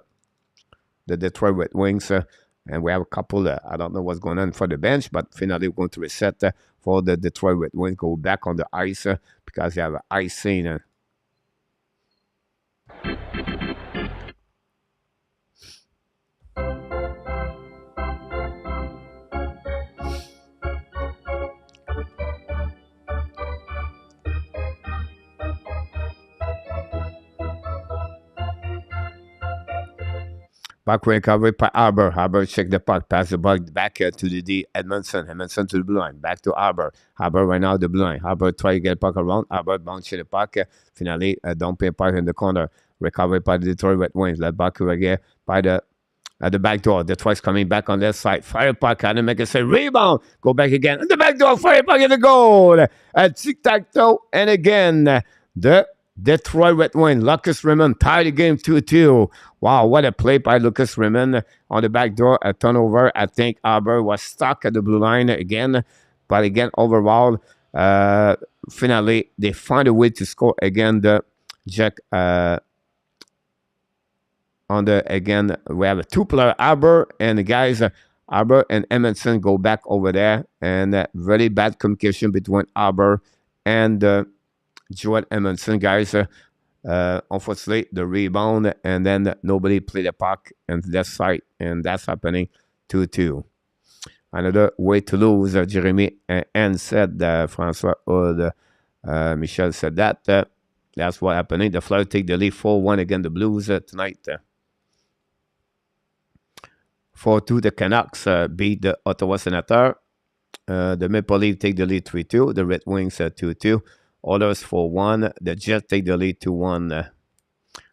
[SPEAKER 1] Detroit Red Wings. And we have a couple, I don't know what's going on for the bench, but finally we're going to reset for the Detroit Red Wings. Go back on the ice because you have an ice scene. Puck recovery by Arbor. Arbor check the puck. Pass the puck back to the D. Edmondson. Edmondson to the blue line. Back to Arbor. Arbor right now the blue line. Arbor try to get the puck around. Arbor bounce the puck. Finally, don't pay puck in the corner. Recovery by the Detroit Red Wings. Let back again by the at the back door. Detroit's coming back on that side. Fire puck. Adam make a say rebound. Go back again. At the back door. Fire puck in the goal. Tic-tac-toe. And again, the Detroit Red Wings. Lucas Raymond tied the game 2-2. Wow, what a play by Lucas Raymond on the back door. A turnover. I think Arbor was stuck at the blue line again. But again, overall, finally, they find a way to score again. The Jack again, we have a two-player Arbor, and the guys, Arbor and Edmondson go back over there, and very bad communication between Arbor and Joel Edmondson, guys. Unfortunately, the rebound, and then nobody played the puck on that side, and that's happening 2-2. Another way to lose, Jeremy and said, François Hood, Michel said that. That's what happening. The Flyers take the lead 4-1 against the Blues tonight. 4-2, the Canucks beat the Ottawa Senators. The Maple Leafs take the lead 3-2. The Red Wings 2-2. Oilers 4-1. The Jets take the lead 2-1.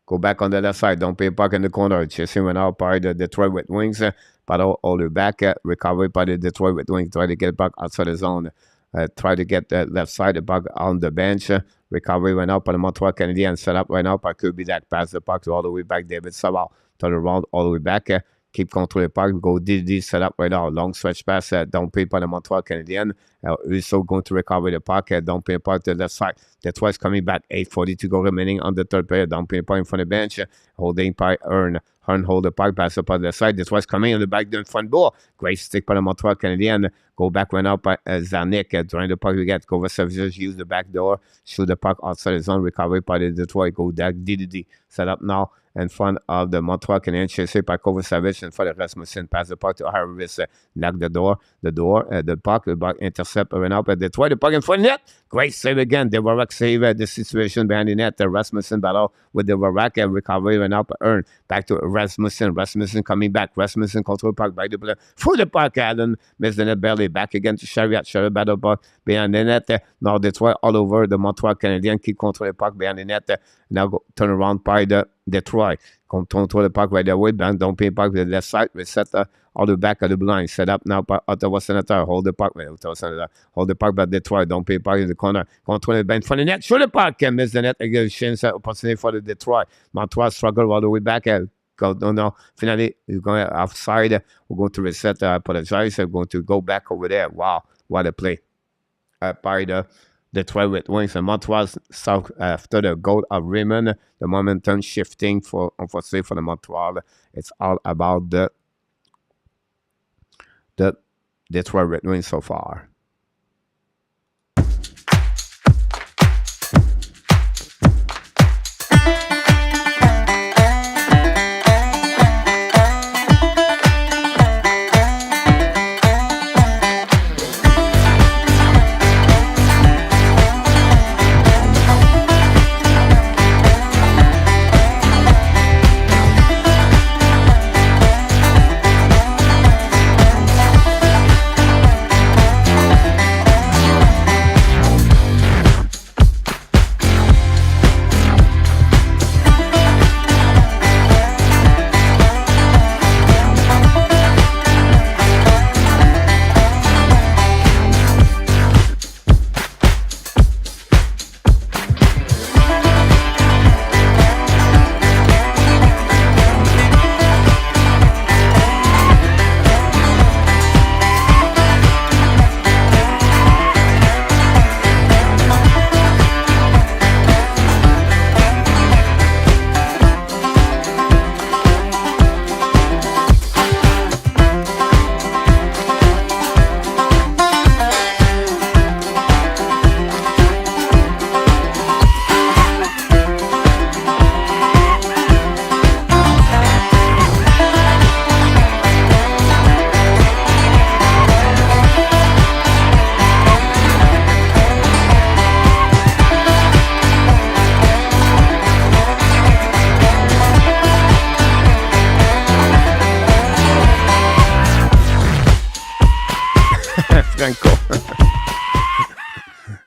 [SPEAKER 1] Go back on the left side. Don't pay a puck in the corner. Chasing went out by the Detroit Red Wings. But all the back. Recovery by the Detroit Red Wings. Try to get back outside the zone. Try to get the left side, the puck on the bench. Recovery went out by the Montreal Canadiens. Set up right now by Kirby that pass the puck all the way back. David Savard turn around all the way back. Keep control the puck. Go DD set up right now. Long stretch pass. Don't pay by the Montreal Canadiens. Also going to recover the puck. Don't pay puck to the left side. Detroit's coming back. 8:40 to go remaining on the third period. Don't pay puck in front of the bench. Holding by Hearn. Hearn hold the puck. Pass up on the side. Detroit's coming on the back the front door. Great stick by the Montreal Canadiens. Go back right now by Zarnik. During the puck we get. Cover services. Use the back door. Shoot the puck outside the zone. Recovery by the Detroit. Go back. DDD. Set up now in front of the Montreal Canadiens. Chased by Kovacevic in front of Rasmussen. Pass the puck to Harris. Knock the puck. The puck intercept right now by Detroit. The puck in front of net. Great save again. The Varak save the situation behind the net. The Rasmussen battle with the Varak. Recovery right now by Earn. Back to Rasmussen. Rasmussen coming back. Rasmussen control puck by the player. Through the puck. Allen missed the net barely. Back again to Chariot. Chariot battle puck behind the net. Now Detroit all over the Montreal Canadiens. Keep control the puck behind the net. Now go turn around by the Detroit. Control the puck right away. Don't pay puck to the left side. Reset all the back of the blind. Set up now by Ottawa Senator. Hold the puck. Hold the puck by Detroit. Don't pay puck in the corner. Control the bench for the net. Shoot the puck. And miss the net. Again, chance opportunity for the Detroit. Montreal struggle all the way back. No. Finally, we're going outside. We're going to reset. I apologize. We're going to go back over there. Wow. What a play. By the Detroit Red Wings and Montreal south after the goal of Raymond. The momentum shifting unfortunately for the Montreal. It's all about the Detroit Red Wings so far.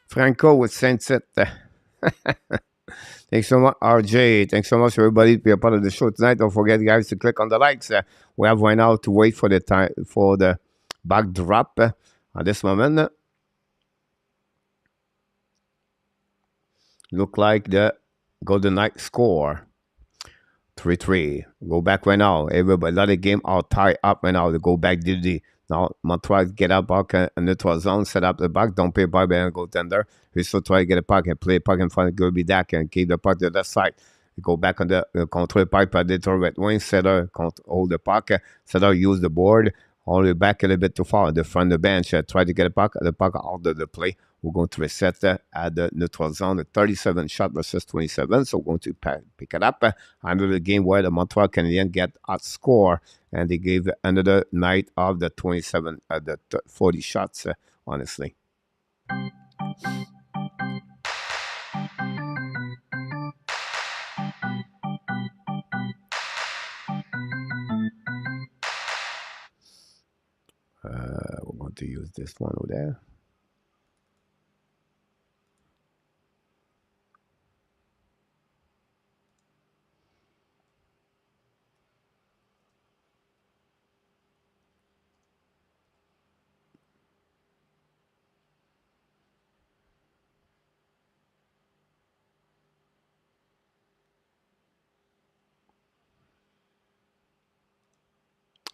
[SPEAKER 1] Franco with Sunset. Thanks so much, RJ. Thanks so much, everybody, to be a part of the show tonight. Don't forget, guys, to click on the likes. We have right now to wait for the time for the backdrop at this moment. Look like the Golden Knight score 3-3. Go back right now. Everybody, a lot of game are tied up right now. They go back to now Montreal get up back in the neutral zone, set up the back, don't pay by and go tender. We still try to get a puck and play puck in front of Gerby Dak and keep the puck to the left side. Go back on the control pipe by Detroit Red Wings. Setter hold the puck. Setter use the board. All the way back a little bit too far. The front of the bench. Try to get a puck. The puck out of the play. We're going to reset at the neutral zone. The 37 shot versus 27. So we're going to pick it up. Under the game where the Montreal Canadiens get outscore. And they gave another night of the 27, the 40 shots, honestly. We're going to use this one over there.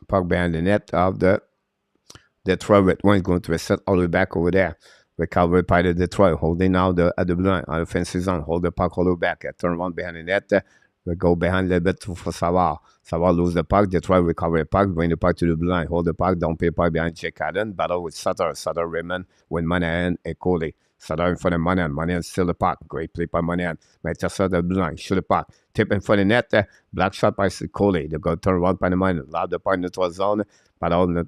[SPEAKER 1] Puck behind the net of the Detroit Red Wings, going to reset all the way back over there. Recovered by the Detroit, holding now at the blue line on the offensive zone. Hold the puck all the way back. Turn one behind the net. We go behind a little bit for Savard. Savard lose the puck. Detroit recover the puck. Bring the puck to the blue line. Hold the puck. Down pay puck behind Jake Allen. Battle with Sutter. Sutter Raymond with Monahan and Coley. Sutter in front of Monahan. Monahan still the puck. Great play by Monahan. Manchester the blue line. Shoot the puck. Tip in front of the net. Black shot by Coley. They go turn one by the Monahan. Loud the puck in the 12 zone. Battle in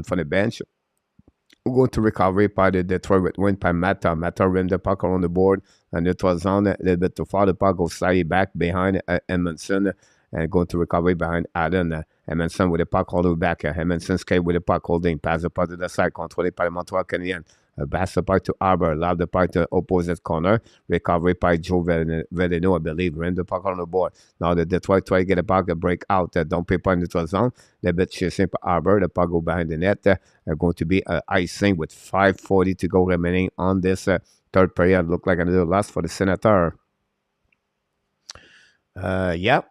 [SPEAKER 1] front of the bench. We're going to recovery by the Detroit Red Wings by Mata. Mata rim the puck around the board. And it was on a little bit too far. The puck goes slightly back behind Edmondson. And going to recovery behind Allen. Edmondson with the puck all the way back. Edmondson skate with the puck holding. Pass the puck to the side. Controlled by the Montreal Canadiens. Pass the puck to Arbor. Lob the puck to opposite corner. Recovery by Joe Veleno, I believe. Rim the puck on the board. Now the Detroit try to get a puck to break out. Don't pay puck into the zone. They're bit chasing for Arbor. The puck go behind the net. Going to be icing with 5:40 to go remaining on this third period. Look like another loss for the Senator. Yeah.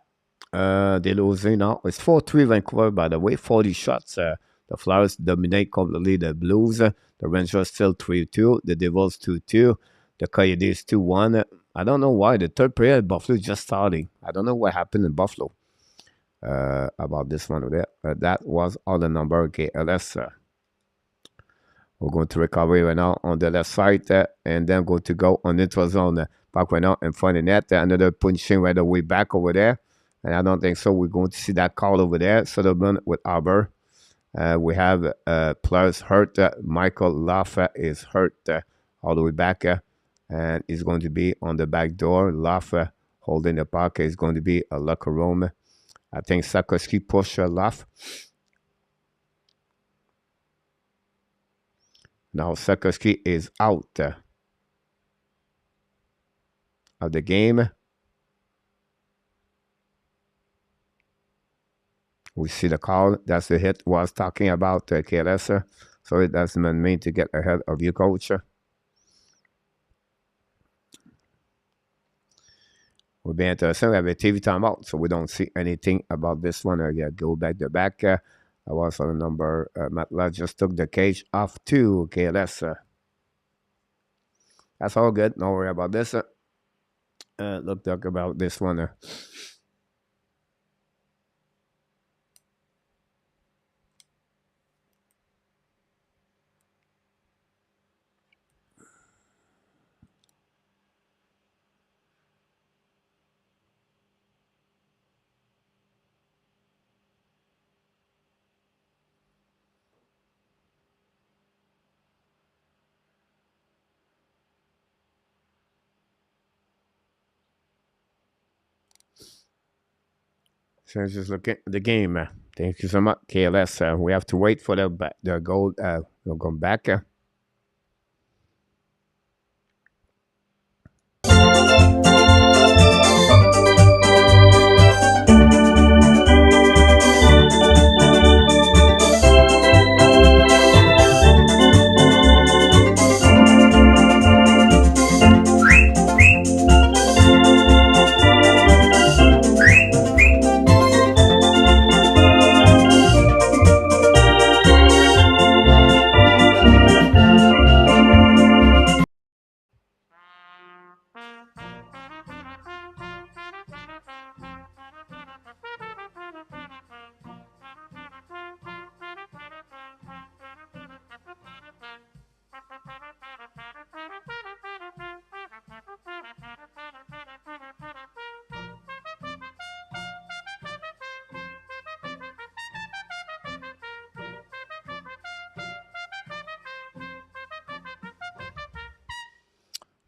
[SPEAKER 1] They're losing now. It's 4-3 Vancouver, by the way. 40 shots. The Flyers dominate completely the Blues. The Rangers still 3-2. The Devils 2-2. The Coyotes 2-1. I don't know why. The third period, Buffalo just starting. I don't know what happened in Buffalo about this one over there. That was all the number. Okay, LS. We're going to recover right now on the left side. And then going to go on neutral zone. Back right now in front of the net. Another punching right away back over there. And I don't think so. We're going to see that call over there. Sutherland with Arbor. We have players hurt. Michael Laffa is hurt all the way back. And he's going to be on the back door. Laffa holding the puck. Is going to be a locker room. I think Sakoski push Laff. Now Sakoski is out of the game. We see the call. That's the hit was talking about KLS. So it doesn't mean to get ahead of you, coach. We'll be interesting. We have a TV timeout, so we don't see anything about this one. Go back to back. I was on the number. Matt Love just took the cage off to KLS. That's all good. Don't worry about this. Look, talk about this one. So just look at the game. Thank you so much, KLS. We have to wait for the goal. We'll go back.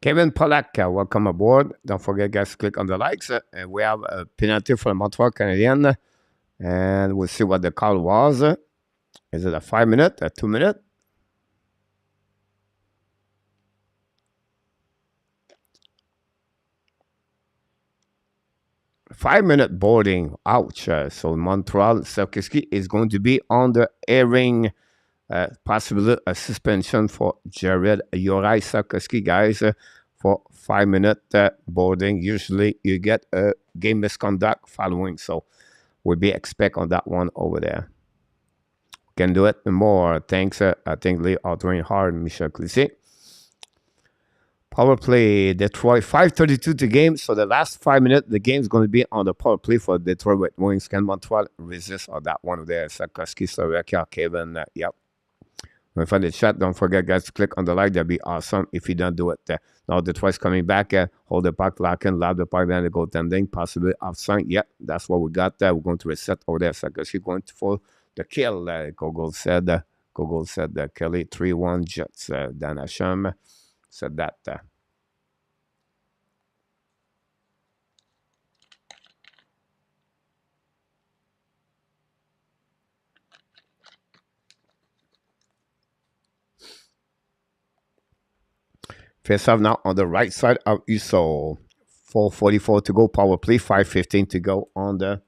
[SPEAKER 1] Kevin Pollack, welcome aboard. Don't forget, guys, to click on the likes. And we have a penalty for the Montreal Canadiens. And we'll see what the call was. Is it a 5 minute, a 2 minute? Five-minute boarding. Ouch. So Montreal Sarkowski is going to be on the airing. Possibly a suspension for Jared Yorai Sarkowski, guys, for 5-minute boarding. Usually you get a game misconduct following. So we'll be expect on that one over there. Can do it more. Thanks. I think Lee outdoing hard, Michel Clisset. Power play, Detroit, 5:32 to game. So the last 5 minutes, the game is going to be on the power play for Detroit Red Wings. Can Montreal resist on that one there? Sarkowski, Slovakia, Kevin. Yep. When you find the chat, don't forget, guys, to click on the like. That'd be awesome if you don't do it. Now Detroit's coming back. Hold the puck, lock in, lob the puck behind the goaltending, possibly offside. Yep, that's what we got there. We're going to reset over there. Sarkowski going for the kill. Google said Kelly 3-1 Jets. Dan Hasham said that. Face off now on the right side of Uso. 4:44 to go. Power play. 5:15 to go on the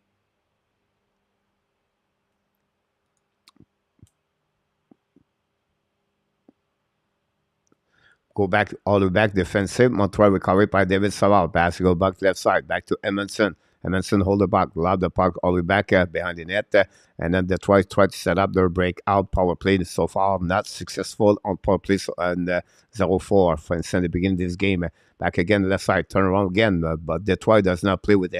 [SPEAKER 1] go back all the way back defensive. Montreal recovery by David Savard. Pass go back left side. Back to Edmondson. Edmondson hold the puck. Lob the puck all the way back behind the net. And then Detroit tried to set up their breakout power play. So far, not successful on power play. And 0-4 since the beginning of this game. Back again left side. Turn around again. But Detroit does not play with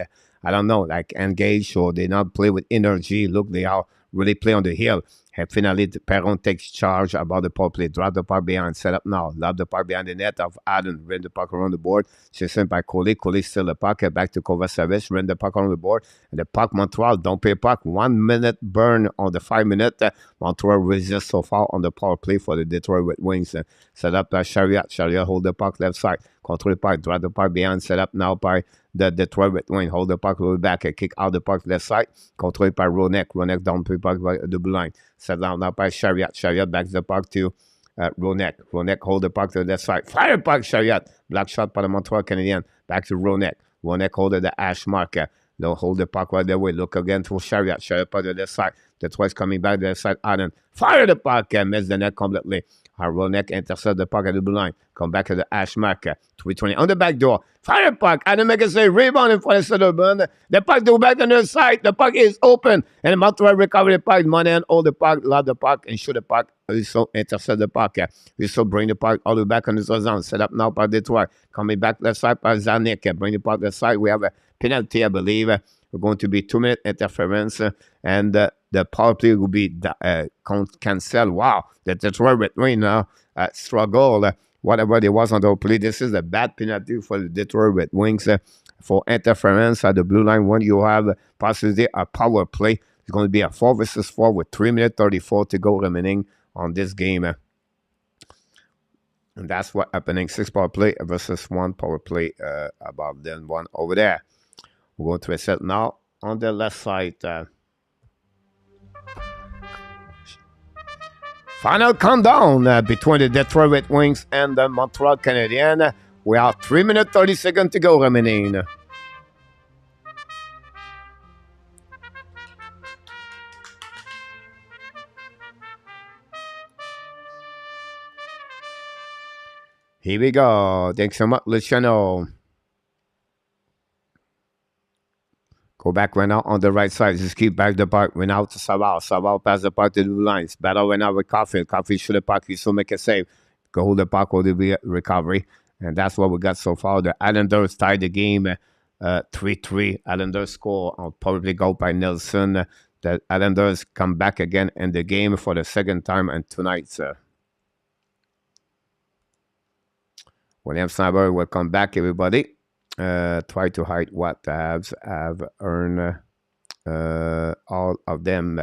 [SPEAKER 1] I don't know, like engage, or they not play with energy. Look, they are really play on the hill. And finally, Perron takes charge about the power play. Drop the puck behind, set up now. Lob the puck behind the net of Adam. Ran the puck around the board. She's sent by Coley. Coley still the puck. Back to Kovacevic. Ran the puck around the board. And the puck, Montreal, don't pay puck. 1 minute burn on the 5 minute. Montreal resists so far on the power play for the Detroit Red Wings. Set up by Chariot. Chariot hold the puck left side. Control the puck. Drop the puck behind. Set up now by the Detroit Red Wings. Hold the puck, roll back, kick out the puck left side. Controlled by Ronek. Ronek down to the puck by the blue line. Set down now by Chariot. Chariot backs the puck to Ronek. Ronek hold the puck to the left side. Fire puck, Chariot. Black shot by the Montreal Canadiens. Back to Ronek. Ronek hold the ash marker. Don't hold the puck right there way. Look again to Chariot. Chariot by the left side. Detroit's coming back the left side. Allen. Fire the puck and miss the net completely. Ronek intercept the puck at the blue line. Come back to the ash marker. 320 on the back door. Fire the puck. Adam make a save. Rebound in front of Sutherland. The puck go back on the side. The puck is open. And Montreal recover the puck. Money and hold the puck. Lob the puck and shoot the puck. So intercept the puck. So bring the puck all the way back on the zone. Set up now by Detroit. Coming back left side by Zanik. Bring the puck left side. We have a penalty, I believe. We're going to be 2-minute interference. And the power play will be cancelled. Wow. The Detroit Red Wings now struggle. Whatever there was on the play. This is a bad penalty for the Detroit Red Wings for interference at the blue line. When you have possibly a power play, it's going to be a 4 versus 4 with 3 minutes 34 to go remaining on this game. And that's what happening. 6 power play versus 1 power play above then 1 over there. We're going to reset now on the left side. Final countdown between the Detroit Red Wings and the Montreal Canadiens. We are 3 minutes 30 seconds to go remaining. Here we go. Thanks so much, Luciano. Go back right now on the right side. Just keep back the puck. Right now to Savard. Savard pass the puck to the blue lines. Battle right now with Caulfield. Caulfield shoot the puck. He still make a save. Go hold the puck. Hold the recovery. And that's what we got so far. The Islanders tied the game 3-3. Islanders score on probably goal by Nelson. The Islanders come back again in the game for the second time and tonight. William Snyder will come back, everybody. Try to hide what the Habs have earned. All of them.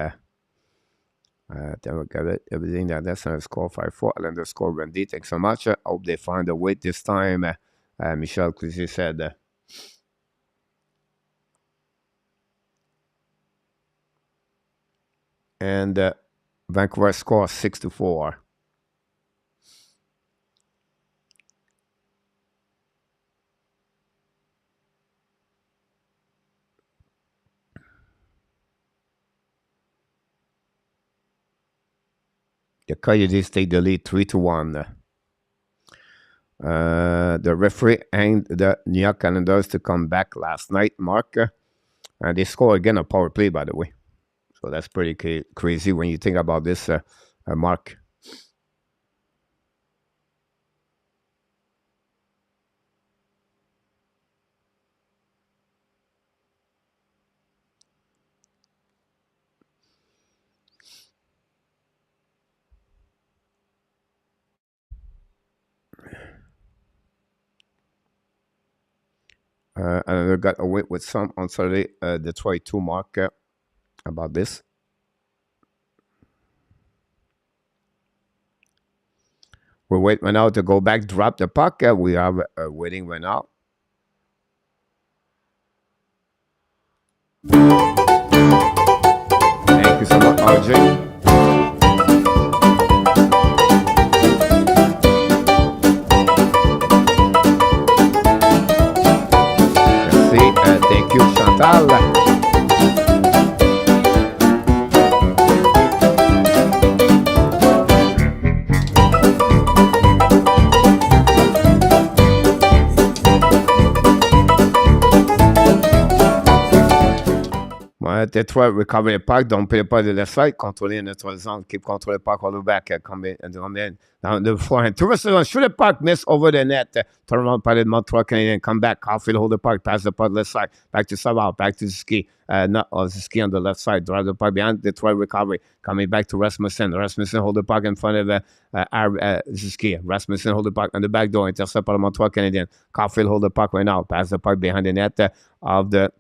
[SPEAKER 1] Everything that's on the score 5-4. Islander score Randy. Thanks so much. I hope they find a way this time. Michel Clusier said. And Vancouver score 6-4. The Coyotes take the lead 3-1. The referee aimed the New York Islanders to come back last night, Mark. And they score again a power play, by the way. So that's pretty crazy when you think about this, Mark. And I got away with some on Saturday, Detroit 2, Mark, about this. We're waiting right now to go back, drop the puck. We are waiting right now. Thank you so much, RJ. Thank you, Chantal. Detroit recover le puck, don't pay le puck de left side, contrôler notre zone, keep control the puck all the back, come in down the forehand. 2 seconds, shoot the puck, miss over the net, turn around, par de Montreal Canadiens, come back, Caulfield hold the puck, pass the puck left side, back to Savard, back to Ski, Ski on the left side, drive the puck behind, Detroit recovery, coming back to Rasmussen hold the puck in front of Ski, Rasmussen hold the puck on the back door, intercept par the Montreal Canadiens, Caulfield hold the puck right now, pass the puck behind the net of the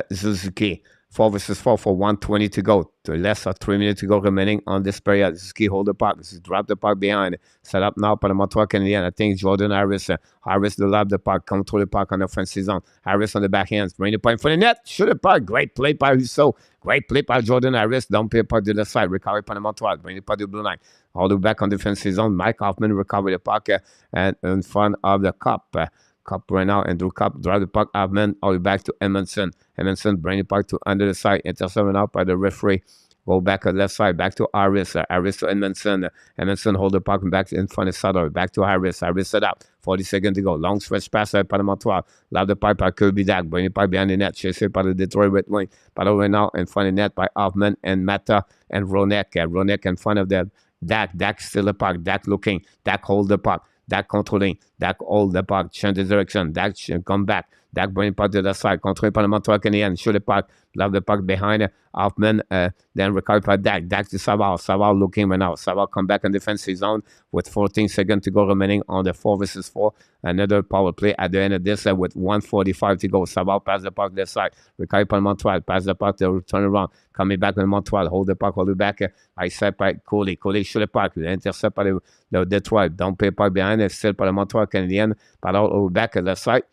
[SPEAKER 1] Suzuki. 4 versus 4 for 1:20 to go. To less of 3 minutes to go remaining on this period. Suzuki hold the puck. This is drop the puck behind. Set up now by the Montreal Canadiens. I think Jordan Harris. Harris to lap the puck. Come through the puck on the offensive zone. Harris on the backhand. Bring the puck for the net. Shoot the puck. Great play by Rousseau. Great play by Jordan Harris. Don't play the puck to the side. Recovery by the Montreal. Bring the puck to the blue line. All the way back on the defensive zone. Mike Hoffman recover the puck and in front of the cup. Cup right now, Andrew Cup, drive the puck, Hoffman, all the way back to Edmondson. Edmondson, bring the puck to under the side, intercepted out by the referee. Go back on left side, back to Harris. Harris to Edmondson. Edmondson hold the puck back in front of Sutter. Back to Harris. Harris set up. 40 seconds to go. Long stretch pass by the Montreal. Love the pipe by Kirby Dak. Bring the pipe behind the net. Chased by the Detroit Red Wing. Battle right now in front of the net by Hoffman and Mata and Ronek. Ronek in front of them. Dak. Dak still the puck. Dak looking. Dak hold the puck. Dak controlling. Dak hold the puck. Change the direction. Dak come back. Dak bring the puck to the side. Controlling by the Montreal Canadiens. Shoot the puck. Love the puck behind Hoffman. Then recovered by Dak. Dak to Savard. Savard looking right now. Savard come back in defensive zone with 14 seconds to go remaining on the 4 versus 4. Another power play at the end of this with 1:45 to go. Savard pass the puck left side. Recovered by Montreal. Pass the puck to turn around. Coming back with Montreal. Hold the puck. Hold it back. I set by Coley. Coley shoot the puck. Intercept by the Detroit. Don't pay puck behind it. Still by the Montreal Canadiens. But all back at left side.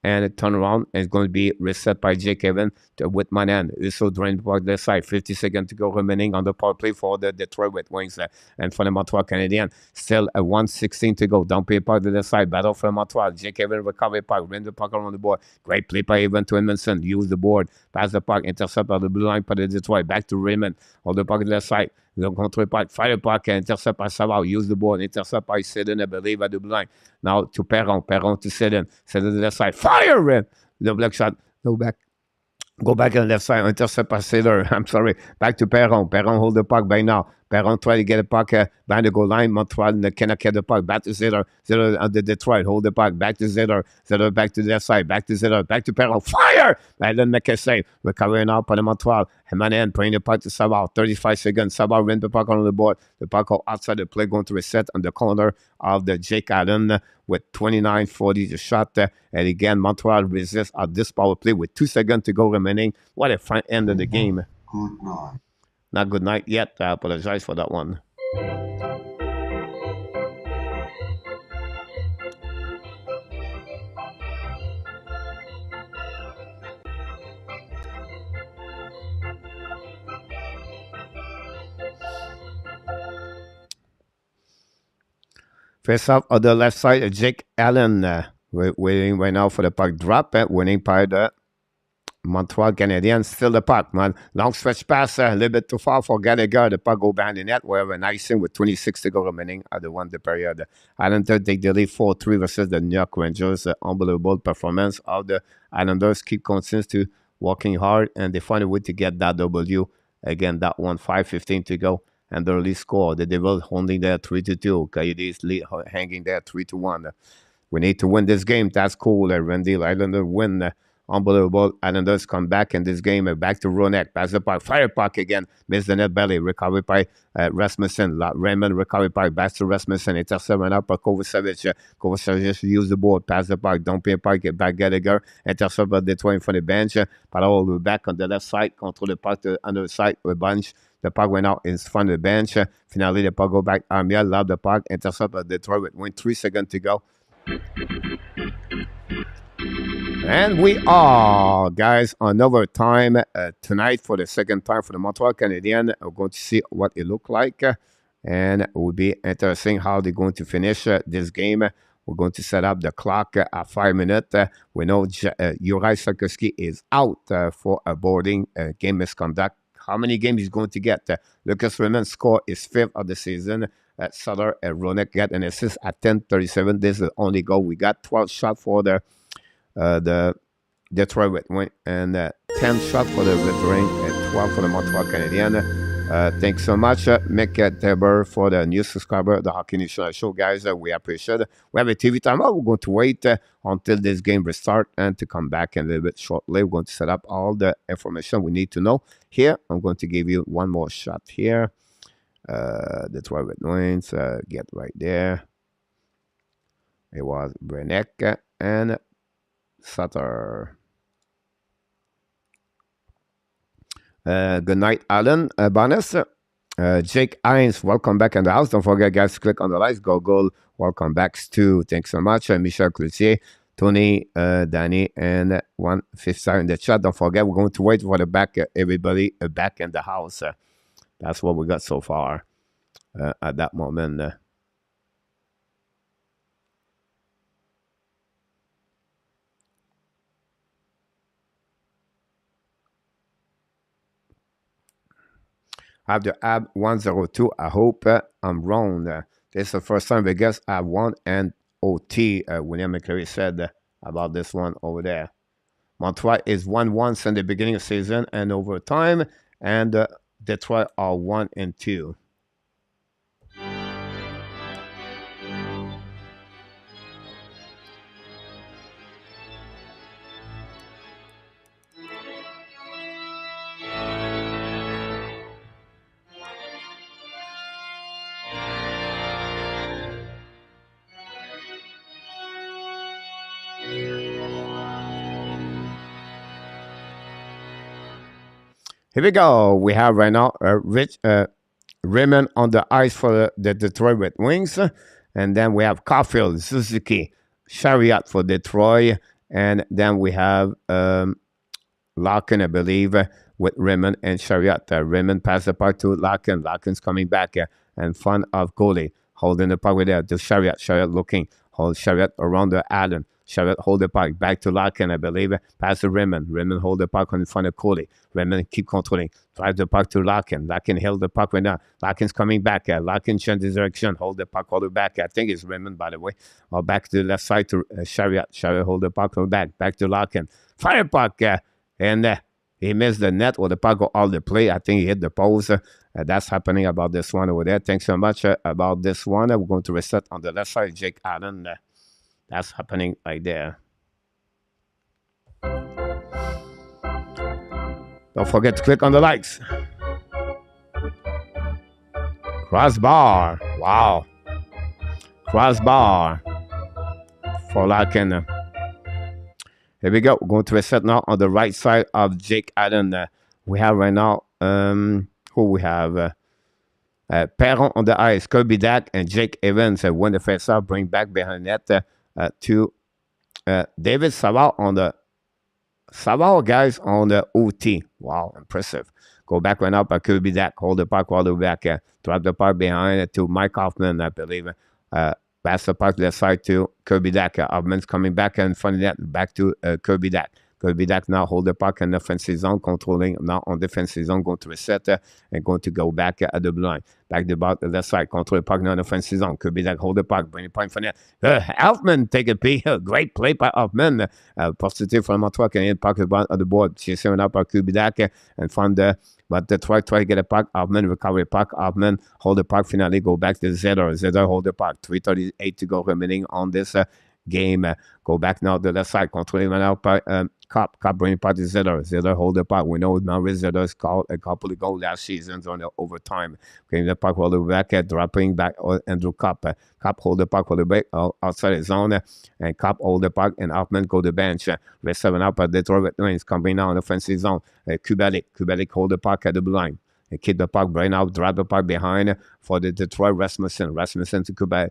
[SPEAKER 1] And it turn around and it's going to be reset by Jake Evan with Manan. Also drain the puck left side. 50 seconds to go remaining on the power play for the Detroit Red Wings and for the Montreal Canadiens. Still a 1:16 to go. Don't pay puck to the side. Battle for Montreal. Jake Evan recovery puck. Bring the puck around the board. Great play by Evan to Edmondson. Use the board. Pass the puck. Intercept on the blue line by the Detroit. Back to Raymond. Hold the puck to the left side. Don't control the puck. Fire the puck. Intercept by Savard. Use the board. Intercept by Seddon, I believe, at the blue line. Now to Perron. Perron to Seddon. Seddon to the left side. Fire! The black shot. Go back. Go back on the left side. Intercept by Sailor. I'm sorry. Back to Perron. Perron hold the puck by now. Perron try to get the puck behind the goal line. Montreal cannot get the puck. Back to Sailor. Sailor on the Detroit. Hold the puck. Back to Sailor. Sailor back to the left side. Back to Sailor. Back to Perron. Fire! And then make a save. Recovering now by the Montreal. Hemanen bring the puck to Savard. 35 seconds. Savard win the puck on the board. The puck outside the play going to reset on the corner of the Jake Allen with 29:40 the shot. And again, Montreal resists at this power play with 2 seconds to go remaining. What a fine end of the game.
[SPEAKER 5] Good night.
[SPEAKER 1] Not good night yet. I apologize for that one. Face off on the left side, Jake Allen waiting right now for the puck drop. Winning by the Montreal Canadiens. Still the puck, man. Long stretch pass, a little bit too far for Gallagher. The puck go behind the net. We have an icing with 26 to go remaining at the one the period. Islanders take the lead 4-3 versus the New York Rangers. Unbelievable performance of the Islanders. Keep consistent to working hard, and they find a way to get that W. Again, that one, 5:15 to go. And the early score. The Devils holding there 3-2. Coyotes lead, hanging there 3-1. We need to win this game. That's cool. Randy Islander win. Unbelievable. Islanders come back in this game. Back to Ronek. Pass the puck. Fire puck again. Miss the net belly. Recovered by Rasmussen. Raymond recovered by back to Rasmussen. Intercept right up by Kovacevic. Kovacevic use the board. Pass the puck. Don't pay puck. Get back Gallagher. Intercept by Detroit in front of the bench. Parole back on the left side. Control the puck to the other side. A bunch. The puck went out in front of the bench. Finally, the puck go back. Armiel lobbed the puck. Intercept by Detroit with 3 seconds to go. And we are, guys, on overtime tonight for the second time for the Montreal Canadiens. We're going to see what it looks like. And it will be interesting how they're going to finish this game. We're going to set up the clock at 5 minutes. We know Juraj Slavkovsky is out for a boarding game misconduct. How many games he's going to get? Lucas Raymond score is 5th of the season. Sutter and Ronek get an assist at 10:37. This is the only goal. We got 12 shots for the Detroit Red Wings and 10 shots for the Red Wings and 12 for the Montreal Canadiens. Thanks so much, Mick Deber, for the new subscriber of the Hockey National Show, guys. We appreciate it. We have a TV timeout. We're going to wait until this game restart and to come back in a little bit shortly. We're going to set up all the information we need to know. Here, I'm going to give you one more shot here. Detroit Red Wings, get right there. It was Brenek and Sutter. Good night, Alan Barnes. Jake Hines, welcome back in the house. Don't forget, guys, to click on the lights. Go. Welcome back, Stu. Thanks so much. Michel Cloutier, Tony, Danny, and 1/5 star in the chat. Don't forget, we're going to wait for the back, everybody back in the house. That's what we got so far at that moment. I have the AB 102. I hope I'm wrong. This is the first time Vegas have won and OT. William McCleary said about this one over there. Montreal is 1-1 since the beginning of the season and overtime, and Detroit are 1-2. Here we go. We have right now Rich Raymond on the ice for the Detroit Red Wings. And then we have Caulfield, Suzuki, Chariot for Detroit. And then we have Larkin, I believe, with Raymond and Chariot. Raymond passed the puck to Larkin. Larkin's coming back in front of goalie. Holding the puck with there to Chariot. Chariot looking. Hold Chariot around the Allen. Chariot hold the puck back to Larkin, I believe. Pass to Raymond. Raymond hold the puck in front of Coley. Raymond keep controlling. Drive the puck to Larkin. Larkin held the puck right now. Larkin's coming back. Larkin changes direction. Hold the puck all the way back. I think it's Raymond, by the way. Or back to the left side to Chariot. Chariot hold the puck back. Back to Larkin. Fire puck. And he missed the net or the puck go all the play. I think he hit the post. That's happening about this one over there. Thanks so much about this one. We're going to reset on the left side. Jake Allen. That's happening right there. Don't forget to click on the likes. Crossbar. Wow. Crossbar. For Larkin. Here we go. We're going to reset now on the right side of Jake Allen. We have right now who we have? Perron on the ice, Kirby Dack and Jake Evans win the face-off, bring back behind net to David Savard on the guys on the OT. Wow, impressive. Go back right now by Kirby Dack, hold the puck all the way back, drop the puck behind to Mike Hoffman, I believe. Pass the puck left side to Kirby Dack. Hoffman's coming back in front of that, back to Kirby Dack. Kirby Dack now hold the puck in offensive zone, controlling now on defensive zone, going to reset and going to go back at the blue line. Back the ball to the side, control the puck now in offensive zone. Kirby Dack hold the puck, bring the puck in front of that. Hoffman take a peek. Great play by Hoffman. Positive from Montreal Canadiens, puck on the board. Chasing out by Kirby Dack and found but Detroit try to get a puck. Hoffman recover the puck. Hoffman hold the puck. Finally go back to Zetter. Zetter hold the puck. 3:38 to go remaining on this game. Go back now to the left side. Controlling now by Cup bring the puck to Zetter. Zetter hold the puck. We know now Zetter scored a couple of goals last season on the overtime. Bring the puck all the way back. Dropping back Andrew Cup. Cup hold the puck all the way outside the zone. And Cup hold the puck. And Hoffman go to the bench. Rest 7 up at Detroit Wings. Coming now in the offensive zone. Kubalik hold the puck at the blue line. Keep the puck right now, drop the puck behind for the Detroit Rasmussen. Rasmussen to Kubalik.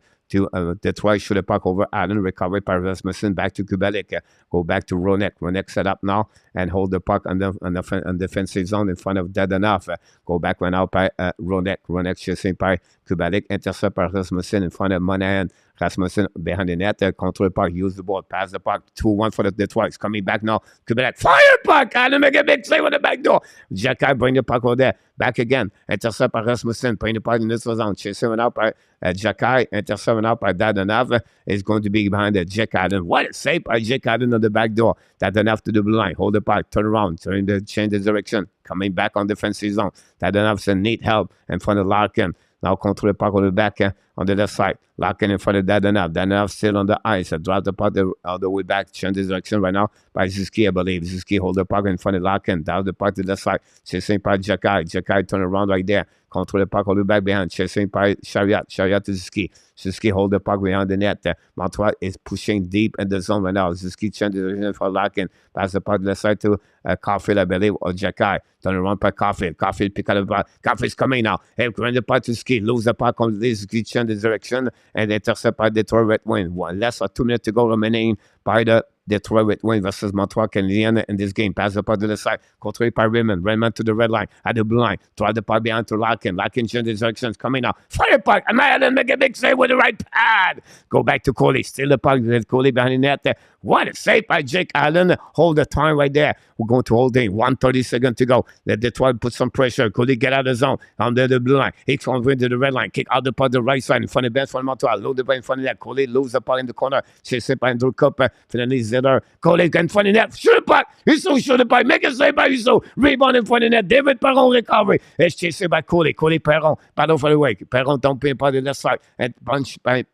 [SPEAKER 1] Detroit shoot the puck over Allen, recovered by Rasmussen, back to Kubalik. Go back to Ronek. Ronek set up now and hold the puck on the defensive zone in front of Dadanoff. Go back right now by Ronek. Ronek chasing by Kubalik, intercept by Rasmussen in front of Monahan. Rasmussen behind the net, control the puck, use the ball, pass the puck, 2-1 for the Detroit. It's coming back now. Kubalik, fire puck! Allen make a big save on the back door. Jacky bring the puck over there. Back again. Intercept by Rasmussen, bring the puck in this zone. Chasing out by Jacky, intercept out by Dadanoff. Is going to be behind the Jack Allen. What a save by Jack Allen on the back door. Dadanoff to the blue line. Hold the puck, turn around, change the direction. Coming back on defensive zone. Dadanoff need help in front of Larkin. Now control the puck on the back on the left side. Larkin in front of Dadanoff. Dadanoff still on the ice. Drop the puck all the way back. Change the direction right now by Ziski, I believe. Ziski hold the puck in front of Larkin. Down the puck to the side. Chasing by Jacky. Jacky turn around right there. Control the puck all the way back behind. Chasing by Chariot. Chariot to Ziski. Ziski hold the puck behind the net. Montreal is pushing deep in the zone right now. Ziski change the direction for Larkin. Pass the puck to the side to Caulfield, I believe, or Jacky. Turn around by Caulfield. Caulfield pick up the puck. Caulfield's coming now. Hey, run the puck to Ski. Lose the puck on this. Ski change the direction and intercept by Detroit Red Wings. Less than 2 minutes to go remaining by the Detroit Red Wings versus Montreal Canadiens in this game. Pass the puck to the side. Controlled by Raymond. Raymond to the red line. At the blue line. Drive the puck behind to Larkin. Larkin change the directions. Coming now. Fire puck. And Allen make a big save with the right pad. Go back to Coley. Still the puck with Coley behind the net. What a save by Jake Allen. Hold the time right there. We're going to hold in. 1:30 seconds to go. Let Detroit put some pressure. Coley get out of the zone. Under the blue line. He comes into the red line. Kick out the puck to the right side. In front of the bench for Montreal. Load the puck in front of that. Coley lose the puck in the corner. Chased by Andrew Cup. Finally Zetter. Coley in front of that. Shoot the puck. Husso shoot the puck. Make a save by Husso. Rebound in front of that. David Perron recovery. It's chased by Coley. Coley Perron. Battle for the way. Perron dumping by the left side. And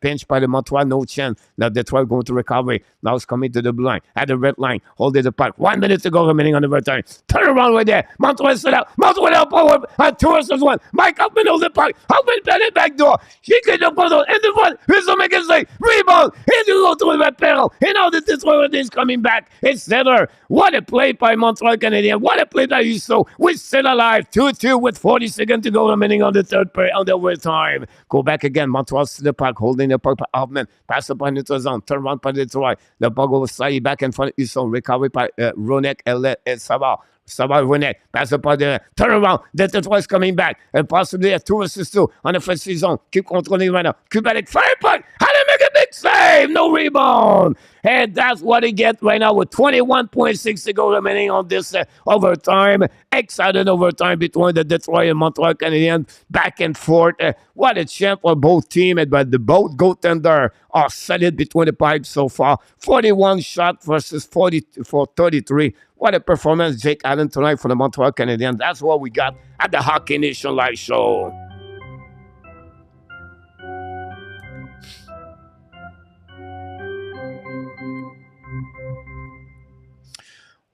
[SPEAKER 1] pinch by the Montreal. No chance. Now Detroit going to recovery. Now it's coming to the blue line. At the red line. Holding the puck. 1 minute to go remaining on the red line. Turn around right there. Montreal set out. Montreal power. 2 versus 1. Mike Hoffman hold the puck. Hoffman play the back door. He get the puck in the front. Husso make a save. Rebound. Here you go to the Perron. And now the Detroit is coming back. It's Zetter. What a play by Montreal Canadiens. What a play by Husso. We're still alive. 2-2 with 40 seconds to go remaining on the third period, on the overtime. Go back again. Montreal to the puck. Holding the puck by Hoffman. Pass the puck into the zone. Turn around by Detroit. The puck goes slightly back in front of Husso. Recovery by Ronek and Savard. Savard Ronek. Pass the puck there. Turn around. Detroit is coming back. And possibly a 2 versus 2 on the first season. Keep controlling right now. Kubalik. Fire puck. How to make a big save. No rebound. And that's what he gets right now with 21.6 to go remaining on this overtime. Excited overtime between the Detroit and Montreal Canadiens. Back and forth. What a champ for both teams. But the both goaltender are solid between the pipes so far. 41 shot versus 33. What a performance, Jake Allen, tonight for the Montreal Canadiens. That's what we got at the Hockey Nation Live Show.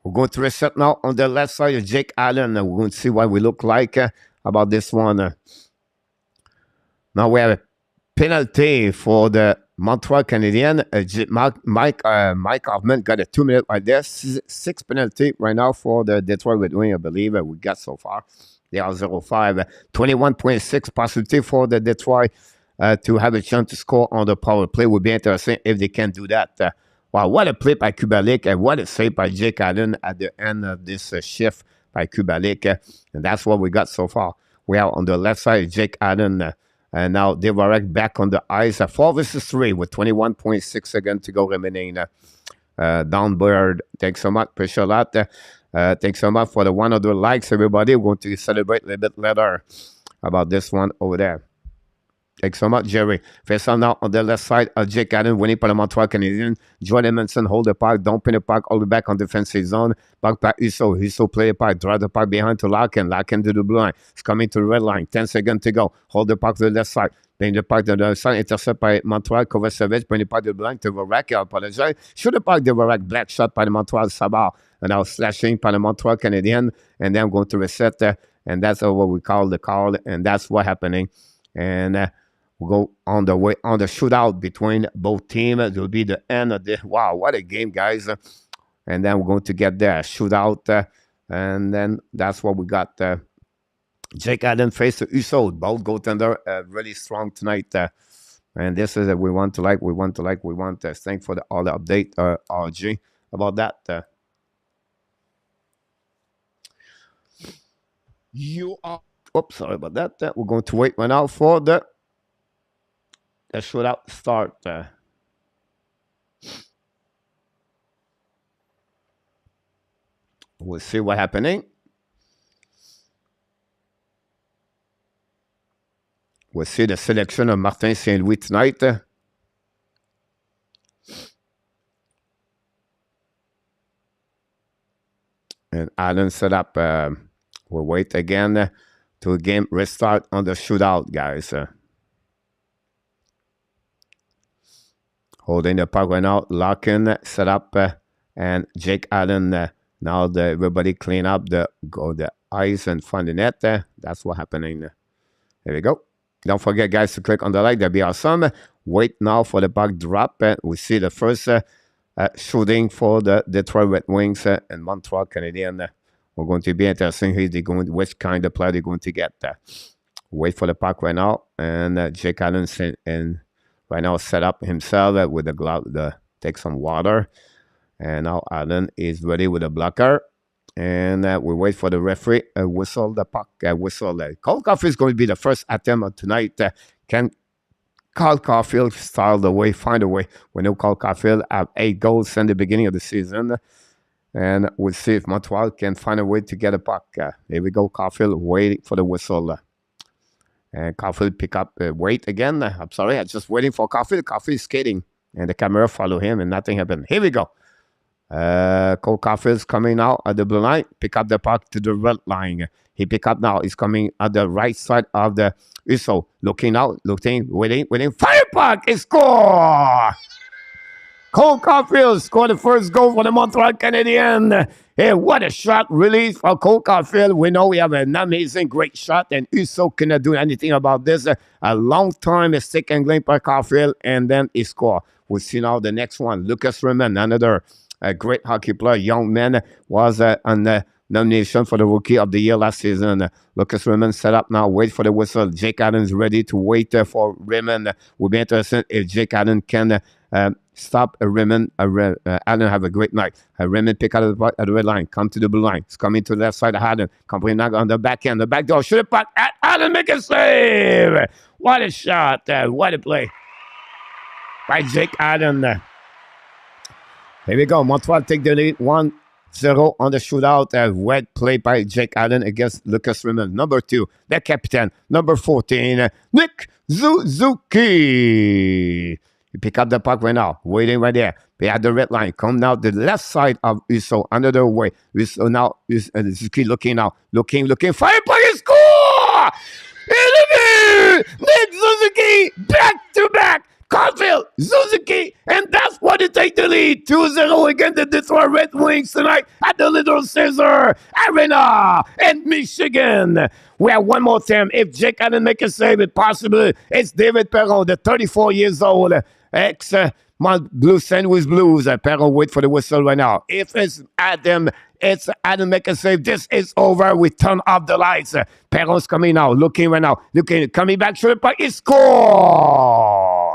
[SPEAKER 1] We're going to reset now on the left side of Jake Allen. We're going to see what we look like about this one. Now we have a penalty for the Montreal Canadiens. Mike Hoffman got a 2 minute right there. 6 penalty right now for the Detroit Red Wings, I believe we got so far. They are 0-5. 21.6 possibility for the Detroit to have a chance to score on the power play. Would be interesting if they can do that. Wow, what a play by KIMBERLY and what a save by Jake Allen at the end of this shift by KIMBERLY. And that's what we got so far. We are on the left side, Jake Allen. And now DELANEY back on the ice. 4 versus 3 with 21.6 seconds to go remaining. Downbird, thanks so much. Appreciate a lot. Thanks so much for the 100 likes, everybody. We're going to celebrate a little bit later about this one over there. Thanks so much, Jerry. Face on now on the left side of Jake Allen, winning par le Montreal Canadiens. Joel Edmondson hold the puck, don't pin the puck all the way back on defensive zone. Puck by Husso. Husso play the puck, drive the puck behind to Larkin. Larkin to the blue line. It's coming to the red line. 10 seconds to go. Hold the puck to the left side. Bring the puck to the left side. Intercept by Montreal. Kovacevic. Bring the puck to the blue line to Varak. I apologize. Shoot the puck to Varak. Black shot by the Montreal Sabar. And now slashing by the Montreal Canadiens. And then I'm going to reset. And that's what we call the call. And that's what's happening. And we'll go on the way on the shootout between both teams. It will be the end of the wow, what a game, guys! And then we're going to get there shootout, and then that's what we got. Jake Allen face to Husso. Both goaltender really strong tonight, and this is we want to like. Thanks for all the update, RG, about that. You are. Oops, sorry about that. We're going to wait right now for the shootout start. We'll see what's happening. We'll see the selection of Martin St. Louis tonight. And Allen set up. We'll wait again to game restart on the shootout, guys. Holding the puck right now. Larkin set up and Jake Allen. Now everybody clean up the ice and find the net. That's what's happening. There we go. Don't forget, guys, to click on the like. That'd be awesome. Wait now for the puck drop. We see the first shooting for the Detroit Red Wings and Montreal Canadiens. We're going to be interesting which kind of player they're going to get. Wait for the puck right now. And Jake Allen and right now set up himself with the glove, take some water. And now Allen is ready with a blocker. And we wait for the referee whistle the puck. Cole Caulfield is going to be the first attempt of tonight. Can Cole Caulfield find a way? We know Cole Caulfield have 8 goals since the beginning of the season. And we'll see if Montreal can find a way to get a puck. Here we go, Caulfield waiting for the whistle. And Caulfield pick up, wait again. I'm sorry, I'm just waiting for Caulfield. Caulfield is skating. And the camera follow him and nothing happened. Here we go. Cole Caulfield's coming out at the blue line. Pick up the puck to the red line. He pick up now. He's coming at the right side of the Husso. Looking out, waiting. Fire puck! He score! Cole Caulfield scored the first goal for the Montreal Canadiens. Hey, what a shot release for Cole Caulfield. We know we have an amazing, great shot, and Husso cannot do anything about this. A long time, a stick angling by Caulfield, and then he scored. We'll see now the next one. Lucas Raymond, another great hockey player, young man, was on the nomination for the Rookie of the Year last season. Lucas Raymond set up now, wait for the whistle. Jake Allen is ready to wait for Raymond. We'll be interested if Jake Allen can stop Raymond. Allen have a great night. Raymond pick out at the red line, come to the blue line. It's coming to the left side of Allen. Company on the back end, the back door. Shoot it puck at Allen, make a save. What a shot. What a play by Jake Allen. Here we go. Montreal take the lead 1-0 on the shootout. Red play by Jake Allen against Lucas Raymond. Number 2, the captain. Number 14, Nick Suzuki. You pick up the puck right now. Waiting right there. They at the red line. Come now the left side of Husso. Another way. Husso now. Suzuki looking now. Looking. Fire puck and score! Nick Suzuki back to back. Caulfield, Suzuki, and that's what it takes to lead 2-0 against the Detroit Red Wings tonight at the Little Caesar Arena in Michigan. We have one more time. If Jake Allen make a save, it's possible. It's David Perron, the 34 years old. ex Blue Sandwich Blues. Perron wait for the whistle right now. If it's Adam make a save. This is over. We turn off the lights. Perron's coming now. Looking right now. Looking. Coming back to the puck. He score!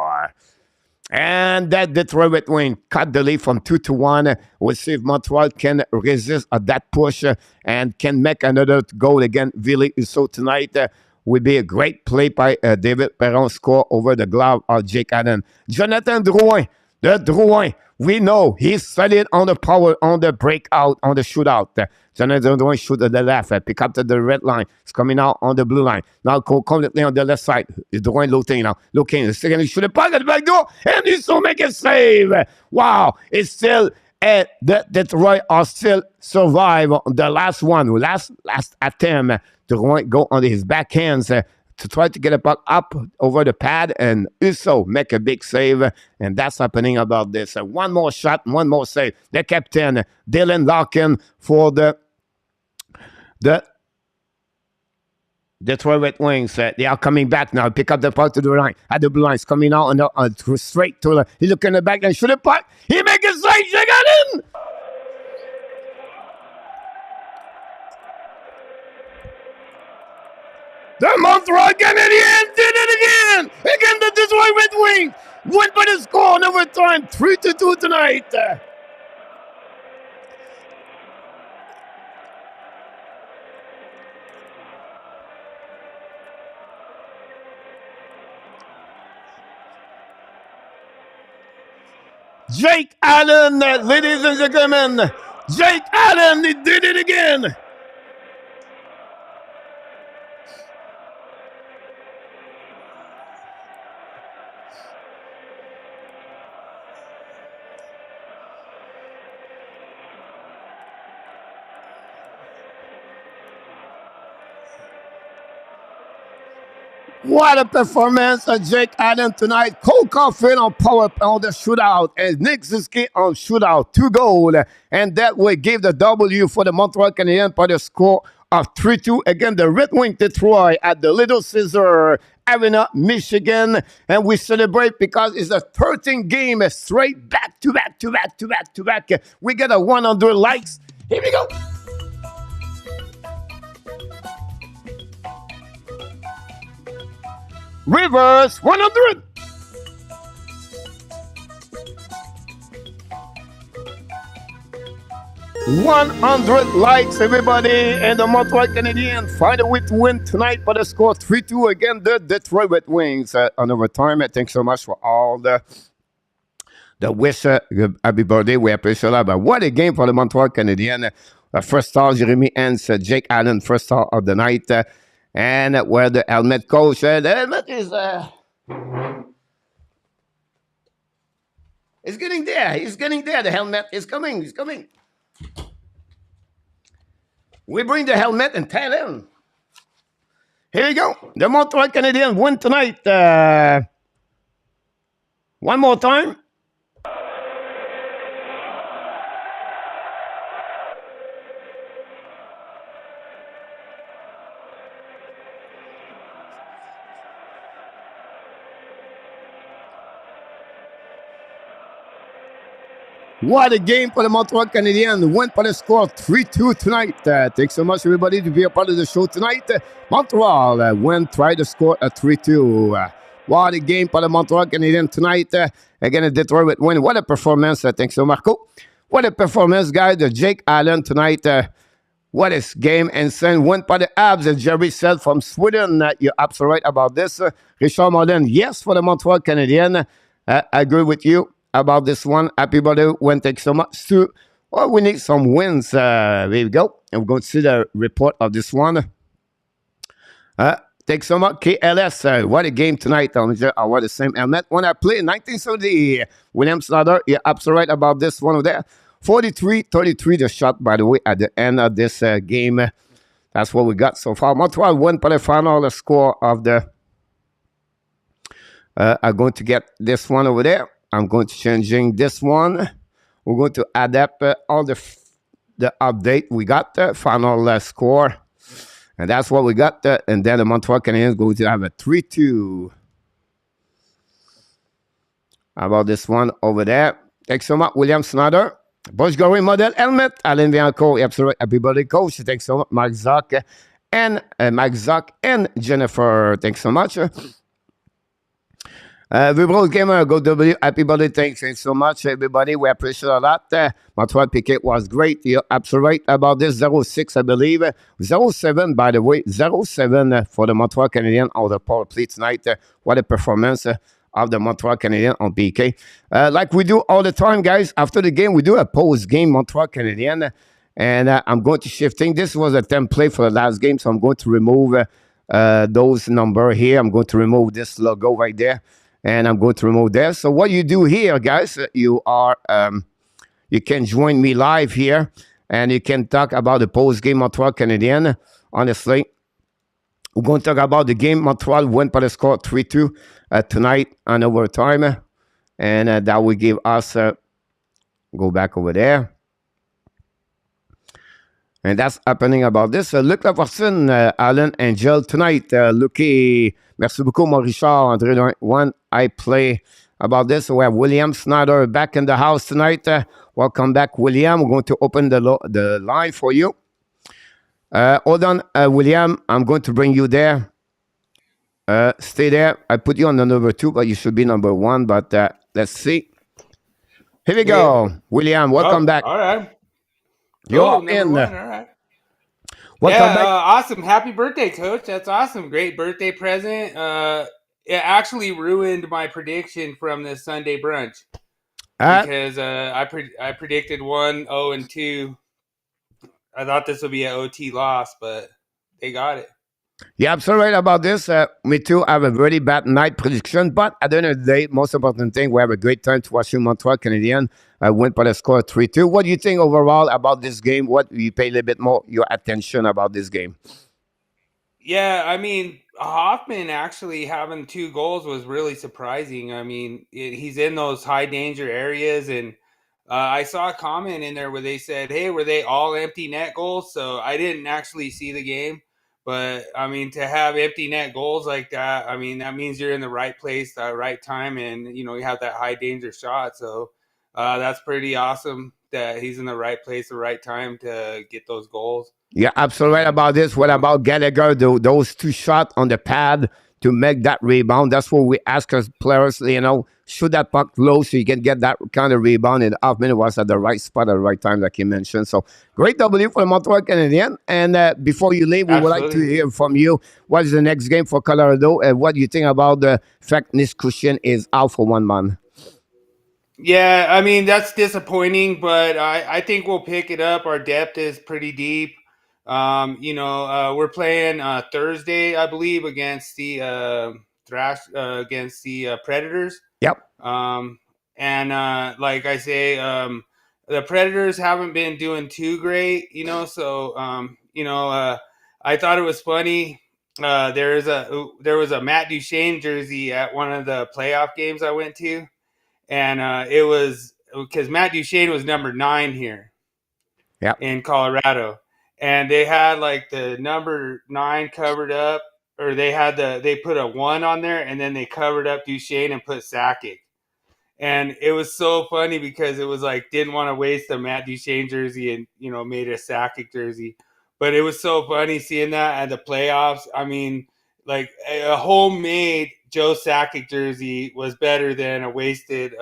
[SPEAKER 1] And that Detroit Red Wing cut the lead from 2-1. We'll see if Montreal can resist that push and can make another goal again. Ville Husso tonight will be a great play by David Perron, score over the glove of Jake Allen. Jonathan Drouin, the Drouin, we know he's solid on the power, on the breakout, on the shootout. Jonathan Drouin shoot at the left, pick up to the red line. It's coming out on the blue line. Now completely on the left side. Drouin looking now. Looking. The second, he shoot a puck at the back door, and he still make a save. Wow. It's still, Detroit are still survive on the last one. Last attempt. Drouin go on his backhands to try to get a puck up over the pad, and Husso make a big save, and that's happening about this. One more shot, one more save. The captain, Dylan Larkin, for the Detroit Red Wings. They are coming back now. Pick up the puck to the line. At the blue line, it's coming out and straight to the. He look in the back and shoot the puck. He make a save. They got him. The Montreal Canadiens did it again! Again, the Detroit Red Wings went by the score in overtime, 3-2 tonight. Jake Allen, ladies and gentlemen, Jake Allen, he did it again. What a performance of Jake Allen tonight. Cole Caulfield on power on the shootout, and Nick Ziski on shootout, 2 goals. And that will give the W for the Montreal Canadiens by the score of 3-2 against the Red Wing Detroit at the Little Caesar Arena, Michigan. And we celebrate because it's a 13th game straight back to back. We get a 100 likes. Here we go. Reverse 100. Likes, everybody, and the Montreal Canadiens find a way to win tonight by the score 3-2 against the Detroit Red Wings on overtime. Thanks so much for all the wish. Happy birthday. We appreciate that. But what a game for the Montreal Canadiens. First star, Jeremy Hens, Jake Allen, first star of the night. And where the helmet coach, the helmet is getting there. He's getting there. The helmet is coming. He's coming. We bring the helmet and tell him. Here we go. The Montreal Canadiens win tonight. One more time. What a game for the Montreal Canadiens. Went for the score 3-2 tonight. Thanks so much, everybody, to be a part of the show tonight. Montreal went, tried to score a 3-2. What a game for the Montreal Canadiens tonight. Again, a Detroit win. What a performance. Thanks so much, Marco. What a performance, guys. Jake Allen tonight. What a game. Insane. Went by the HABS, as Jerry said, from Sweden. You're absolutely right about this. Richard Martin, yes, for the Montreal Canadiens. I agree with you about this one. Happy birthday. Thanks so much too. Well, we need some wins. There we go. And we're going to see the report of this one. Thanks so much, KLS. What a game tonight. I wear the same helmet when I played in 1970. William SLATER, you're absolutely right about this one over there. 43-33 the shot, by the way, at the end of this game. That's what we got so far. Montreal won by the final score of the... I'm going to get this one over there. I'm going to changing this one. We're going to adapt all the update. We got the final score. And that's what we got. And then the Montreal Canadiens going to have a 3-2. about this one over there. Thanks so much, William Snyder. Bush Goring Model Helmet, Alain Bianco, absolutely. Happy birthday, coach. Thanks so much, Mike Zuck and Jennifer. Thanks so much. Vibro Gamer, Go W, happy birthday. Thanks so much, everybody. We appreciate a lot. Montreal Piquet was great. You're absolutely right about this. 06, I believe. 07, by the way. 07 for the Montreal Canadiens on the power play tonight. What a performance of the Montreal Canadiens on PK. Like we do all the time, guys. After the game, we do a post-game Montreal Canadiens. And I'm going to shift things. This was a template for the last game, so I'm going to remove those numbers here. I'm going to remove this logo right there. And I'm going to remove that. So what you do here, guys, you can join me live here, and you can talk about the post-game Montreal Canadiens. Honestly, we're going to talk about the game. Montreal went by the score 3-2 tonight on overtime, and that will give us go back over there. And that's happening about this. Luc Lafortune, Alan, Angel tonight. Lucky, merci beaucoup, mon Richard, André One. I play about this. We have William Snyder back in the house tonight. Welcome back, William. We're going to open the line for you. Hold on, William. I'm going to bring you there. Stay there. I put you on the number 2, but you should be number 1. But let's see. Here we go. William, welcome back.
[SPEAKER 5] All right.
[SPEAKER 1] You're in.
[SPEAKER 5] All right.
[SPEAKER 1] Welcome back.
[SPEAKER 5] Awesome. Happy birthday, Coach. That's awesome. Great birthday present. It actually ruined my prediction from the Sunday brunch because I predicted 1-0-2. I thought this would be an OT loss, but they got it.
[SPEAKER 1] Yeah, absolutely right about this. Me too. I have a very bad night prediction, but at the end of the day, most important thing, we have a great time to watch Montreal Canadiens win by the score 3-2. What do you think overall about this game? What you pay a little bit more your attention about this game?
[SPEAKER 5] Yeah, I mean, Hoffman actually having 2 goals was really surprising. I mean, he's in those high danger areas, and I saw a comment in there where they said, hey, were they all empty net goals? So I didn't actually see the game. But, I mean, to have empty net goals like that, I mean, that means you're in the right place at the right time and, you have that high danger shot. So that's pretty awesome that he's in the right place at the right time to get those goals.
[SPEAKER 1] Yeah, absolutely right about this. What about Gallagher? Those 2 shots on the pad to make that rebound. That's what we ask as players, shoot that puck low so you can get that kind of rebound. And Hoffman was at the right spot at the right time, like you mentioned. So great W for the Montreal Canadiens. And before you leave, we would like to hear from you. What is the next game for Colorado? And what do you think about the fact Nichushkin is out for 1 month?
[SPEAKER 5] Yeah, I mean, that's disappointing, but I think we'll pick it up. Our depth is pretty deep. We're playing Thursday, I believe, against the Predators.
[SPEAKER 1] Yep.
[SPEAKER 5] Like I say, the Predators haven't been doing too great, so I thought it was funny. There was a Matt Duchene jersey at one of the playoff games I went to, and it was because Matt Duchene was number 9 here, in Colorado. And they had like the number 9 covered up, or they put a 1 on there, and then they covered up Duchene and put Sakic. And it was so funny because it was like, didn't want to waste a Matt Duchene jersey and, made a Sakic jersey. But it was so funny seeing that at the playoffs. I mean, like a homemade Joe Sakic jersey was better than a wasted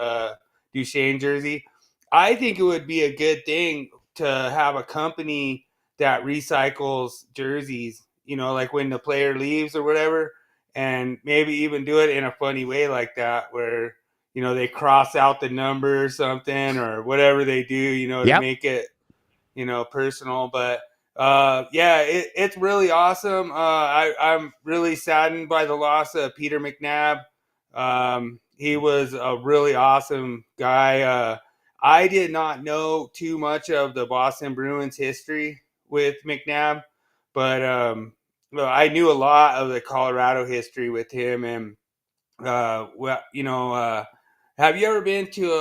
[SPEAKER 5] Duchene jersey. I think it would be a good thing to have a company that recycles jerseys, like when the player leaves or whatever, and maybe even do it in a funny way like that, where, they cross out the number or something or whatever they do, to make it, personal. But it's really awesome. I'm really saddened by the loss of Peter McNabb. He was a really awesome guy. I did not know too much of the Boston Bruins history with McNabb, but I knew a lot of the Colorado history with him. And have you ever been to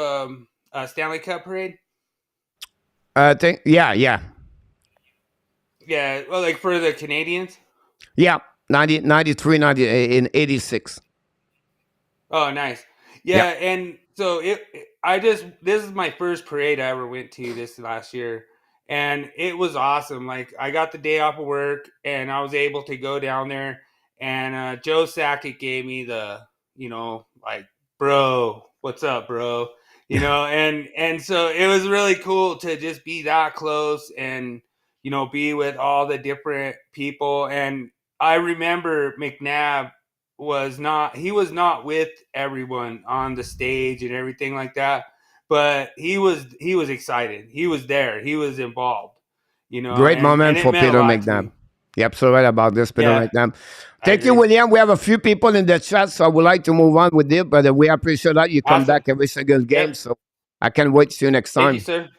[SPEAKER 5] a Stanley Cup parade?
[SPEAKER 1] Yeah.
[SPEAKER 5] Well, like for the Canadiens?
[SPEAKER 1] Yeah, 93, 90 in 86.
[SPEAKER 5] Oh, nice. Yeah, and so this is my first parade I ever went to this last year, and it was awesome. Like I got the day off of work, and I was able to go down there, and Joe Sakic gave me the, like, bro, what's up, bro, and so it was really cool to just be that close and be with all the different people. And I remember McNabb was not with everyone on the stage and everything like that, but he was excited. He was there. He was involved.
[SPEAKER 1] Great moment
[SPEAKER 5] and it
[SPEAKER 1] for
[SPEAKER 5] meant a
[SPEAKER 1] Peter
[SPEAKER 5] lot to
[SPEAKER 1] McNabb.
[SPEAKER 5] me.
[SPEAKER 1] You're absolutely right about this, Peter
[SPEAKER 5] Yeah,
[SPEAKER 1] McNabb.
[SPEAKER 5] I
[SPEAKER 1] Thank you,
[SPEAKER 5] agree.
[SPEAKER 1] William. We have a few people in the chat, so I would like to move on with it, but we appreciate that you come
[SPEAKER 5] Awesome.
[SPEAKER 1] back every single game,
[SPEAKER 5] Yep.
[SPEAKER 1] so I can't wait to see you next
[SPEAKER 5] Thank
[SPEAKER 1] time.
[SPEAKER 5] you, sir.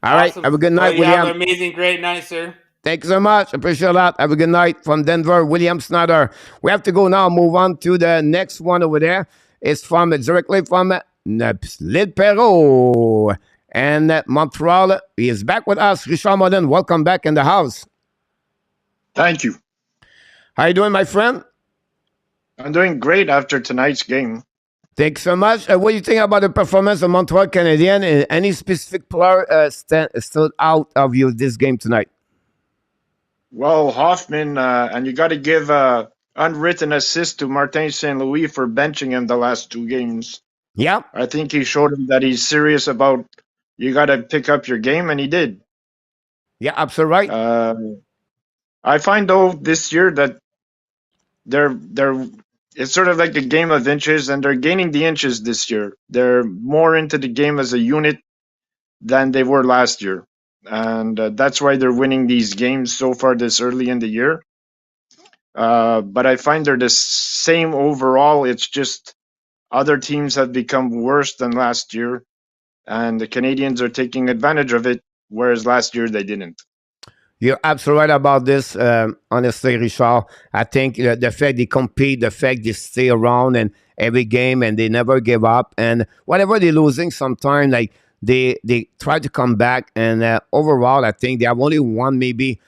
[SPEAKER 1] All right.
[SPEAKER 5] Awesome.
[SPEAKER 1] Have a good
[SPEAKER 5] Well,
[SPEAKER 1] night,
[SPEAKER 5] you have
[SPEAKER 1] William.
[SPEAKER 5] an amazing, great night, sir.
[SPEAKER 1] Thank you so much. Appreciate that. Have a good night from Denver, William Snyder. We have to go now, move on to the next one over there. It's from directly from Lille Perrault. And Montreal, he is back with us. Richard Modern, welcome back in the house.
[SPEAKER 6] Thank you.
[SPEAKER 1] How you doing, my friend?
[SPEAKER 6] I'm doing great after tonight's game.
[SPEAKER 1] Thanks so much. What do you think about the performance of Montreal Canadiens? Any specific player stood out of you this game tonight?
[SPEAKER 6] Well, Hoffman, and you got to give unwritten assist to Martin St. Louis for benching him the last 2 games.
[SPEAKER 1] Yeah.
[SPEAKER 6] I think he showed him that he's serious about you got to pick up your game, and he did.
[SPEAKER 1] Yeah, absolutely right.
[SPEAKER 6] I find though this year that they're it's sort of like a game of inches, and they're gaining the inches this year. They're more into the game as a unit than they were last year. And that's why they're winning these games so far this early in the year. But I find they're the same overall. It's just other teams have become worse than last year, and the Canadiens are taking advantage of it, whereas last year they didn't.
[SPEAKER 1] You're absolutely right about this. Honestly, Richard, I think the fact they compete, the fact they stay around and every game and they never give up, and whatever they're losing, sometimes like they try to come back. And overall, I think they have only won maybe,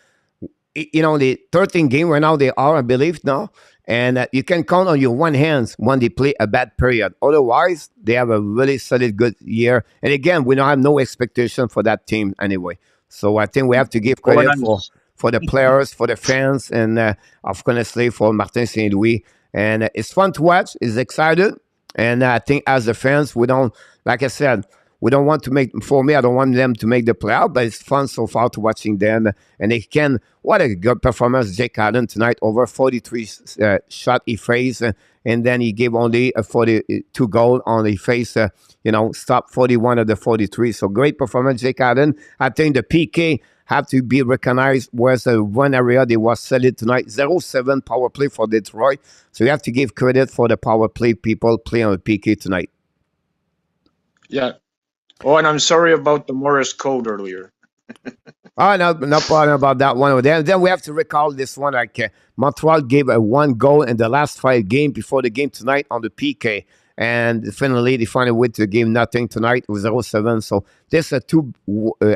[SPEAKER 1] the 13th game right now they are, I believe now. And you can count on your one hands when they play a bad period. Otherwise, they have a really solid, good year. And again, we don't have no expectation for that team anyway. So I think we have to give credit for the players, for the fans, and honestly for Martin St. Louis. And it's fun to watch. It's excited. And I think as the fans, we don't, like I said, we don't want to make, for me, I don't want them to make the playoff, but it's fun so far to watching them. And they can, what a good performance, Jake Allen tonight, over 43 shot he faced. And then he gave only a 42 goal on he faced, stopped 41 of the 43. So great performance, Jake Allen. I think the PK have to be recognized, whereas the one area they was solid tonight. 0-7 power play for Detroit. So you have to give credit for the power play people playing on the PK tonight.
[SPEAKER 6] Yeah. Oh, and I'm sorry about the Morris code earlier.
[SPEAKER 1] Oh, no problem about that one. Then we have to recall this one. Like Montreal gave a 1 goal in the last 5 games before the game tonight on the PK. And finally, they find a way to give nothing tonight with 0-7. So there's a 2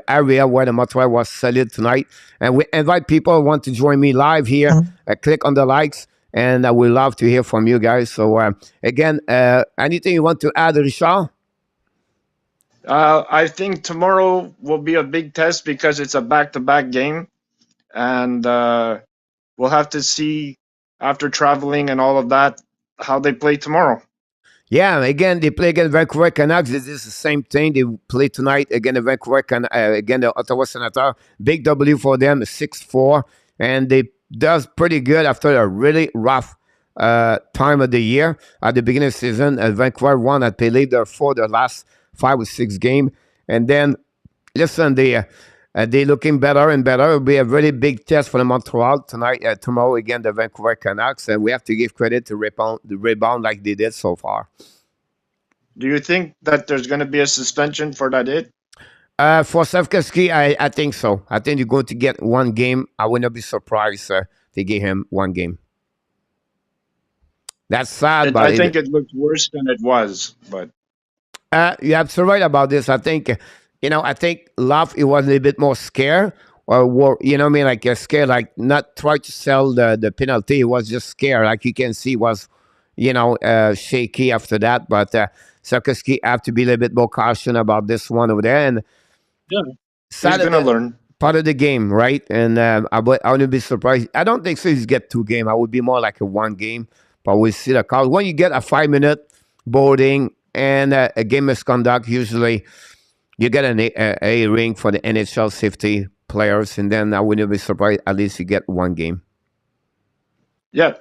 [SPEAKER 1] area where the Montreal was solid tonight. And we invite people who want to join me live here. Click on the likes. And I would love to hear from you guys. So again, anything you want to add, Richard?
[SPEAKER 6] I think tomorrow will be a big test because it's a back-to-back game, and we'll have to see after traveling and all of that how they play tomorrow.
[SPEAKER 1] Yeah, again, they play against Vancouver Canucks. This is the same thing. They play tonight again the Vancouver again the Ottawa Senators. Big W for them, 6-4, and they does pretty good after a really rough time of the year at the beginning of the season. Vancouver won, I believe, for the last 5 or 6 games. And then, listen, they're looking better and better. It'll be a really big test for the Montreal tonight, tomorrow again, the Vancouver Canucks. And we have to give credit to the rebound like they did so far.
[SPEAKER 6] Do you think that there's going to be a suspension for that hit?
[SPEAKER 1] For Slavkovsky, I think so. I think you're going to get 1 game. I would not be surprised they give him 1 game. That's sad, but
[SPEAKER 6] I think it looked worse than it was, but...
[SPEAKER 1] You're absolutely right about this. I think, I think Love, it was a little bit more scared, or like scared, like not try to sell the penalty. It was just scared. Like you can see, was shaky after that. But Sarkowski have to be a little bit more caution about this one over there. And
[SPEAKER 6] Yeah, he's gonna
[SPEAKER 1] Saturday,
[SPEAKER 6] learn.
[SPEAKER 1] part of the game, right? And I wouldn't be surprised. I don't think so. He's get 2 game. I would be more like a 1 game. But we'll see the call. When you get a 5 minute boarding and a game misconduct, usually you get an A ring for the NHL safety players, and then I wouldn't be surprised. At least you get 1 game.
[SPEAKER 6] Yeah.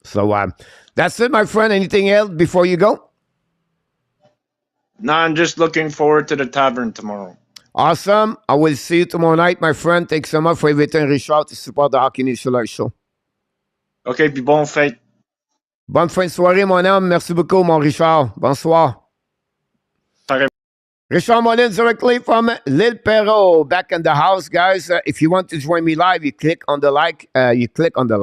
[SPEAKER 1] So that's it, my friend. Anything else before you go?
[SPEAKER 6] No, I'm just looking forward to the tavern tomorrow.
[SPEAKER 1] Awesome. I will see you tomorrow night, my friend. Thanks so much for everything, Richard, to support the Hockey Initial Show.
[SPEAKER 6] OK, puis bon fête.
[SPEAKER 1] Bonne fin de soirée, mon homme. Merci beaucoup, mon Richard. Bonsoir.
[SPEAKER 6] Pareil.
[SPEAKER 1] Richard Molin directly from Lille Perrault. Back in the house, guys. If you want to join me live, you click on the like. You click on the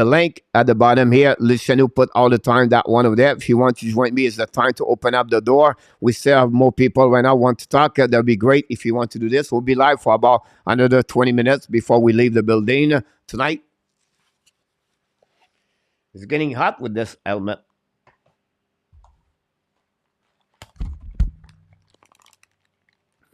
[SPEAKER 1] link at the bottom here. Luciano put all the time that one over there. If you want to join me, it's the time to open up the door. We still have more people right now want to talk. That'll be great if you want to do this. We'll be live for about another 20 minutes before we leave the building tonight. It's getting hot with this helmet.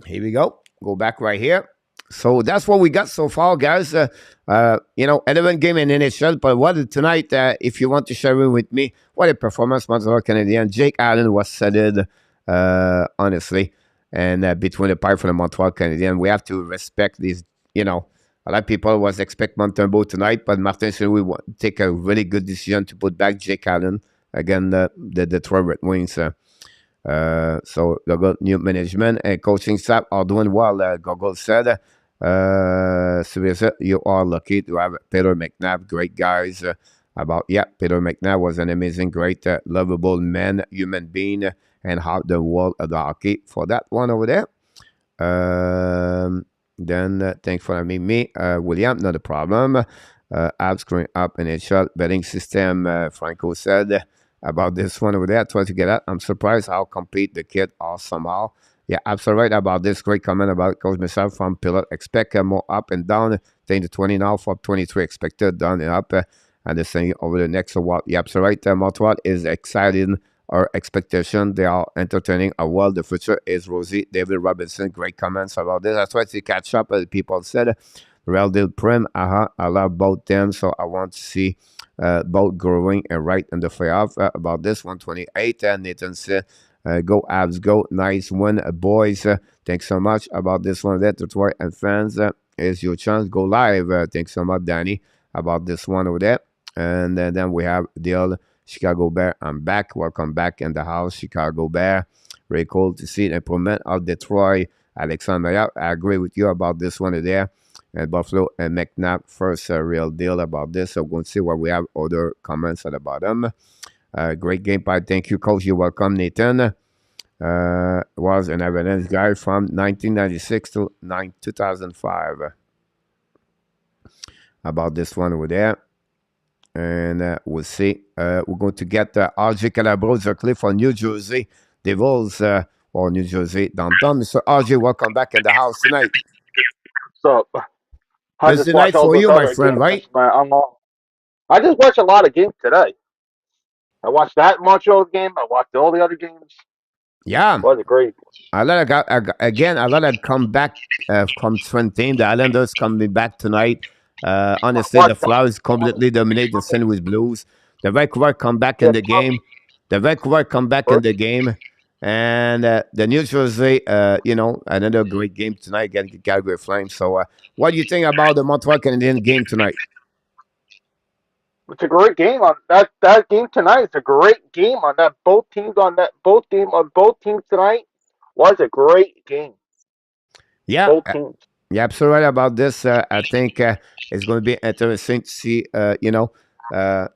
[SPEAKER 1] Here we go. Go back right here. So that's what we got so far, guys. 11 game in NHL. But what tonight, if you want to share it with me, what a performance, Montreal Canadiens. Jake Allen was settled, honestly. And between the pipe for the Montreal Canadiens, we have to respect these, a lot of people was expect Montembeault tonight, but Martin said we take a really good decision to put back Jake Allen again, the Detroit Red Wings. So Gogol new management and coaching staff are doing well. Gogol said, you are lucky to have Peter McNabb, great guys. Peter McNabb was an amazing, great, lovable man, human being, and how the world of the hockey for that one over there. Then thanks for having me, William. Not a problem. Abs growing up in a shot betting system. Franco said about this one over there. I tried to get out. I'm surprised how complete the kid are somehow. Yeah, absolutely right about this. Great comment about Coach Michel from Pilot. Expect more up and down. Think the 20 now for 23 expected down and up. And the same over the next while. Yeah, absolutely right. Montreal is exciting. Our expectation, they are entertaining a well. The future is rosy. David Robinson, great comments about this. I tried to catch up as people said. Real deal prim. I love both them, so I want to see both growing and right in the playoff. About this 128. Nathan said, go Abs, go. Nice win, boys. Thanks so much about this one. That Detroit and fans, is your chance. Go live. Thanks so much, Danny, about this one over there. And then we have Deal. Chicago Bear, I'm back. Welcome back in the house, Chicago Bear. Very cool to see the improvement of Detroit. Alexandre, I agree with you about this one there. And Buffalo and McNabb, first real deal about this. So we'll see what we have other comments at the bottom. Great game part. Thank you, Coach. You're welcome, Nathan. Was an evidence guy from 1996 to 2005. About this one over there. And we'll see. We're going to get RJ Calabro directly for New Jersey Devils or New Jersey downtown. Mr. RJ, welcome back in the house tonight.
[SPEAKER 7] So I
[SPEAKER 1] This is
[SPEAKER 7] just
[SPEAKER 1] the night
[SPEAKER 7] watched all
[SPEAKER 1] for
[SPEAKER 7] those
[SPEAKER 1] you, my
[SPEAKER 7] other
[SPEAKER 1] friend,
[SPEAKER 7] games.
[SPEAKER 1] right?
[SPEAKER 7] I just watched a lot of games today. I watched that Montreal game. I watched all the other games.
[SPEAKER 1] Yeah.
[SPEAKER 7] It was great.
[SPEAKER 1] A lot of comeback from Trenton. The Islanders coming back tonight. Honestly, the Flyers completely dominate the St. Louis Blues. The Vancouver come back in the game. And the New Jersey, another great game tonight against the Calgary Flames. So, what do you think about the Montreal Canadiens game tonight?
[SPEAKER 7] It's a great game on that game tonight. It's a great game on that both teams tonight was a great game.
[SPEAKER 1] Yeah,
[SPEAKER 7] both teams.
[SPEAKER 1] Yeah, absolutely right about this. I think it's going to be interesting to see, to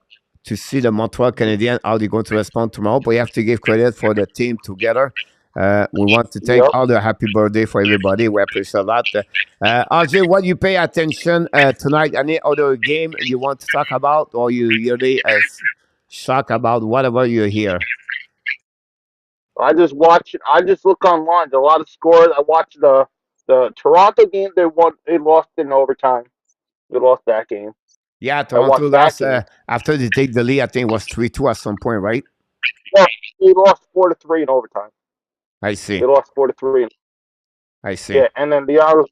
[SPEAKER 1] see the Montreal Canadiens how they're going to respond tomorrow. But you have to give credit for the team together. We want to take all the happy birthday for everybody. We appreciate a lot. RJ, what you pay attention tonight? Any other game you want to talk about, or you really shocked about whatever you hear?
[SPEAKER 7] I just watch. I just look online. There's a lot of scores. I watched the Toronto game. They won. They lost in overtime. They lost that game.
[SPEAKER 1] Yeah,
[SPEAKER 7] I
[SPEAKER 1] Toronto
[SPEAKER 7] watched that
[SPEAKER 1] lost
[SPEAKER 7] game.
[SPEAKER 1] after they take the lead. I think it was 3-2 at some point, right?
[SPEAKER 7] No, they lost 4-3 in overtime.
[SPEAKER 1] I see.
[SPEAKER 7] They lost 4-3.
[SPEAKER 1] I see.
[SPEAKER 7] Yeah, and then the Owls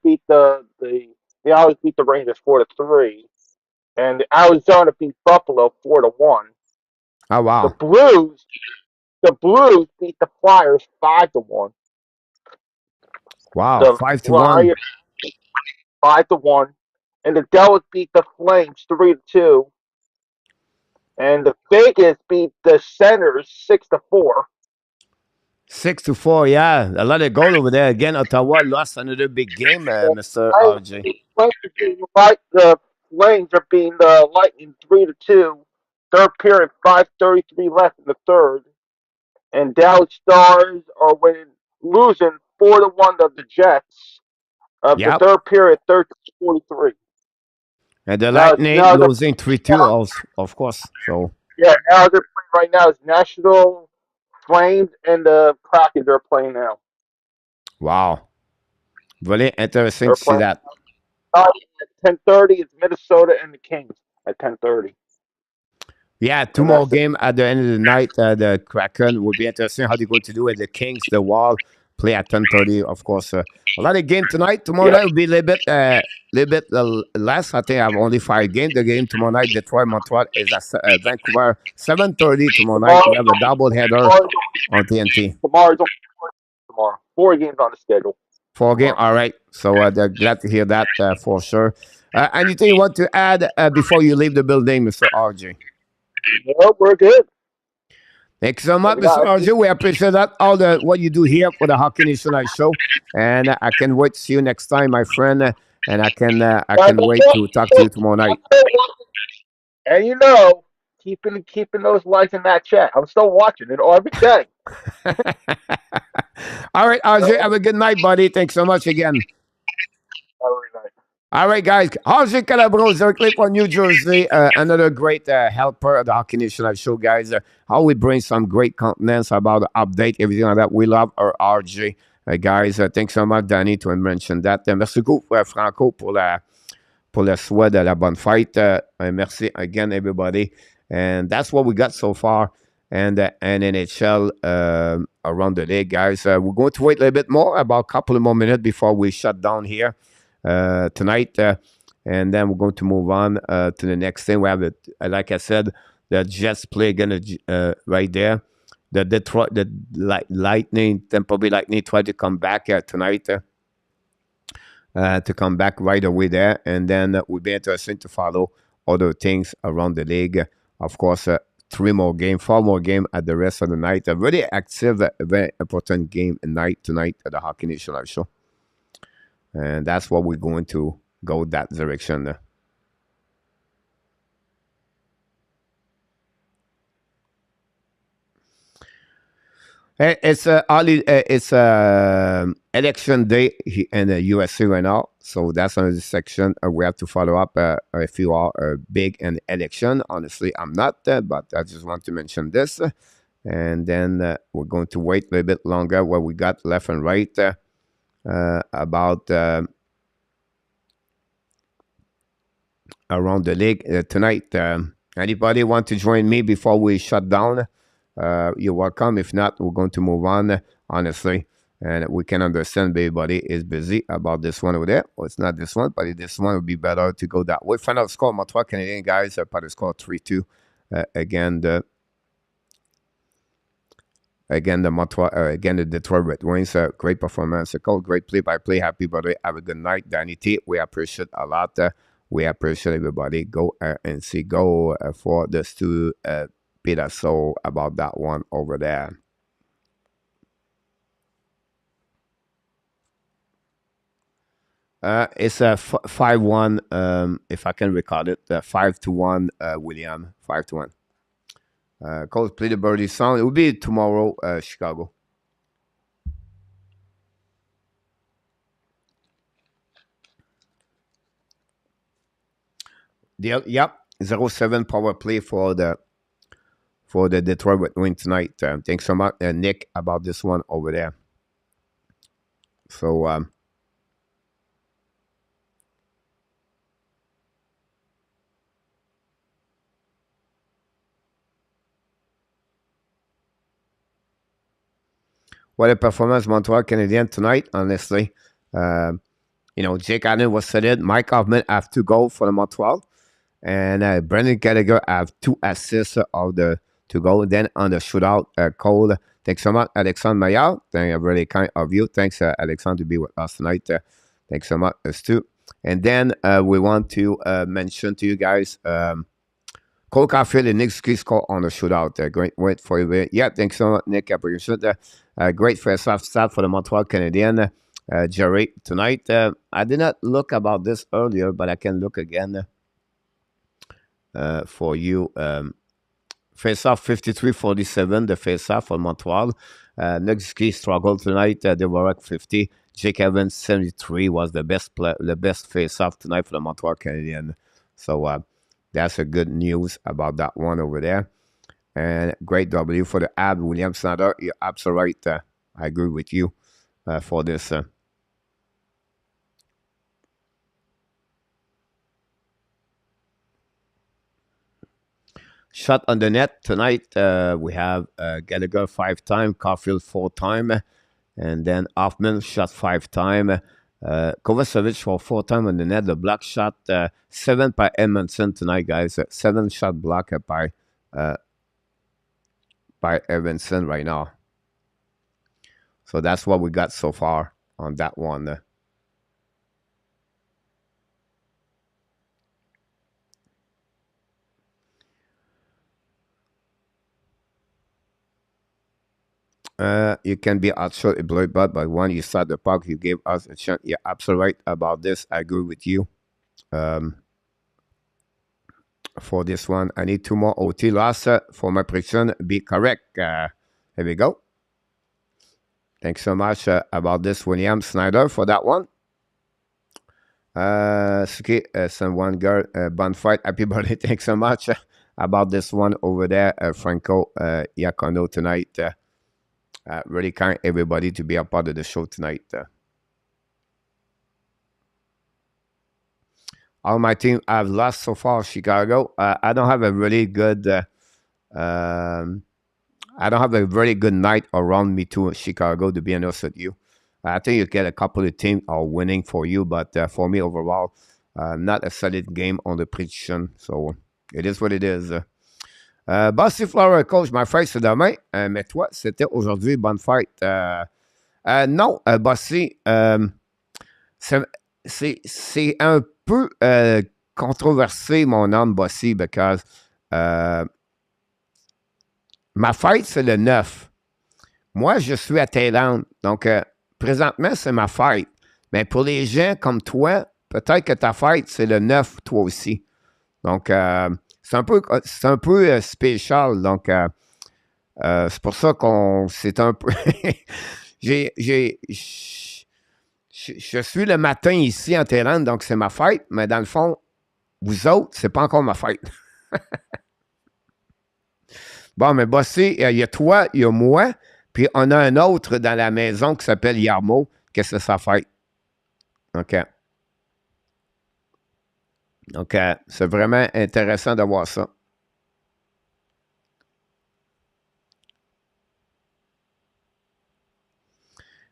[SPEAKER 7] beat the Owls beat the Rangers 4-3, and the Arizona beat Buffalo 4-1.
[SPEAKER 1] Oh
[SPEAKER 7] The
[SPEAKER 1] wow,
[SPEAKER 7] Blues the Blues beat the Flyers 5-1.
[SPEAKER 1] wow,
[SPEAKER 7] The
[SPEAKER 1] 5-1.
[SPEAKER 7] Flyers 5-1, and the Devils beat the Flames 3-2, and the Vegas beat the Senators 6-4.
[SPEAKER 1] 6-4, yeah. A lot of goal over there. Again, Ottawa lost another big game, Mr. RJ.
[SPEAKER 7] The Flames are beating the Lightning 3-2. Third period, 5:33 left in the third, and Dallas Stars are losing 4-1 to the Jets. Of the
[SPEAKER 1] Yep.
[SPEAKER 7] third period, 13:43.
[SPEAKER 1] And the
[SPEAKER 7] Now,
[SPEAKER 1] Lightning
[SPEAKER 7] now the
[SPEAKER 1] losing 3-2 also, of course. So,
[SPEAKER 7] yeah, now they're playing right now is National Flames and the Kraken. They're playing now.
[SPEAKER 1] wow. Really interesting
[SPEAKER 7] They're
[SPEAKER 1] to see
[SPEAKER 7] playing
[SPEAKER 1] that.
[SPEAKER 7] at 10:30. It's Minnesota and the Kings at 10:30,
[SPEAKER 1] Yeah, two
[SPEAKER 7] and
[SPEAKER 1] more
[SPEAKER 7] that's it.
[SPEAKER 1] game at the end of the night. The Kraken will be interesting how they're going to do it. The Kings, the Wall play at 10:30. Of course, a lot of game tonight. Tomorrow
[SPEAKER 7] Yeah,
[SPEAKER 1] night will be a little bit less. I think I have only 5 games. The game tomorrow night, Detroit, Montreal is at Vancouver 7:30 tomorrow night.
[SPEAKER 7] tomorrow,
[SPEAKER 1] We have a double header
[SPEAKER 7] tomorrow,
[SPEAKER 1] on TNT.
[SPEAKER 7] tomorrow. 4 games on the schedule
[SPEAKER 1] 4 game.
[SPEAKER 7] tomorrow.
[SPEAKER 1] All right. So they're glad to hear that for sure. Anything you want to add before you leave the building, Mr. RJ?
[SPEAKER 7] Well, we're good.
[SPEAKER 1] Thanks so
[SPEAKER 7] So
[SPEAKER 1] much,
[SPEAKER 7] we
[SPEAKER 1] Mr.
[SPEAKER 7] got
[SPEAKER 1] RJ. We appreciate that. All the what you do here for the Hockey Nation Live show. And I can wait to see you next time, my friend. And I can wait to talk to you tomorrow night.
[SPEAKER 7] and keeping those likes in that chat. I'm still watching it every day.
[SPEAKER 1] All right, RJ, have a good night, buddy. Thanks so much again.
[SPEAKER 7] Every night.
[SPEAKER 1] All right, guys. RJ Calabro, directly from New Jersey. Another great helper of the Hockey Nation Live show, guys. How we bring some great contents about the update, everything like that. We love our RJ. Guys, thanks so much, Danny, to mention that. Merci beaucoup, Franco, pour le souhait de la bonne fête. Merci again, everybody. And that's what we got so far. And NHL around the league, guys. We're going to wait a little bit more, about a couple of more minutes before we shut down here tonight. And then we're going to move on to the next thing. We have, like I said, the Jets play again right there. The Detroit, the Lightning, Tampa Bay Lightning try to come back tonight. To come back right away there. And then it will be interesting to follow other things around the league. Of course, 4 more game at the rest of the night. A really active, very important game night tonight at the Hockey Nation Live show. And that's what we're going to go that direction. It's election day in the USA right now, so that's another section we have to follow up. If you are big in election, honestly, I'm not, but I just want to mention this, and then we're going to wait a little bit longer. What we got left and right about around the league tonight. Anybody want to join me before we shut down? You're welcome. If not, we're going to move on, honestly. And we can understand everybody is busy about this one over there. Well, it's not this one, but this one would be better to go that way. Final score, Montreal Canadiens, guys, by the score 3-2. Again, the Detroit Red Wings, great performance. Great play-by-play. Happy birthday. Have a good night, Danny T. We appreciate a lot. We appreciate everybody. Go and see. Go for the Stu Peter so about that one over there. It's a 5-1. If I can record it, 5-1. William, 5-1. Coach play the birdie song. It will be tomorrow, Chicago. Yep, 0-7 power play for the Detroit Red Wings tonight. Thanks so much, Nick, about this one over there. So what a performance Montreal Canadiens tonight, honestly. You know, Jake Allen was solid. Mike Hoffman have 2 goals for the Montreal. And Brendan Gallagher have 2 assists of the 2 goals. Then on the shootout, Cole, thanks so much, Alexandre Maillard. Thank you, really kind of you. Thanks, Alexandre, to be with us tonight. Thanks so much, Stu. And then we want to mention to you guys Cole Caulfield and Nick Ski score on the shootout. Great wait for you. Yeah, thanks so much, Nick. I appreciate that. Great first-half start for the Montreal Canadiens. Jerry, tonight, I did not look about this earlier, but I can look again for you. Face-off 53-47, the face-off for Montreal. Nick Ski struggled tonight. They were at 50. Jake Evans 73 was the best face-off tonight for the Montreal Canadiens. So that's a good news about that one over there. And great W for the AB. William Snyder, you're absolutely right. I agree with you for this. Shot on the net tonight. We have Gallagher 5 times, Caulfield 4 times, and then Hoffman shot 5 times. Kovacevic for 4 times on the net. The block shot 7 by Edmondson tonight, guys. 7 shot block by Edmondson right now. So that's what we got so far on that one. You can be outshot a blue butt by one. You start the puck. You gave us a chance. You're absolutely right about this. I agree with you. For this one, I need 2 more OT loss for my prediction. Be correct. Here we go. Thanks so much about this, William Snyder, for that one. Suki, someone girl, Bonfight. Happy birthday. Thanks so much about this one over there, Franco Iacono tonight. Really kind everybody to be a part of the show tonight. All my team have lost so far, Chicago. I don't have a really good night around me too, Chicago, to be honest with you. I think you get a couple of teams are winning for you, but for me overall, not a solid game on the prediction. So it is what it is. Bossy Flower Coach, ma fête c'est demain, mais toi, c'était aujourd'hui. Bonne fête. Non, Bossy, c'est un peu controversé, mon homme Bossy, because ma fête, c'est le 9. Moi, je suis à Thaïlande. Donc, présentement, c'est ma fête. Mais pour les gens comme toi, peut-être que ta fête, c'est le 9, toi aussi. Donc, c'est un peu spécial. Donc, c'est pour ça c'est un peu... je suis le matin ici en Thaïlande, donc c'est ma fête. Mais dans le fond, vous autres, c'est pas encore ma fête. Bon, mais Bossy, il y a toi, il y a moi, puis on a un autre dans la maison qui s'appelle Yarmo, que c'est sa fête. OK. Donc, c'est vraiment intéressant de voir ça.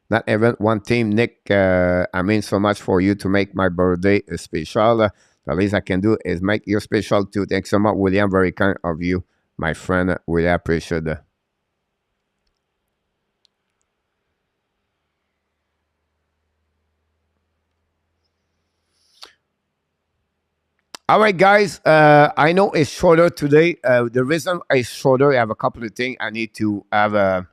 [SPEAKER 1] Not even one team, Nick. I mean so much for you to make my birthday special. The least I can do is make you special too. Thanks so much, William. Very kind of you, my friend. Really appreciate it. All right, guys. I know it's shorter today. The reason it's shorter, I have a couple of things. I need to have a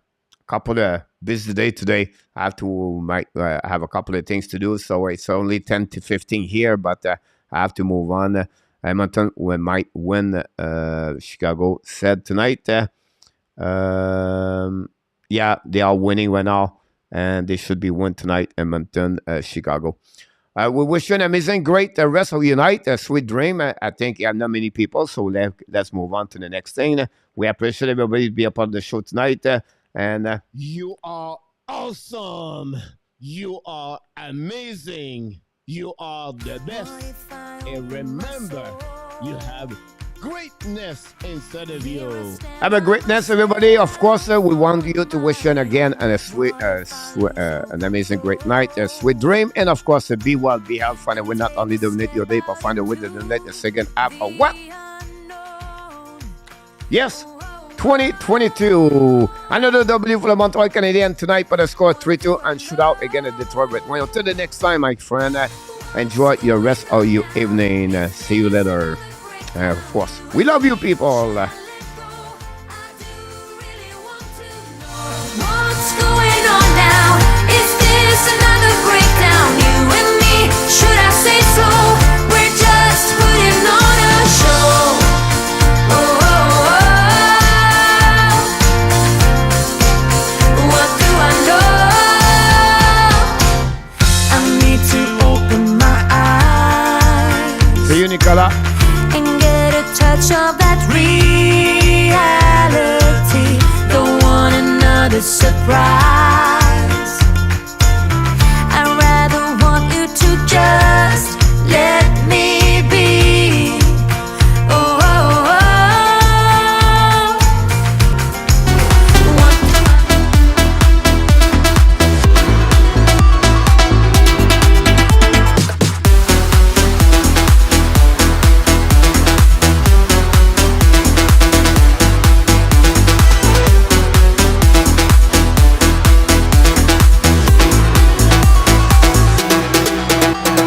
[SPEAKER 1] couple of busy day today. I have to have a couple of things to do. So it's only 10 to 15 here, but I have to move on. Edmonton might win, Chicago said tonight. Yeah, they are winning right now, and they should be win tonight, Edmonton, Chicago. We wish you an amazing, great rest of your night. A sweet dream. I think you have not many people, so let's move on to the next thing. We appreciate everybody to be a part of the show tonight. And you are awesome. You are amazing. You are the best. And remember, you have greatness instead of you. Have a greatness, everybody. Of course, we want you to wish you again and an amazing, great night, a sweet dream, and of course, be well, be healthy, and we not only dominate your day, but find a way to donate the second half of what? Yes, 2022. Another W for the Montreal Canadiens tonight, but a score 3-2 and shootout again at Detroit. Well, until the next time, my friend, enjoy your rest of your evening. See you later. Of course, we love you, people.
[SPEAKER 3] What's going on now? Is this another breakdown? You and me, should I say so? We're just putting on a show. Oh, oh, oh. What do I know? I need to open my eyes.
[SPEAKER 1] See you, Nicolas.
[SPEAKER 3] Touch of that reality, don't want another surprise.